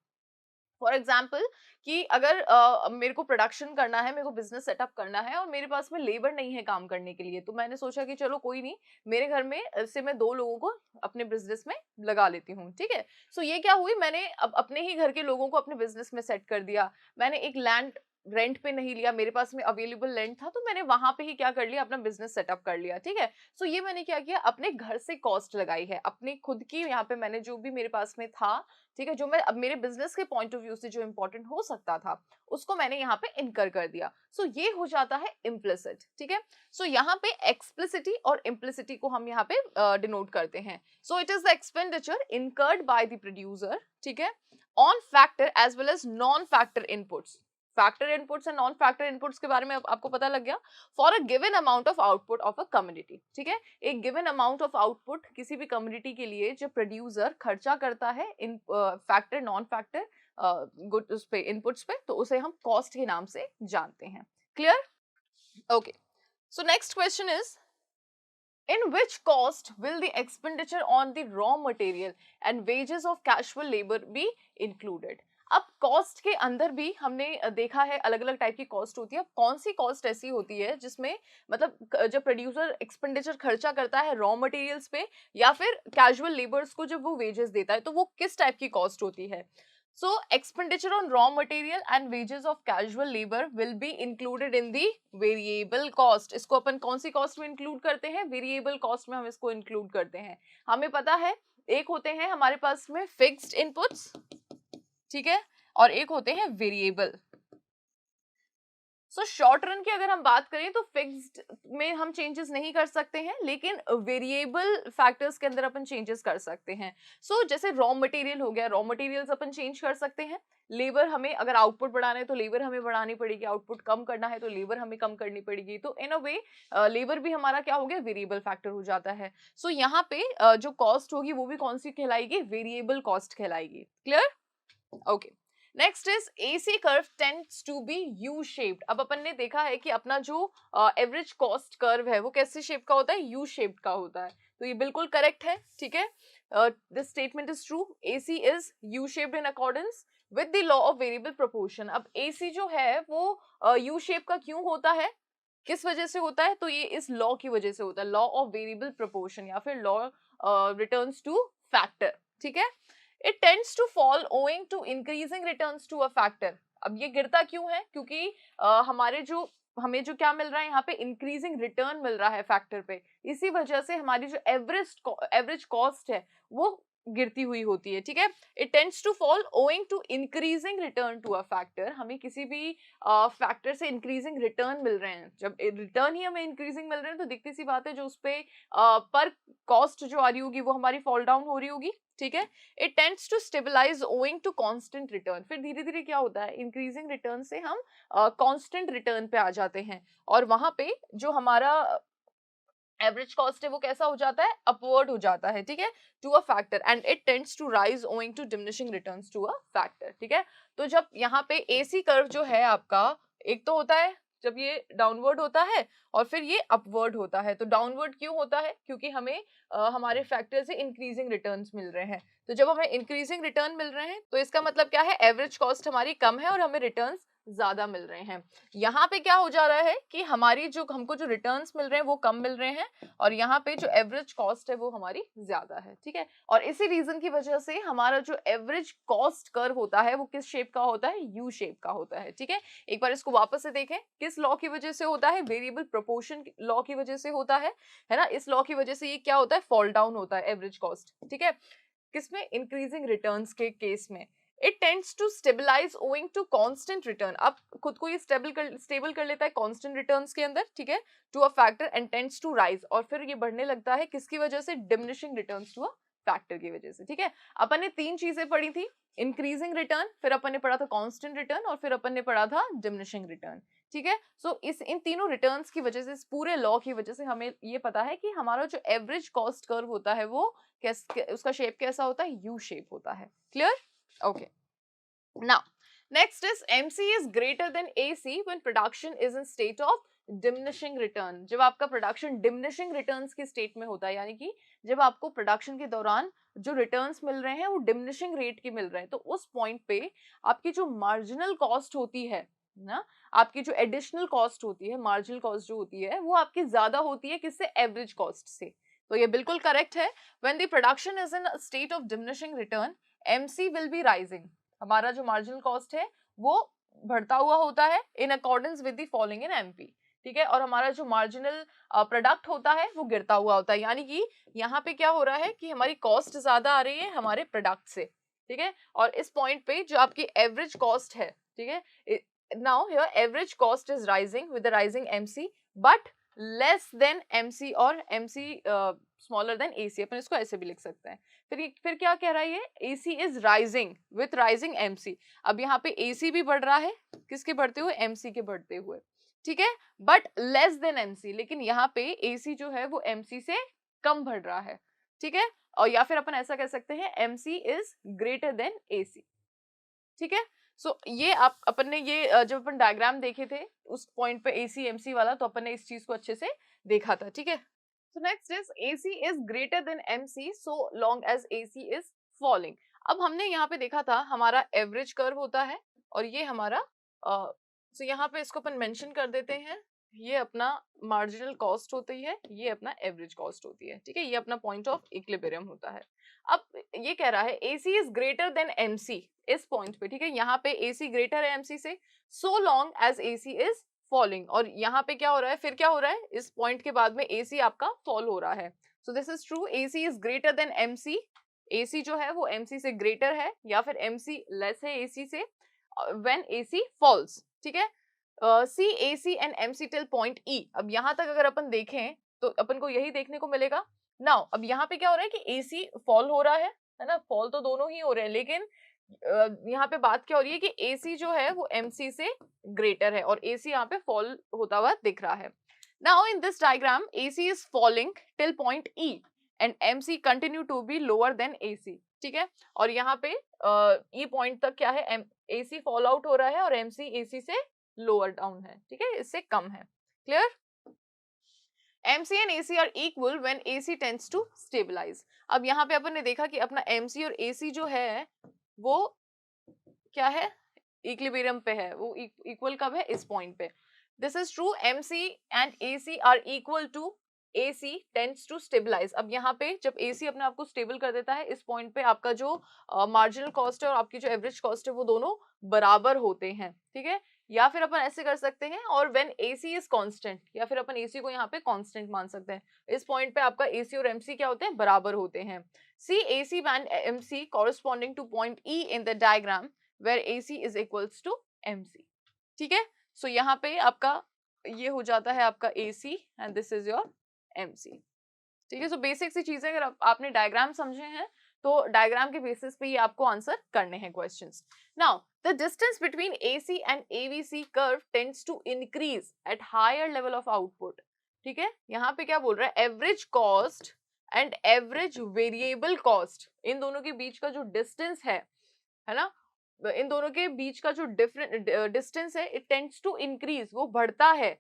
फॉर एग्जाम्पल कि अगर मेरे को प्रोडक्शन करना है, मेरे को बिजनेस सेटअप करना है और मेरे पास में लेबर नहीं है काम करने के लिए, तो मैंने सोचा कि चलो कोई नहीं, मेरे घर में से मैं 2 लोगों को अपने बिजनेस में लगा लेती हूँ, ठीक है। सो ये क्या हुई, मैंने अब अपने ही घर के लोगों को अपने बिजनेस में सेट कर दिया। मैंने एक लैंड रेंट पे नहीं लिया, मेरे पास में अवेलेबल लैंड था, तो मैंने वहां पे ही क्या कर लिया, अपना बिजनेस सेटअप कर लिया, ठीक है। सो ये मैंने क्या किया, अपने घर से कॉस्ट लगाई है, अपनी खुद की यहाँ पे मैंने जो भी मेरे पास में था, ठीक है, जो मैं अब मेरे बिजनेस के पॉइंट ऑफ व्यू से जो इंपॉर्टेंट हो सकता था उसको मैंने यहाँ पे इनकर कर दिया। सो ये हो जाता है इम्प्लिसिट, ठीक है। सो यहाँ पे एक्सप्लिसिटी और इम्प्लिसिटी को हम यहाँ पे डिनोट करते हैं। So it is the expenditure incurred by the producer, ठीक है, on factor as well as non factor inputs. Factor inputs and non factor inputs के बारे में आपको पता लग गया। For a given amount of output of a community, ठीक है, एक गिवन अमाउंट ऑफ आउटपुट किसी भी कम्युनिटी के लिए जो प्रोड्यूसर खर्चा करता है इन फैक्टर नॉन फैक्टर गुड उस पे इनपुट्स पे, तो उसे हम कॉस्ट के नाम से जानते हैं। Clear? Okay, so next question is in which cost will the expenditure on the raw material and wages of casual labor be included। अब कॉस्ट के अंदर भी हमने देखा है अलग अलग टाइप की कॉस्ट होती है। अब कौन सी कॉस्ट ऐसी होती है जिसमें मतलब जब प्रोड्यूसर एक्सपेंडिचर खर्चा करता है रॉ मटेरियल्स पे या फिर कैजुअल लेबर्स को जब वो वेजेस देता है, तो वो किस टाइप की कॉस्ट होती है। So expenditure on raw material and wages of casual labor will be included in the variable cost। इसको अपन कौन सी कॉस्ट में इंक्लूड करते हैं, वेरिएबल कॉस्ट में हम इसको इंक्लूड करते हैं। हमें पता है एक होते हैं हमारे पास में फिक्स्ड इनपुट्स, ठीक है, और एक होते हैं वेरिएबल। सो शॉर्ट रन की अगर हम बात करें तो फिक्स्ड में हम चेंजेस नहीं कर सकते हैं, लेकिन वेरिएबल फैक्टर्स के अंदर अपन चेंजेस कर सकते हैं। सो जैसे रॉ मटेरियल हो गया, रॉ मटेरियल्स अपन चेंज कर सकते हैं। लेबर हमें अगर आउटपुट बढ़ाना है तो लेबर हमें बढ़ानी पड़ेगी, आउटपुट कम करना है तो लेबर हमें कम करनी पड़ेगी। तो इन अ वे लेबर भी हमारा क्या हो गया, वेरिएबल फैक्टर हो जाता है। सो यहाँ पे जो कॉस्ट होगी वो भी कौन सी कहलाएगी, वेरिएबल कॉस्ट कहलाएगी। Clear? Okay, next is AC curve tends to be U shaped. अब अपन ने देखा है कि अपना जो एवरेज कॉस्ट कर्व है वो कैसे शेप का होता है, U शेप्ड का होता है। तो ये बिल्कुल करेक्ट है, ठीक है। This statement is true, AC is U shaped in accordance with the law of variable proportion. अब AC जो है वो U शेप का क्यों होता है, किस वजह से होता है, तो ये इस लॉ की वजह से होता है, लॉ ऑफ वेरिएबल प्रोपोर्शन या फिर लॉ रिटर्न्स टू फैक्टर, ठीक है। It tends to fall owing to increasing returns to a factor। अब ये गिरता क्यों है, क्योंकि हमें जो क्या मिल रहा है यहाँ पे, इंक्रीजिंग रिटर्न मिल रहा है फैक्टर पे। इसी वजह से हमारी जो एवरेज कॉस्ट है वो गिरती हुई होती है, ठीक है। It tends to fall owing to increasing return to a factor. हमें किसी भी फैक्टर से इंक्रीजिंग रिटर्न मिल रहे हैं, जब रिटर्न ही हमें इंक्रीजिंग मिल रहे हैं तो दिखती सी बात है जो उस पे पर कॉस्ट जो आ रही होगी वो हमारी फॉल डाउन हो रही होगी, ठीक है। It tends to stabilize owing to constant return. फिर धीरे धीरे क्या होता है, इंक्रीजिंग रिटर्न से हम कांस्टेंट रिटर्न पे आ जाते हैं और वहां पे जो हमारा एवरेज कॉस्ट है वो कैसा हो जाता है, अपवर्ड हो जाता है, ठीक है, to a factor and it tends to rise owing to diminishing returns to a factor, ठीक है। तो जब यहाँ पे एसी कर्व जो है आपका, एक तो होता है जब ये डाउनवर्ड होता है और फिर ये अपवर्ड होता है। तो डाउनवर्ड क्यों होता है, क्योंकि हमें हमारे फैक्टर से इंक्रीजिंग रिटर्न्स मिल रहे हैं। तो जब हमें इंक्रीजिंग रिटर्न मिल रहे हैं तो इसका मतलब क्या है, एवरेज कॉस्ट हमारी कम है और हमें रिटर्न्स ज्यादा मिल रहे हैं। यहाँ पे क्या हो जा रहा है कि हमारी जो हमको जो रिटर्न्स मिल रहे हैं वो कम मिल रहे हैं और यहाँ पे जो एवरेज कॉस्ट है वो हमारी ज्यादा है, ठीक है। और इसी रीजन की वजह से हमारा जो एवरेज कॉस्ट कर्व होता है वो किस शेप का होता है, यू शेप का होता है, ठीक है। एक बार इसको वापस से देखें, किस लॉ की वजह से होता है, वेरिएबल प्रोपोर्शन लॉ की वजह से होता है ना। इस लॉ की वजह से ये क्या होता है, फॉल डाउन होता है एवरेज कॉस्ट, ठीक है। किसमें, इंक्रीजिंग रिटर्न्स के केस में। It tends to stabilize owing to constant return. अब खुद को ये स्टेबल कर लेता है कांस्टेंट रिटर्न्स के अंदर, ठीक है, to a factor and tends to rise. और फिर ये बढ़ने लगता है किसकी वजह से, diminishing returns to a factor की वजह से, ठीक है। अपन ने तीन चीजें पढ़ी थी, इंक्रीजिंग रिटर्न, फिर अपन ने पढ़ा था कांस्टेंट रिटर्न और फिर अपन ने पढ़ा था डिमिनिशिंग रिटर्न, ठीक है। सो इन तीनों रिटर्न्स की वजह से, इस पूरे लॉ की वजह से हमें ये पता है कि हमारा जो एवरेज कॉस्ट कर्व होता है वो उसका शेप कैसा होता है, यू शेप होता है। Clear, okay. Now, next is MC is greater than AC when production is in state of diminishing return। जब आपका प्रोडक्शन diminishing returns की स्टेट में होता है, यानी कि जब आपको प्रोडक्शन के दौरान जो रिटर्न्स मिल रहे हैं वो diminishing रेट के मिल रहे हैं, तो उस पॉइंट पे आपकी जो मार्जिनल कॉस्ट होती है ना, आपकी जो एडिशनल कॉस्ट होती है, मार्जिनल कॉस्ट जो होती है वो आपकी ज्यादा होती है किससे, एवरेज कॉस्ट से। तो ये बिल्कुल करेक्ट है। When the production is in a state of diminishing return, MC will be rising। हमारा जो मार्जिनल कॉस्ट है वो बढ़ता हुआ होता है in accordance with the following in MP, ठीक है। और हमारा जो मार्जिनल प्रोडक्ट होता है वो गिरता हुआ होता है, यानी कि यहाँ पे क्या हो रहा है कि हमारी कॉस्ट ज्यादा आ रही है हमारे प्रोडक्ट से, ठीक है। और इस पॉइंट पे जो आपकी एवरेज कॉस्ट है, ठीक है, now here average cost is rising with the rising MC but less than MC और एमसी स्मॉलर देन एसी। अपन इसको ऐसे भी लिख सकते हैं। फिर क्या कह रहा है ये, AC is rising with rising MC। अब यहाँ पे AC भी बढ़ रहा है, किसके बढ़ते हुए, MC के बढ़ते हुए, ठीक है, बट लेस देन MC। लेकिन यहाँ पे AC जो है वो MC से कम बढ़ रहा है, ठीक है। और या फिर अपन ऐसा कह सकते हैं MC is greater than AC, ठीक है। सो ये अपन ने ये जब अपन डायग्राम देखे थे उस पॉइंट पे AC MC वाला, तो अपन ने इस चीज को अच्छे से देखा था, ठीक है। So next is AC is greater than MC so long as AC is falling। अब हमने यहाँ पे देखा था हमारा एवरेज कर्व होता है और ये हमारा so यहाँ पे इसको अपन मेंशन कर देते हैं, ये अपना मार्जिनल कॉस्ट होती है, ये अपना एवरेज कॉस्ट होती है, ठीक है, ये अपना पॉइंट ऑफ इक्विलिब्रियम होता है। अब ये कह रहा है AC is greater than MC इस पॉइंट पे, ठीक है, यहाँ पे AC ग्रेटर है MC से, so long as AC is falling. और यहाँ पे क्या हो रहा है, फिर क्या हो रहा है, इस पॉइंट के बाद में AC आपका फॉल हो रहा है। So this is true, AC is greater than MC। AC जो है वो MC से ग्रेटर है या फिर MC लेस है AC से व्हेन AC फॉल्स, ठीक है। See AC and MC till point E। अब यहाँ तक अगर अपन देखें तो अपन को यही देखने को मिलेगा। नाउ अब यहाँ पे क्या हो रहा है कि AC फॉल हो रहा है ना, फॉल तो दोनों ही हो रहे हैं, लेकिन यहाँ पे बात क्या हो रही है कि AC जो है वो MC से ग्रेटर है और AC यहाँ पे फॉल होता हुआ दिख रहा है। Now in this diagram AC is falling till point E and MC continue to be lower than AC, ठीक है। और यहाँ पे E पॉइंट तक क्या है, AC फॉल आउट हो रहा है और MC AC से लोअर डाउन है, ठीक है, इससे कम है। Clear, MC and AC are equal when AC tends to stabilize। अब यहाँ पे अपन ने देखा कि अपना MC और AC जो है वो क्या है, इक्विलिब्रियम पे है, वो इक्वल कब है, इस पॉइंट पे। This is true, MC and AC are equal to AC tends to stabilize. अब यहाँ पे जब AC अपने आप को स्टेबल कर देता है इस पॉइंट पे आपका जो मार्जिनल कॉस्ट है और आपकी जो एवरेज कॉस्ट है वो दोनों बराबर होते हैं, ठीक है। या फिर अपन ऐसे कर सकते हैं, और व्हेन AC इज कांस्टेंट, या फिर अपन AC को यहाँ पे कांस्टेंट मान सकते हैं। इस पॉइंट पे आपका AC और MC क्या होते हैं, बराबर होते हैं। See AC and MC corresponding to point E in the diagram where AC is equals to MC। ठीक है, सो यहाँ पे आपका ये हो जाता है आपका AC and this is your MC। ठीक है, सो बेसिक सी चीजें अगर आपने डायग्राम समझे हैं तो डायग्राम के बेसिस पे ही आपको आंसर करने हैं questions. Now the distance between AC and AVC curve tends to increase at higher level of output. ठीक है, यहाँ पे क्या बोल रहा है, average cost and average variable cost, इन दोनों के बीच का जो डिस्टेंस है ना, इन दोनों के बीच का जो डिफरेंट डिस्टेंस है, इट टेंड्स टू इंक्रीज, वो बढ़ता है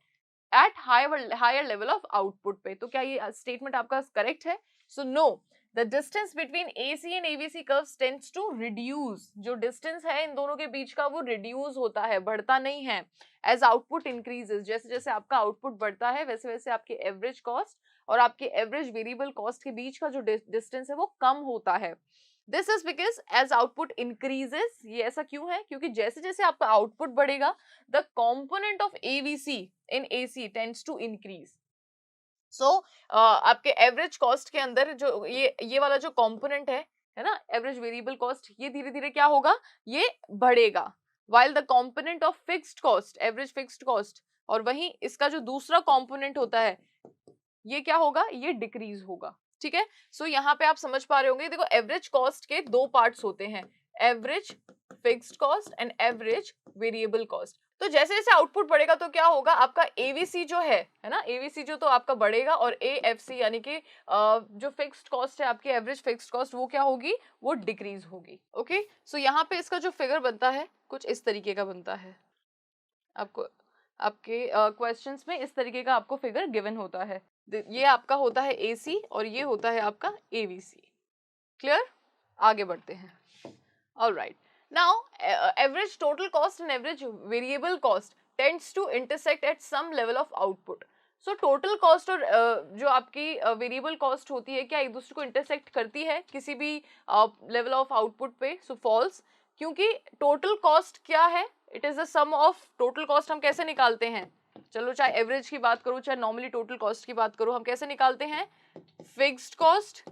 at higher level of output पे। तो क्या ये स्टेटमेंट आपका करेक्ट है? So no, the distance between AC and AVC curves tends to reduce, जो डिस्टेंस है इन दोनों के बीच का वो रिड्यूस होता है, बढ़ता नहीं है। एज आउटपुट इंक्रीजेस, जैसे जैसे आपका आउटपुट बढ़ता है वैसे वैसे आपके एवरेज कॉस्ट और आपके एवरेज वेरिएबल कॉस्ट के बीच का जो डिस्टेंस है वो कम होता है। This is because as output increases, ये ऐसा क्यों है, क्योंकि जैसे जैसे आपका आउटपुट बढ़ेगा the component of AVC in AC tends to increase. So आपके एवरेज कॉस्ट के अंदर जो ये वाला जो कंपोनेंट है ना, एवरेज वेरिएबल कॉस्ट, ये धीरे धीरे क्या होगा, ये बढ़ेगा। while the component of fixed cost, average fixed cost, और वहीं इसका जो दूसरा कंपोनेंट होता है ये क्या होगा, ये डिक्रीज होगा। ठीक है, सो यहाँ पे आप समझ पा रहे होंगे, देखो एवरेज कॉस्ट के दो पार्ट्स होते हैं, average fixed cost and average variable cost. तो जैसे जैसे आउटपुट बढ़ेगा तो क्या होगा, आपका AVC जो है ना, AVC जो तो आपका बढ़ेगा, और AFC यानी कि जो फिक्स्ड कॉस्ट है आपकी एवरेज फिक्स्ड कॉस्ट, वो क्या होगी, वो डिक्रीज होगी। ओके, सो यहाँ पे इसका जो फिगर बनता है कुछ इस तरीके का बनता है, आपको आपके क्वेश्चंस में इस तरीके का आपको फिगर गिवन होता है। ये आपका होता है AC और ये होता है आपका AVC। क्लियर, आगे बढ़ते हैं। Alright, now average total cost and average variable cost tends to intersect at some level of output. So total cost और जो आपकी वेरिएबल कॉस्ट होती है, क्या एक दूसरे को इंटरसेक्ट करती है किसी भी लेवल ऑफ आउटपुट पे? सो फॉल्स, क्योंकि टोटल कॉस्ट क्या है, it is the sum of, total cost हम कैसे निकालते हैं, चलो चाहे एवरेज की बात करूं चाहे नॉर्मली टोटल कॉस्ट की बात करूं, हम कैसे निकालते हैं, fixed cost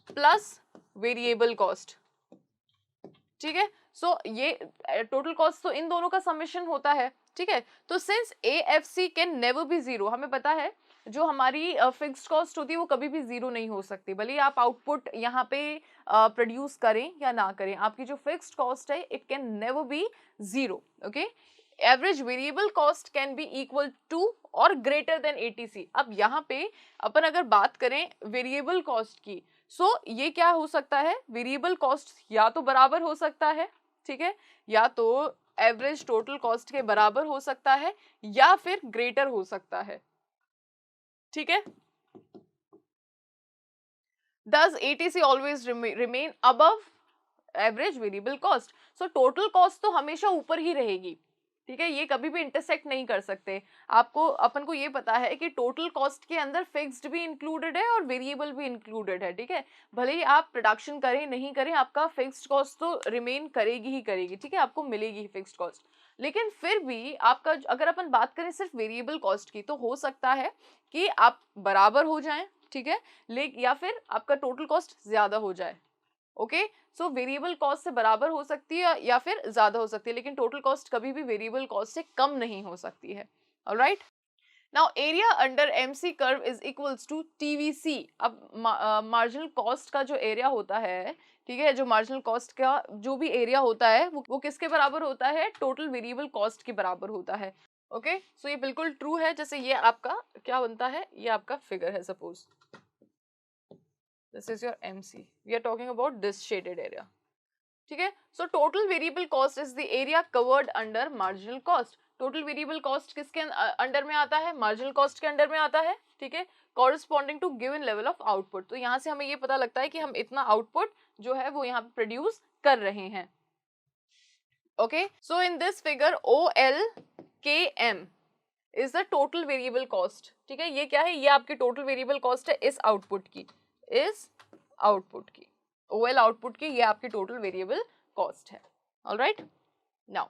plus variable cost. ठीक है, सो ये टोटल कॉस्ट तो इन दोनों का समेशन होता है। ठीक है, तो since AFC can never be zero, हमें पता है जो हमारी फिक्स्ड कॉस्ट होती है वो कभी भी जीरो नहीं हो सकती, भले आप आउटपुट यहाँ पे प्रोड्यूस करें या ना करें, आपकी जो फिक्स्ड कॉस्ट है it can never be zero. Okay, average variable cost can be equal to और ग्रेटर देन ATC। अब यहाँ पे अपन अगर बात करें वेरिएबल कॉस्ट की, सो ये क्या हो सकता है, वेरिएबल कॉस्ट या तो बराबर हो सकता है, ठीक है, या तो एवरेज टोटल कॉस्ट के बराबर हो सकता है, या फिर ग्रेटर हो सकता है। ठीक है, does ATC always remain above average variable cost? So total cost तो हमेशा ऊपर ही रहेगी। ठीक है, ये कभी भी इंटरसेक्ट नहीं कर सकते। आपको अपन को ये पता है कि टोटल कॉस्ट के अंदर फिक्स्ड भी इंक्लूडेड है और वेरिएबल भी इंक्लूडेड है। ठीक है, भले ही आप प्रोडक्शन करें नहीं करें, आपका फिक्स्ड कॉस्ट तो रिमेन करेगी ही करेगी। ठीक है, आपको मिलेगी ही फिक्स्ड कॉस्ट, लेकिन फिर भी आपका अगर अपन बात करें सिर्फ वेरिएबल कॉस्ट की, तो हो सकता है कि आप बराबर हो जाएं, ठीक है, लेकिन या फिर आपका टोटल कॉस्ट ज्यादा हो जाए। ओके, सो वेरिएबल कॉस्ट से बराबर हो सकती है या फिर ज्यादा हो सकती है, लेकिन टोटल कॉस्ट कभी भी वेरिएबल कॉस्ट से कम नहीं हो सकती है। Alright, now area under MC curve is equals to TVC। अब मार्जिनल कॉस्ट का जो एरिया होता है, ठीक है, जो मार्जिनल कॉस्ट का जो भी एरिया होता है वो किसके बराबर होता है, टोटल वेरिएबल कॉस्ट के बराबर होता है। ओके, सो ये बिल्कुल ट्रू है। जैसे ये आपका क्या बनता है, ये आपका फिगर है, suppose this is your MC, we are talking about this shaded area। ठीक है, so total variable cost is the area covered under marginal cost। total variable cost किसके अंडर में आता है, marginal cost के अंडर में आता है। ठीक है, corresponding to given level of output। तो यहाँ से हमें ये पता लगता है कि हम इतना आउटपुट जो है वो यहाँ पे प्रोड्यूस कर रहे हैं। Okay, so in this figure OLKM is the total variable cost। ठीक है, ये क्या है, ये आपकी टोटल वेरिएबल कॉस्ट है इस आउटपुट की, इस आउटपुट की, OL आउटपुट की, ये आपकी टोटल वेरिएबल कॉस्ट है। Alright, now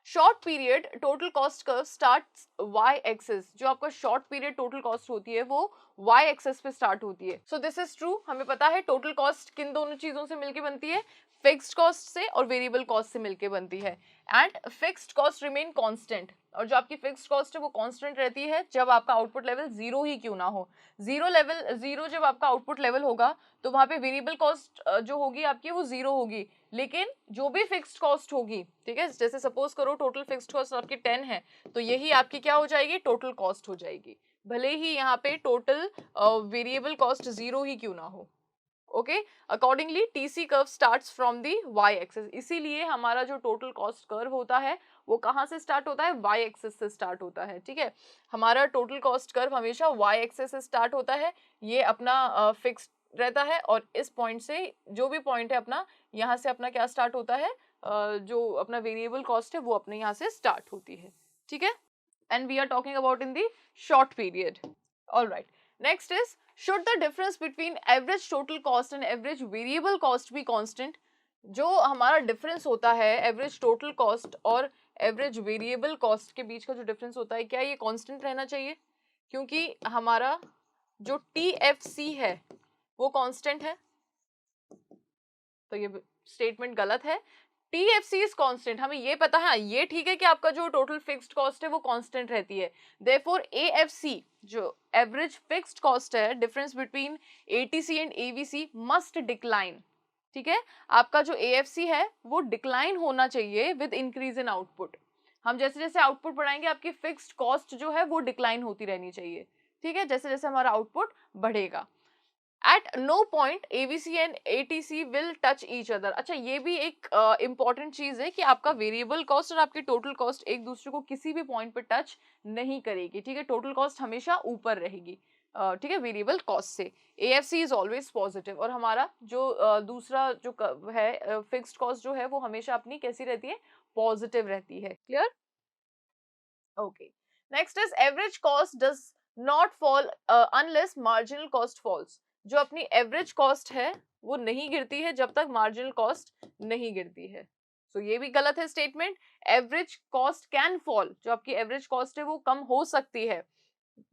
short period total cost curve starts Y axis, जो आपका शॉर्ट पीरियड टोटल कॉस्ट होती है वो वाई एक्सिस पे स्टार्ट होती है। सो दिस इज ट्रू, हमें पता है टोटल कॉस्ट किन दोनों चीजों से मिलके बनती है, फिक्स्ड कॉस्ट से और वेरिएबल कॉस्ट से मिलके बनती है। And fixed cost remain constant, और जो आपकी फिक्स्ड कॉस्ट है वो कांस्टेंट रहती है जब आपका आउटपुट लेवल जीरो ही क्यों ना हो। जीरो जब आपका आउटपुट लेवल होगा तो वहां पे वेरिएबल कॉस्ट जो होगी आपकी वो जीरो होगी, लेकिन जो भी फिक्स्ड कॉस्ट होगी, ठीक है, जैसे सपोज करो टोटल फिक्स्ड कॉस्ट आपकी 10 है, तो यही आपकी क्या हो जाएगी, टोटल कॉस्ट हो जाएगी, भले ही यहाँ पे टोटल वेरिएबल कॉस्ट जीरो ही क्यों ना हो। Okay, accordingly TC curve starts from the Y axis, इसीलिए हमारा जो टोटल कॉस्ट कर्व होता है वो कहाँ से स्टार्ट होता है, वाई एक्सिस से स्टार्ट होता है। ठीक है, हमारा टोटल कॉस्ट कर्व हमेशा वाई एक्सिस से स्टार्ट होता है, ये अपना फिक्स्ड रहता है, और इस पॉइंट से जो भी पॉइंट है अपना, यहाँ से अपना क्या स्टार्ट होता है, जो अपना वेरिएबल कॉस्ट है वो अपने यहाँ से स्टार्ट होती है। ठीक है, and we are talking about in the short period. Alright, next is should the difference between average total cost and average variable cost be constant? जो हमारा डिफरेंस होता है एवरेज टोटल कॉस्ट और एवरेज वेरिएबल कॉस्ट के बीच का जो डिफरेंस होता है, क्या ये कांस्टेंट रहना चाहिए? क्योंकि हमारा जो TFC है वो कांस्टेंट है, तो ये स्टेटमेंट गलत है। TFC इज कांस्टेंट, हमें ये पता है, ये ठीक है कि आपका जो टोटल फिक्स्ड कॉस्ट है वो कांस्टेंट रहती है, देयरफॉर AFC जो एवरेज फिक्स्ड कॉस्ट है, difference between ATC and AVC must decline. ठीक है, आपका जो AFC है वो डिक्लाइन होना चाहिए विद इंक्रीज इन आउटपुट। हम जैसे जैसे आउटपुट बढ़ाएंगे आपकी फिक्स्ड कॉस्ट जो है वो डिक्लाइन होती रहनी चाहिए। ठीक है, जैसे जैसे हमारा आउटपुट बढ़ेगा। At no point AVC and ATC will touch each other। अच्छा, ये भी एक इम्पॉर्टेंट चीज है कि आपका वेरिएबल कॉस्ट और आपकी टोटल कॉस्ट एक दूसरे को किसी भी पॉइंट पे टच नहीं करेगी। ठीक है, टोटल कॉस्ट हमेशा ऊपर रहेगी, ठीक है, वेरिएबल कॉस्ट से। AFC इज ऑलवेज पॉजिटिव, और हमारा जो दूसरा जो है फिक्स्ड कॉस्ट जो है वो हमेशा अपनी कैसी रहती है, पॉजिटिव रहती है। Clear? Okay, next is average cost does not fall unless marginal cost falls. जो अपनी एवरेज कॉस्ट है वो नहीं गिरती है जब तक मार्जिनल कॉस्ट नहीं गिरती है। तो ये भी गलत है statement. Average cost can fall, जो आपकी एवरेज कॉस्ट है वो कम हो सकती है,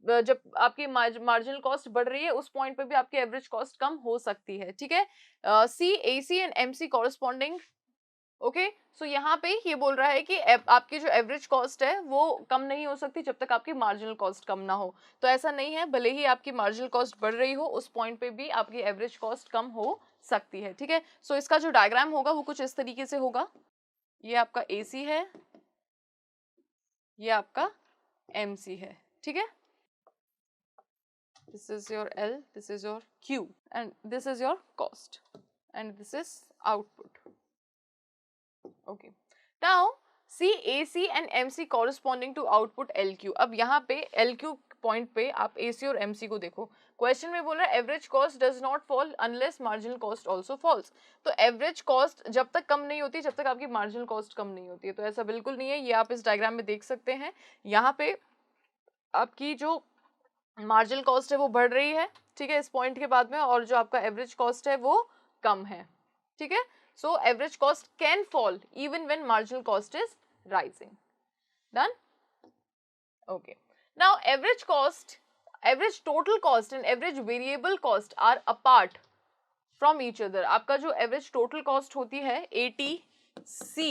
जब आपकी मार्जिनल कॉस्ट बढ़ रही है उस पॉइंट पे भी आपकी एवरेज कॉस्ट कम हो सकती है। ठीक है, see AC and MC corresponding. Okay, so यहाँ पे ये बोल रहा है कि आपकी जो एवरेज कॉस्ट है वो कम नहीं हो सकती जब तक आपकी मार्जिनल कॉस्ट कम ना हो। तो ऐसा नहीं है, भले ही आपकी मार्जिनल कॉस्ट बढ़ रही हो उस पॉइंट पे भी आपकी एवरेज कॉस्ट कम हो सकती है। ठीक है, सो इसका जो डायग्राम होगा वो कुछ इस तरीके से होगा। ये आपका AC है, ये आपका MC है। ठीक है, this is your L, this is your Q, and this is your cost, and this is output. Okay, now see AC and MC corresponding to output LQ। अब यहाँ पे LQ पॉइंट पे आप AC और MC को देखो, क्वेश्चन में बोल रहा है average cost does not fall unless marginal cost also falls. तो एवरेज कॉस्ट जब तक कम नहीं होती जब तक आपकी मार्जिनल कॉस्ट कम नहीं होती है, तो ऐसा बिल्कुल नहीं है। ये आप इस डायग्राम में देख सकते हैं, यहाँ पे आपकी जो मार्जिनल कॉस्ट है वो बढ़ रही है, ठीक है, इस पॉइंट के बाद में, और जो आपका एवरेज कॉस्ट है वो कम है। ठीक है, so average cost can fall even when marginal cost is rising. Done? Okay, now average cost, average total cost and average variable cost are apart from each other। आपका जो average total cost होती है ATC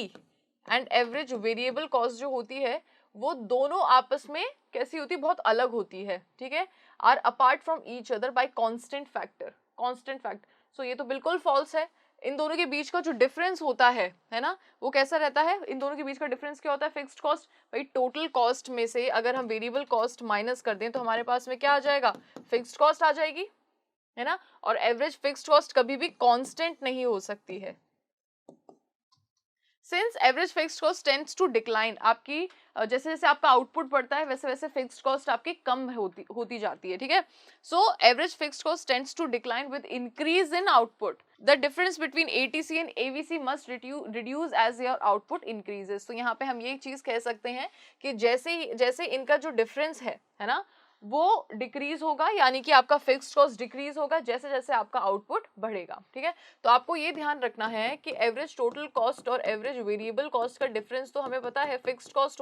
and average variable cost जो होती है वो दोनों आपस में कैसी होती है, बहुत अलग होती है। ठीक है, are apart from each other by constant factor, constant fact। so ये तो बिल्कुल false है। इन दोनों के बीच का जो डिफरेंस होता है ना, वो कैसा रहता है, इन दोनों के बीच का डिफरेंस क्या होता है, फिक्स्ड कॉस्ट। भाई टोटल कॉस्ट में से अगर हम वेरिएबल कॉस्ट माइनस कर दें तो हमारे पास में क्या आ जाएगा, फिक्स्ड कॉस्ट आ जाएगी, है ना। और एवरेज फिक्स्ड कॉस्ट कभी भी कांस्टेंट नहीं हो सकती है। Since average fixed cost tends to decline, आपकी जैसे जैसे आपका आउटपुट बढ़ता है वैसे वैसे फिक्स्ड कॉस्ट आपकी कम होती जाती है। ठीक है, so average fixed cost tends to decline with increase in output. The difference between ATC and AVC must reduce as your output increases. तो यहाँ पे हम ये चीज कह सकते हैं कि जैसे जैसे इनका जो डिफरेंस है ना, वो डिक्रीज होगा, यानी कि आपका फिक्स्ड कॉस्ट डिक्रीज होगा जैसे जैसे आपका आउटपुट बढ़ेगा, ठीक है। तो आपको ये ध्यान रखना है कि एवरेज टोटल कॉस्ट और एवरेज वेरिएबल कॉस्ट का डिफरेंस तो हमें पता है फिक्स्ड कॉस्ट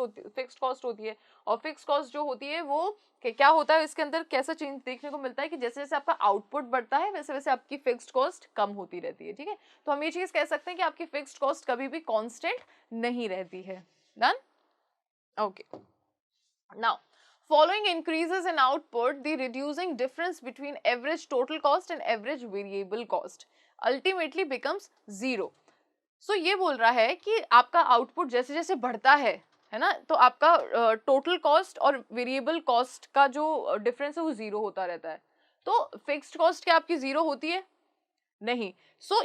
होती है, और फिक्स्ड कॉस्ट जो होती है वो क्या होता है, इसके अंदर कैसा चेंज देखने को मिलता है कि जैसे जैसे आपका आउटपुट बढ़ता है वैसे वैसे आपकी फिक्स्ड कॉस्ट कम होती रहती है, ठीक है। तो हम ये चीज कह सकते हैं कि आपकी फिक्स्ड कॉस्ट कभी भी कांस्टेंट नहीं रहती है। Done, okay. Now, following increases in output, the reducing difference between average total cost and average variable cost ultimately becomes zero. So ये बोल रहा है कि आपका आउटपुट जैसे जैसे बढ़ता है ना, तो आपका टोटल कॉस्ट और वेरिएबल कॉस्ट का जो डिफरेंस है वो जीरो होता रहता है। तो फिक्स्ड कॉस्ट क्या आपकी जीरो होती है? नहीं।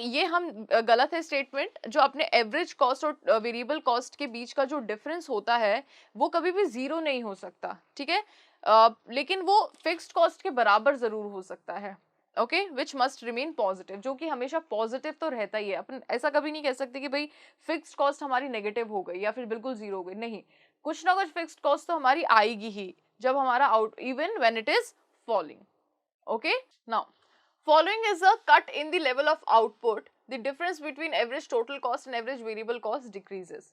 ये हम गलत है स्टेटमेंट। जो अपने एवरेज कॉस्ट और वेरिएबल कॉस्ट के बीच का जो डिफरेंस होता है वो कभी भी जीरो नहीं हो सकता, ठीक है। लेकिन वो फिक्स्ड कॉस्ट के बराबर जरूर हो सकता है, okay, which must remain positive, जो कि हमेशा पॉजिटिव तो रहता ही है। अपन ऐसा कभी नहीं कह सकते कि भाई फिक्स्ड कॉस्ट हमारी नेगेटिव हो गई या फिर बिल्कुल जीरो हो गई, नहीं, कुछ ना कुछ फिक्स्ड कॉस्ट तो हमारी आएगी ही जब हमारा out even when it is falling, okay. Now, following is a cut in the level of output. The difference between average total cost and average variable cost decreases.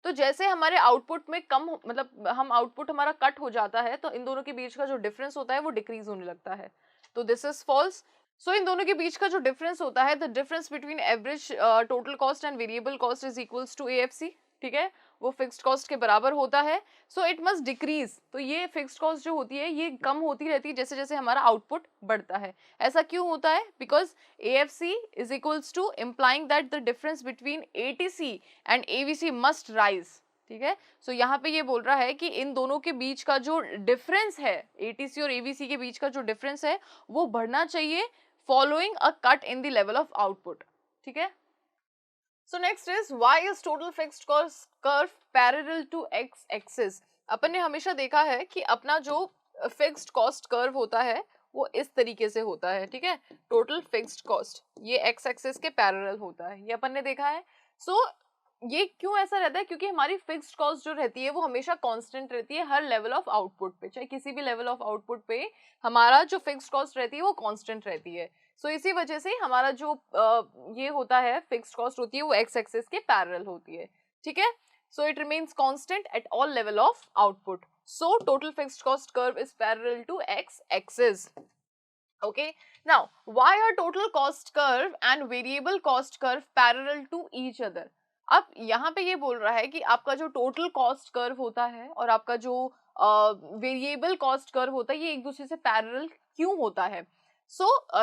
तो जैसे हमारे आउटपुट में कम मतलब हम आउटपुट हमारा कट हो जाता है तो इन दोनों के बीच का जो डिफरेंस होता है वो डिक्रीज होने लगता है। तो दिस इज फॉल्स। सो इन दोनों के बीच का जो डिफरेंस होता है, the difference between average total cost and variable cost is equals to AFC, ठीक है, वो फिक्स्ड कॉस्ट के बराबर होता है। So it must decrease. तो ये फिक्स्ड कॉस्ट जो होती है ये कम होती रहती है जैसे जैसे हमारा आउटपुट बढ़ता है। ऐसा क्यों होता है? Because AFC is equals to implying that the difference between ATC and AVC must rise, ठीक है। सो यहाँ पे ये बोल रहा है कि इन दोनों के बीच का जो डिफरेंस है, ATC और AVC के बीच का जो डिफरेंस है वो बढ़ना चाहिए following a cut in the level of output, ठीक है। So next is, why is total fixed cost curve parallel to x axis? अपन ने हमेशा देखा है कि अपना जो फिक्स्ड कॉस्ट कर्व होता है वो इस तरीके से होता है, ठीक है। टोटल फिक्स्ड कॉस्ट ये एक्स एक्सिस के पैरेलल होता है, ये अपन ने देखा है। ये क्यों ऐसा रहता है? क्योंकि हमारी फिक्स्ड कॉस्ट जो रहती है वो हमेशा कांस्टेंट रहती है हर लेवल ऑफ आउटपुट पे, चाहे किसी भी लेवल ऑफ आउटपुट पे हमारा जो फिक्स्ड कॉस्ट रहती है वो कांस्टेंट रहती है। इसी वजह से हमारा जो ये होता है फिक्स्ड कॉस्ट होती है वो एक्स एक्सिस के पैरेलल होती है, ठीक है। It remains constant at all level of output. Total fixed cost curve is parallel to x axis, okay. Now, why are total cost curve and variable cost curve parallel to each other? अब यहाँ पे ये बोल रहा है कि आपका जो टोटल कॉस्ट कर्व होता है और आपका जो वेरिएबल कॉस्ट कर्व होता है ये एक दूसरे से पैरेलल क्यों होता है?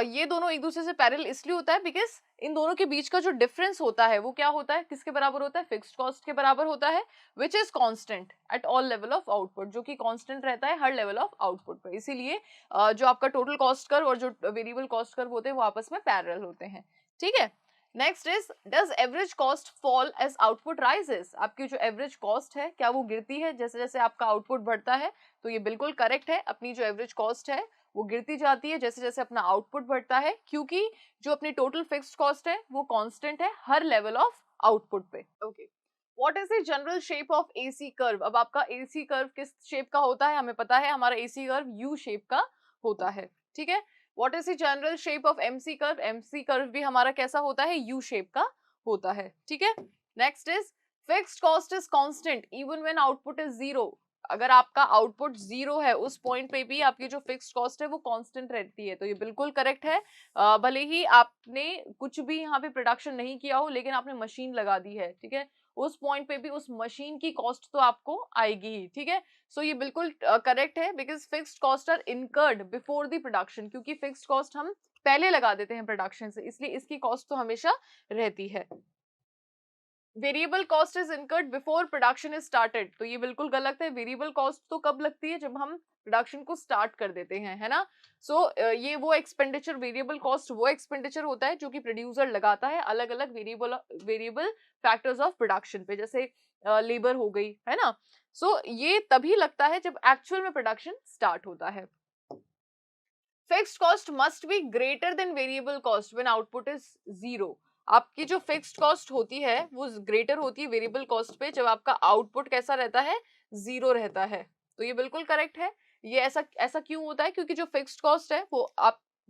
ये दोनों एक दूसरे से पैरेलल इसलिए होता है बिकॉज इन दोनों के बीच का जो डिफरेंस होता है वो क्या होता है, किसके बराबर होता है? फिक्स्ड कॉस्ट के बराबर होता है, विच is constant at all level of output, जो कि कांस्टेंट रहता है हर लेवल ऑफ आउटपुट पे। इसीलिए जो आपका टोटल कॉस्ट कर्व और जो वेरिएबल कॉस्ट कर्व होते हैं वो आपस में पैरेलल होते हैं, ठीक है। Next is, does average cost fall as output rises? आपकी जो एवरेज कॉस्ट है क्या वो गिरती है जैसे जैसे आपका आउटपुट बढ़ता है? तो ये बिल्कुल करेक्ट है, अपनी जो एवरेज कॉस्ट है वो गिरती जाती है जैसे जैसे अपना आउटपुट बढ़ता है, क्योंकि जो अपनी टोटल फिक्स्ड कॉस्ट है वो कांस्टेंट है हर लेवल ऑफ आउटपुट पे, okay. What is the general shape of AC curve? अब आपका AC कर्व किस शेप का होता है? हमें पता है हमारा AC कर्व U शेप का होता है, ठीक है। What is the general shape of MC curve? MC curve भी हमारा कैसा होता है? U शेप का होता है, ठीक है। Next is, fixed cost is constant even when output is zero. अगर आपका आउटपुट जीरो है उस पॉइंट पे भी आपकी जो फिक्स्ड कॉस्ट है वो कांस्टेंट रहती है। तो ये बिल्कुल करेक्ट है। भले ही आपने कुछ भी यहाँ पे प्रोडक्शन नहीं किया हो लेकिन आपने मशीन लगा दी है, ठीक है, उस पॉइंट पे भी उस मशीन की कॉस्ट तो आपको आएगी ही, ठीक है। ये बिल्कुल करेक्ट है because fixed costs are incurred before the production, क्योंकि फिक्स्ड कॉस्ट हम पहले लगा देते हैं प्रोडक्शन से, इसलिए इसकी कॉस्ट तो हमेशा रहती है। Variable cost is incurred before production is started, तो ये बिल्कुल गलत है। वेरिएबल कॉस्ट तो कब लगती है? जब हम प्रोडक्शन को स्टार्ट कर देते हैं, है ना। ये वो एक्सपेंडिचर, वेरिएबल कॉस्ट वो एक्सपेंडिचर होता है जो कि प्रोड्यूसर लगाता है अलग अलग वेरिएबल फैक्टर्स ऑफ प्रोडक्शन पे, जैसे लेबर हो गई, है ना। ये तभी लगता है जब एक्चुअल में प्रोडक्शन स्टार्ट होता है। Fixed cost must be greater than variable cost when output is zero. आपकी जो फिक्स्ड कॉस्ट होती है वो ग्रेटर होती है वेरिएबल कॉस्ट पे जब आपका आउटपुट कैसा रहता है? जीरो रहता है। तो ये बिल्कुल करेक्ट है। ये ऐसा ऐसा क्यों होता है, क्योंकि जो फिक्स्ड कॉस्ट है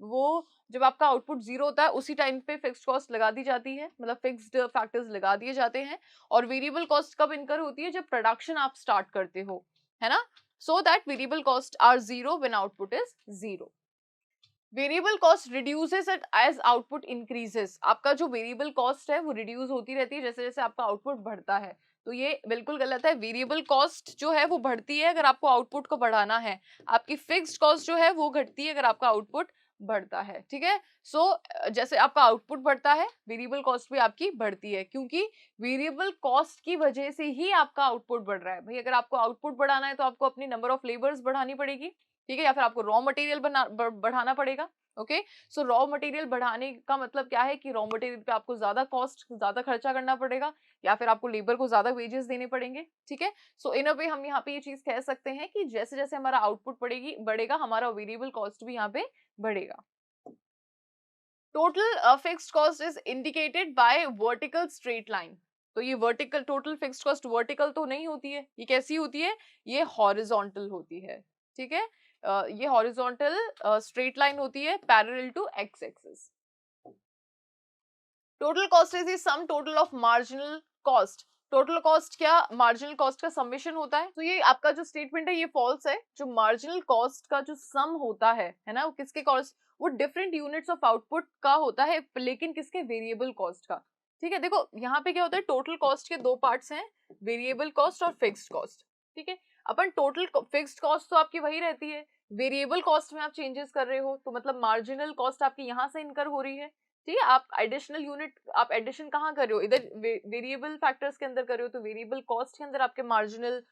वो जब आपका आउटपुट जीरो होता है उसी टाइम पे फिक्स्ड कॉस्ट लगा दी जाती है, मतलब फिक्स्ड फैक्टर्स लगा दिए जाते हैं। और वेरिएबल कॉस्ट कब इनकर होती है, जब प्रोडक्शन आप स्टार्ट करते हो, है ना। So that variable cost are zero when output is zero. Variable cost reduces as output increases. आपका जो वेरिएबल कॉस्ट है वो रिड्यूस होती रहती है जैसे जैसे आपका आउटपुट बढ़ता है। तो ये बिल्कुल गलत है, वेरिएबल कॉस्ट जो है वो बढ़ती है अगर आपको आउटपुट को बढ़ाना है, आपकी फिक्स्ड कॉस्ट जो है वो घटती है अगर आपका आउटपुट बढ़ता है, ठीक है। सो जैसे आपका आउटपुट बढ़ता है वेरिएबल कॉस्ट भी आपकी बढ़ती है, क्योंकि वेरिएबल कॉस्ट की वजह से ही आपका आउटपुट बढ़ रहा है। भाई अगर आपको आउटपुट बढ़ाना है तो आपको अपनी नंबर ऑफ लेबर्स बढ़ानी पड़ेगी, ठीक है, या फिर आपको रॉ मटेरियल बढ़ाना पड़ेगा। ओके, सो रॉ मटेरियल बढ़ाने का मतलब क्या है कि रॉ मटेरियल पे आपको ज्यादा खर्चा करना पड़ेगा, या फिर आपको लेबर को ज्यादा वेजेस देने पड़ेंगे, ठीक है। सो इन अ वे हम यहाँ पे ये चीज कह सकते हैं कि जैसे जैसे हमारा आउटपुट बढ़ेगा हमारा वेरिएबल कॉस्ट भी यहाँ पे बढ़ेगा। Total fixed cost is indicated by vertical straight line. तो ये vertical total fixed cost vertical तो नहीं होती है, ये कैसी होती है, ये हॉरिजॉन्टल होती है, ठीक है। ये हॉरिजॉन्टल स्ट्रेट लाइन होती है parallel to x axis. Total cost is the sum total of marginal cost. Total cost क्या मार्जिनल कॉस्ट का समेशन होता है। तो ये आपका जो स्टेटमेंट है ये फॉल्स है। जो मार्जिनल कॉस्ट का जो सम होता है ना, वो किसके कॉस्ट, वो डिफरेंट यूनिट्स ऑफ आउटपुट का होता है, लेकिन किसके, वेरिएबल कॉस्ट का, ठीक है। देखो यहाँ पे क्या होता है, टोटल कॉस्ट के दो पार्ट्स हैं, वेरिएबल कॉस्ट और फिक्स्ड कॉस्ट, ठीक है। अपन टोटल फिक्स्ड कॉस्ट तो आपकी वही रहती है, वेरिएबल कॉस्ट में आप चेंजेस कर रहे हो तो मतलब मार्जिनल कॉस्ट आपकी यहाँ से इनकर हो रही है, ठीक है। आप एडिशनल यूनिट, आप एडिशन कहाँ कर रहे हो, इधर वेरिएबल फैक्टर्स के अंदर कर रहे हो, तो वेरिएबल कॉस्ट के अंदर आपके मार्जिनल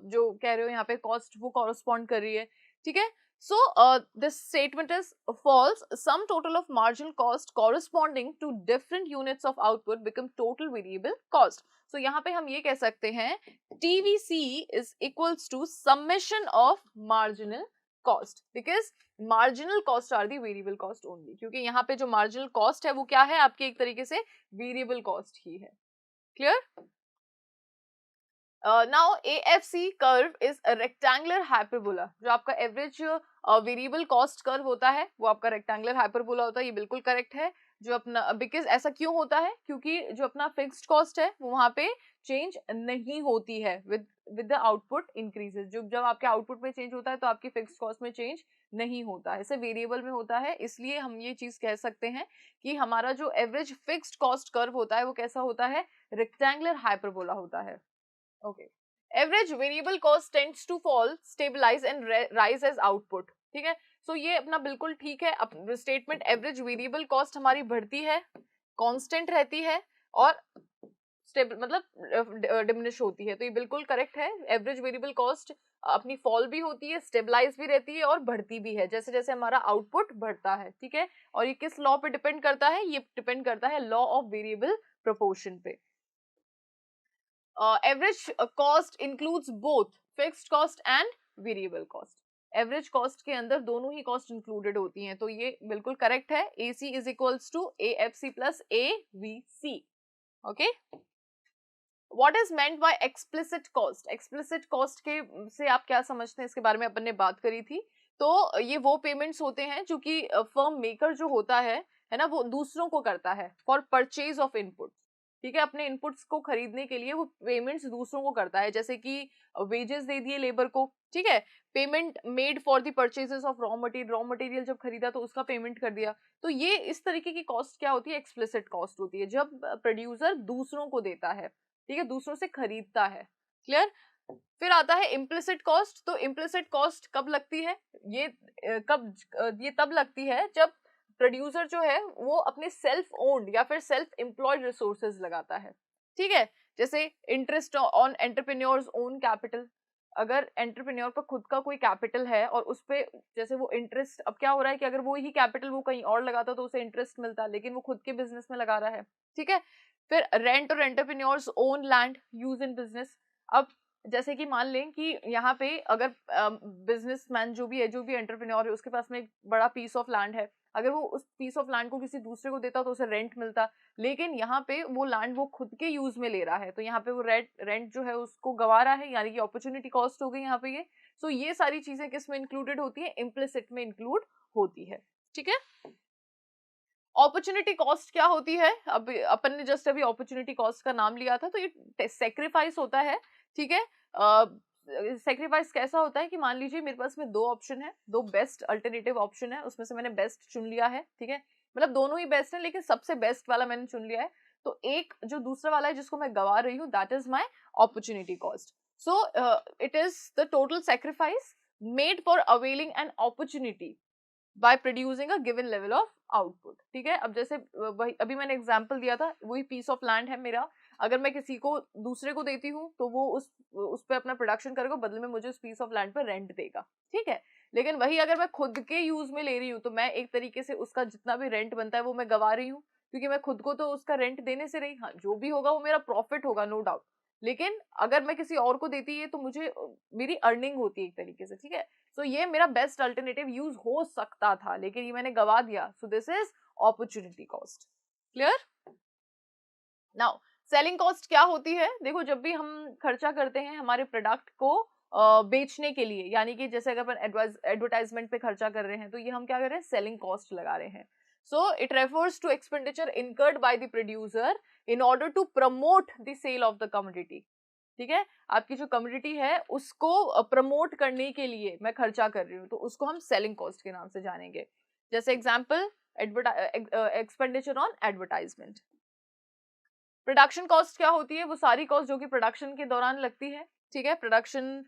जो कह रहे हो यहाँ पे कॉस्ट वो कॉरस्पॉन्ड कर रही है, ठीक है। So this statement is false. Some total of marginal cost corresponding to different units of output become total variable cost. So यहाँ पे हम ये कह सकते हैं TVC is equals to summation of marginal cost, because marginal cost are the variable cost only, क्योंकि यहाँ पे जो मार्जिनल कॉस्ट है वो क्या है, आपकी एक तरीके से वेरिएबल कॉस्ट ही है। Clear? Now AFC curve is a rectangular hyperbola. जो आपका एवरेज वेरिएबल कॉस्ट कर्व होता है वो आपका रेक्टेंगुलर हाइपरबोला होता है, ये बिल्कुल करेक्ट है। जो अपना, बिकॉज ऐसा क्यों होता है, क्योंकि जो अपना फिक्स्ड कॉस्ट है वो वहां पे चेंज नहीं होती है विद द आउटपुट इंक्रीजेस। जब आपके आउटपुट में चेंज होता है तो आपकी फिक्स्ड कॉस्ट में चेंज नहीं होता है, ऐसे वेरिएबल में होता है। इसलिए हम ये चीज कह सकते हैं कि हमारा जो एवरेज फिक्स्ड कॉस्ट कर्व होता है वो कैसा होता है, रेक्टेंगुलर हाइपरबोला होता है। Okay, average variable cost tends to fall, stabilize and rise as output, ठीक है। सो ये अपना बिल्कुल ठीक है स्टेटमेंट। एवरेज वेरिएबल कॉस्ट हमारी बढ़ती है, कांस्टेंट रहती है और स्टेबल मतलब डिमिनिश होती है, तो ये बिल्कुल करेक्ट है। एवरेज वेरिएबल कॉस्ट अपनी फॉल भी होती है, स्टेबलाइज भी रहती है और बढ़ती भी है जैसे जैसे हमारा आउटपुट बढ़ता है, ठीक है। और ये किस लॉ पे डिपेंड करता है, ये डिपेंड करता है लॉ ऑफ वेरिएबल प्रोपोर्शन पे। Average cost includes both fixed cost and variable cost. Average cost के अंदर दोनों ही कॉस्ट इंक्लूडेड होती हैं, तो ये बिल्कुल करेक्ट है। AC is equals to AFC plus AVC। Okay, what is meant by explicit cost. Explicit cost के से आप क्या समझते हैं, इसके बारे में अपन ने बात करी थी। तो ये वो पेमेंट्स होते हैं जो कि फर्म मेकर जो होता है ना, वो दूसरों को करता है फॉर परचेज ऑफ इनपुट, ठीक है। अपने इनपुट्स को खरीदने के लिए वो पेमेंट्स दूसरों को करता है, जैसे कि वेजेस दे दिए लेबर को, ठीक है। Payment made for the purchases of raw material जब खरीदा तो उसका पेमेंट कर दिया। तो ये इस तरीके की कॉस्ट क्या होती है, एक्सप्लिसिट कॉस्ट होती है, जब प्रोड्यूसर दूसरों को देता है, ठीक है, दूसरों से खरीदता है। क्लियर? फिर आता है इम्प्लिसिट कॉस्ट। तो इम्प्लिसिट कॉस्ट कब लगती है, ये ये तब लगती है जब प्रोड्यूसर जो है वो अपने सेल्फ ओन्ड या फिर सेल्फ एम्प्लॉयड रिसोर्सेज लगाता है, ठीक है। जैसे interest on entrepreneurs own capital. अगर एंटरप्रेन्योर पर खुद का कोई कैपिटल है और उस पे जैसे वो इंटरेस्ट, अब क्या हो रहा है कि अगर वो ही कैपिटल वो कहीं और लगाता तो उसे इंटरेस्ट मिलता, लेकिन वो खुद के बिजनेस में लगा रहा है, ठीक है। फिर रेंट और entrepreneurs own land use in business. अब जैसे कि मान लें कि यहाँ पे अगर बिजनेसमैन जो भी एंटरप्रेन्योर है उसके पास में एक बड़ा पीस ऑफ लैंड है, अगर वो उस पीस ऑफ लैंड को किसी दूसरे को देता तो उसे रेंट मिलता, लेकिन यहाँ पे वो लैंड वो खुद के यूज में ले रहा है, तो यहाँ पे वो रेंट जो है उसको गवा रहा है, यानी कि अपॉर्चुनिटी कॉस्ट हो गई यहाँ पे ये। सो ये सारी चीजें किस में इंक्लूडेड होती है, इम्प्लिसिट में इंक्लूड होती है, ठीक है। अपॉर्चुनिटी कॉस्ट क्या होती है, अब अपन ने जस्ट अभी अपॉर्चुनिटी कॉस्ट का नाम लिया था, तो ये सेक्रीफाइस होता है, ठीक है। सेक्रीफाइस कैसा होता है कि मान लीजिए मेरे पास में दो ऑप्शन है, दो बेस्ट अल्टरनेटिव ऑप्शन है, उसमें से मैंने बेस्ट चुन लिया है, ठीक है, मतलब दोनों ही बेस्ट है लेकिन सबसे बेस्ट वाला मैंने चुन लिया है, तो एक जो दूसरा वाला है जिसको मैं गवा रही हूँ, that is my opportunity cost. So it is the total sacrifice made for availing an opportunity by producing a given level of output, ठीक है। अब जैसे वही अभी मैंने एग्जांपल दिया था, वही पीस ऑफ लैंड है मेरा, अगर मैं किसी को दूसरे को देती हूँ तो वो उस पे अपना प्रोडक्शन करेगा, बदले में मुझे उस पीस ऑफ लैंड पर रेंट देगा, ठीक है। लेकिन वही अगर मैं खुद के यूज में ले रही हूँ तो मैं एक तरीके से उसका जितना भी रेंट बनता है वो मैं गवा रही हूँ, क्योंकि मैं खुद को तो उसका रेंट देने से रही, हाँ जो भी होगा वो मेरा प्रॉफिट होगा, नो डाउट, लेकिन अगर मैं किसी और को देती है तो मुझे मेरी अर्निंग होती है एक तरीके से, ठीक है। सो ये मेरा बेस्ट अल्टरनेटिव यूज हो सकता था, लेकिन ये मैंने गवा दिया, so this is opportunity cost. Clear? Now selling cost क्या होती है, देखो जब भी हम खर्चा करते हैं हमारे प्रोडक्ट को बेचने के लिए, यानी कि जैसे अगर अपन एडवर्टाइजमेंट पे खर्चा कर रहे हैं तो ये हम क्या कर रहे हैं, सेलिंग कॉस्ट लगा रहे हैं। So it refers to expenditure incurred by the producer in order to promote the sale of the commodity, ठीक है। आपकी जो कमोडिटी है उसको प्रमोट करने के लिए मैं खर्चा कर रही हूँ, तो उसको हम सेलिंग कॉस्ट के नाम से जानेंगे। जैसे example, expenditure on advertisement. Production cost क्या होती है, वो सारी कॉस्ट जो कि प्रोडक्शन के दौरान लगती है, ठीक है। प्रोडक्शन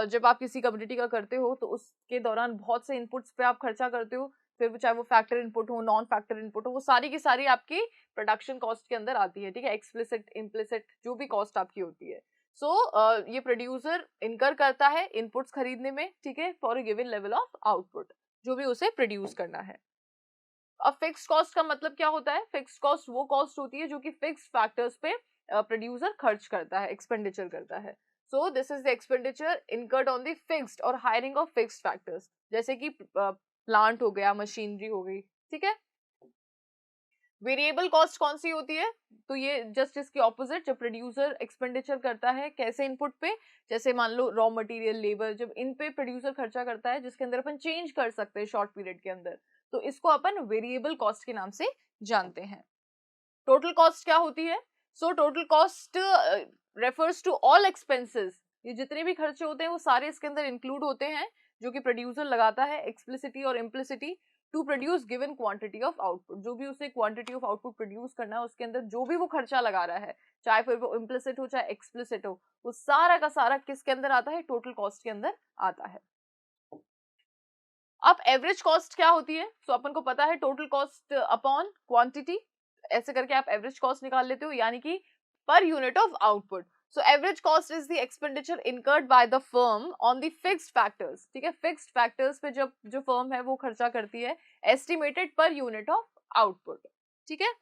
जब आप किसी कमोडिटी का करते हो तो उसके दौरान बहुत से इनपुट्स पे आप खर्चा करते हो, फिर चाहे वो फैक्टर इनपुट हो, नॉन फैक्टर इनपुट हो, वो सारी की सारी आपकी प्रोडक्शन कॉस्ट के अंदर आती है, ठीक है। एक्सप्लिसिट इम्प्लिसिट जो भी कॉस्ट आपकी होती है, सो ये प्रोड्यूसर इनकर करता है इनपुट्स खरीदने में, ठीक है, for a given level of output जो भी उसे प्रोड्यूस करना है। अब फिक्स्ड कॉस्ट का मतलब क्या होता है, फिक्स्ड कॉस्ट वो कॉस्ट होती है जो कि फिक्स्ड फैक्टर्स पे प्रोड्यूसर खर्च करता है, एक्सपेंडिचर करता है। So this is the expenditure incurred on the fixed और हायरिंग ऑफ फिक्स्ड फैक्टर्स, जैसे कि प्लांट हो गया, मशीनरी हो गई, ठीक है। वेरिएबल कॉस्ट कौन सी होती है, तो ये जस्ट इसके ऑपोजिट, जब प्रोड्यूसर एक्सपेंडिचर करता है कैसे इनपुट पे, जैसे मान लो रॉ मटेरियल, लेबर, जब इन पे प्रोड्यूसर खर्चा करता है जिसके अंदर अपन चेंज कर सकते हैं शॉर्ट पीरियड के अंदर, तो इसको अपन वेरिएबल कॉस्ट के नाम से जानते हैं। टोटल कॉस्ट क्या होती है, so total cost refers to all expenses, ये जितने भी खर्चे होते हैं वो सारे इसके अंदर इंक्लूड होते हैं जो कि प्रोड्यूसर लगाता है, एक्सप्लिसिटी और implicitly, to produce given quantity of output, जो भी उसे क्वांटिटी ऑफ आउटपुट प्रोड्यूस करना है उसके अंदर जो भी वो खर्चा लगा रहा है, चाहे फिर वो इम्प्लिसिट हो चाहे एक्सप्लिसिट हो, वो सारा का सारा किसके अंदर आता है, टोटल कॉस्ट के अंदर आता है। अब एवरेज कॉस्ट क्या होती है, तो अपन को पता है टोटल कॉस्ट अपॉन क्वांटिटी, ऐसे करके आप एवरेज कॉस्ट निकाल लेते हो, यानी कि पर unit of output. So average cost is the expenditure incurred by the firm on the fixed factors, ठीक है, फिक्स्ड फैक्टर्स पे जब जो फर्म है वो खर्चा करती है, एस्टिमेटेड पर यूनिट ऑफ आउटपुट, ठीक है।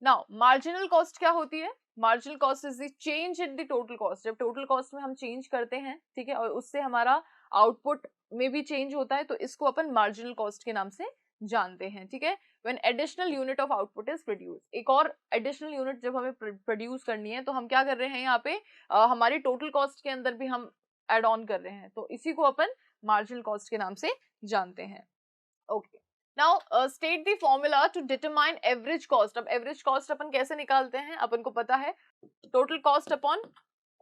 नाउ मार्जिनल कॉस्ट क्या होती है, marginal cost is the change in the total cost, जब टोटल कॉस्ट में हम चेंज करते हैं, ठीक है, और उससे हमारा आउटपुट में भी चेंज होता है, तो इसको अपन मार्जिनल कॉस्ट के नाम से जानते हैं, ठीक है। When additional unit of output is produce, एक और एडिशनल यूनिट जब हमें प्रोड्यूस करनी है तो हम क्या कर रहे हैं यहाँ पे, हमारी टोटल कॉस्ट के अंदर भी हम एड ऑन कर रहे हैं, तो इसी को अपन मार्जिनल कॉस्ट के नाम से जानते हैं। Okay, now state the formula to determine average cost. अब एवरेज कॉस्ट अपन कैसे निकालते हैं, अपन को पता है total cost upon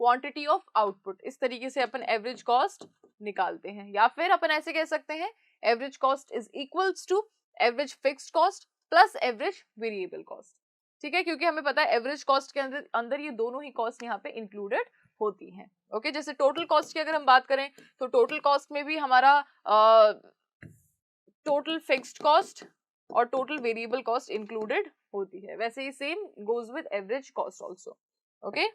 quantity of output, इस तरीके से अपन एवरेज कॉस्ट निकालते हैं, या फिर अपन ऐसे कह सकते हैं average cost is equals to average fixed cost plus average variable cost, ठीक है, क्योंकि हमें पता है एवरेज कॉस्ट के अंदर ये दोनों ही कॉस्ट यहाँ पे इंक्लूडेड होती हैं। ओके, जैसे टोटल कॉस्ट की अगर हम बात करें तो टोटल कॉस्ट में भी हमारा टोटल फिक्स्ड कॉस्ट और टोटल वेरिएबल कॉस्ट इंक्लूडेड होती है, वैसे ही same goes with average cost also. Okay,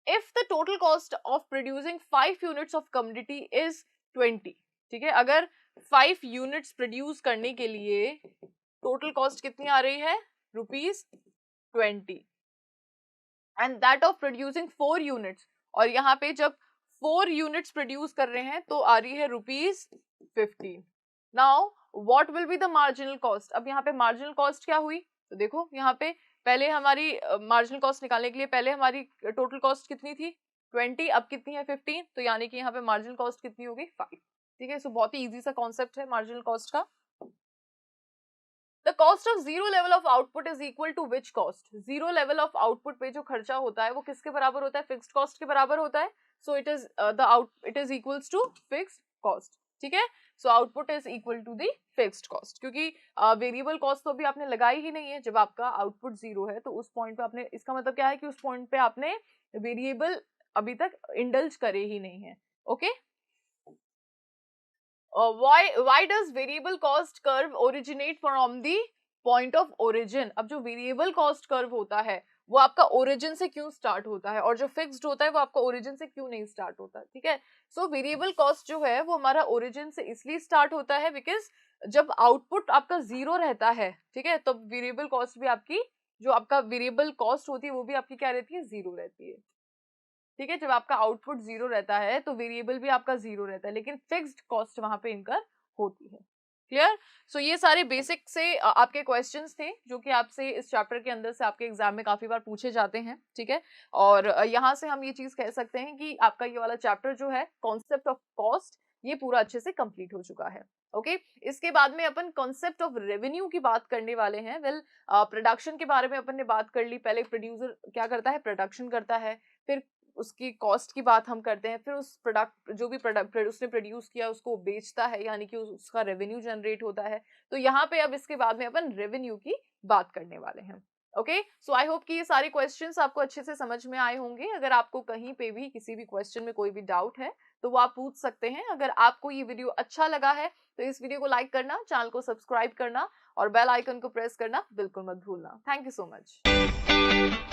if the total cost of producing 5 units of commodity is 20, ठीक है, अगर 5 यूनिट्स प्रोड्यूस करने के लिए टोटल कॉस्ट कितनी आ रही है, ₹20, and that of producing 4 units, और यहाँ पे जब 4 यूनिट्स प्रोड्यूस कर रहे हैं तो आ रही है ₹15। Now what will be the marginal cost, अब यहाँ पे मार्जिनल कॉस्ट क्या हुई, तो देखो यहाँ पे पहले हमारी मार्जिनल कॉस्ट निकालने के लिए पहले हमारी टोटल कॉस्ट कितनी थी, 20, अब कितनी है 15, तो यानी कि यहाँ पे मार्जिनल कॉस्ट कितनी होगी 5। ठीक है, सो बहुत ही इजी सा कॉन्सेप्ट है मार्जिनल कॉस्ट का। The cost of zero level of output is equal to which cost? Zero level of output पे जो खर्चा होता है वो किसके बराबर होता है? फिक्स्ड कॉस्ट के बराबर होता है। So it is equals to fixed cost. ठीक है, so output is equal to the fixed cost, क्योंकि वेरिएबल कॉस्ट तो अभी आपने लगाई ही नहीं है। जब आपका आउटपुट जीरो है तो उस पॉइंट पे आपने, इसका मतलब क्या है कि उस पॉइंट पे आपने वेरिएबल अभी तक इंडल्ज करे ही नहीं है। Okay, why does variable cost curve originate from the point of origin? अब जो वेरिएबल कॉस्ट कर्व होता है वो आपका ओरिजिन से क्यों स्टार्ट होता है, और जो फिक्स्ड होता है वो आपका ओरिजिन से क्यों नहीं स्टार्ट होता? ठीक है, सो वेरिएबल कॉस्ट जो है वो हमारा ओरिजिन से इसलिए स्टार्ट होता है बिकॉज जब आउटपुट आपका जीरो रहता है, ठीक है, तो वेरिएबल कॉस्ट भी आपकी, जो आपका वेरिएबल कॉस्ट होती है वो भी आपकी क्या रहती है? जीरो रहती है। ठीक है, जब आपका आउटपुट जीरो रहता है तो वेरिएबल भी आपका जीरो रहता है, लेकिन फिक्स्ड कॉस्ट वहां पे इनकर होती है। क्लियर? सो ये सारे बेसिक से आपके क्वेश्चंस थे जो कि आपसे इस चैप्टर के अंदर से आपके एग्जाम में काफी बार पूछे जाते हैं। ठीक है, और यहाँ से हम ये चीज कह सकते हैं कि आपका ये वाला चैप्टर जो है कॉन्सेप्ट ऑफ कॉस्ट, ये पूरा अच्छे से कंप्लीट हो चुका है। ओके, इसके बाद में अपन कॉन्सेप्ट ऑफ रेवेन्यू की बात करने वाले हैं। वेल, प्रोडक्शन के बारे में अपन ने बात कर ली। पहले प्रोड्यूसर क्या करता है? प्रोडक्शन करता है, फिर उसकी कॉस्ट की बात हम करते हैं, फिर उस प्रोडक्ट, जो भी प्रोडक्ट उसने प्रोड्यूस किया उसको बेचता है, यानी कि उसका रेवेन्यू जनरेट होता है। तो यहाँ पे अब इसके बाद में अपन रेवेन्यू की बात करने वाले हैं। ओके, सो आई होप कि ये सारे क्वेश्चंस आपको अच्छे से समझ में आए होंगे। अगर आपको कहीं पे भी किसी भी क्वेश्चन में कोई भी डाउट है तो वो आप पूछ सकते हैं। अगर आपको ये वीडियो अच्छा लगा है तो इस वीडियो को लाइक करना, चैनल को सब्सक्राइब करना और बेल आइकन को प्रेस करना बिल्कुल मत भूलना। Thank you so much.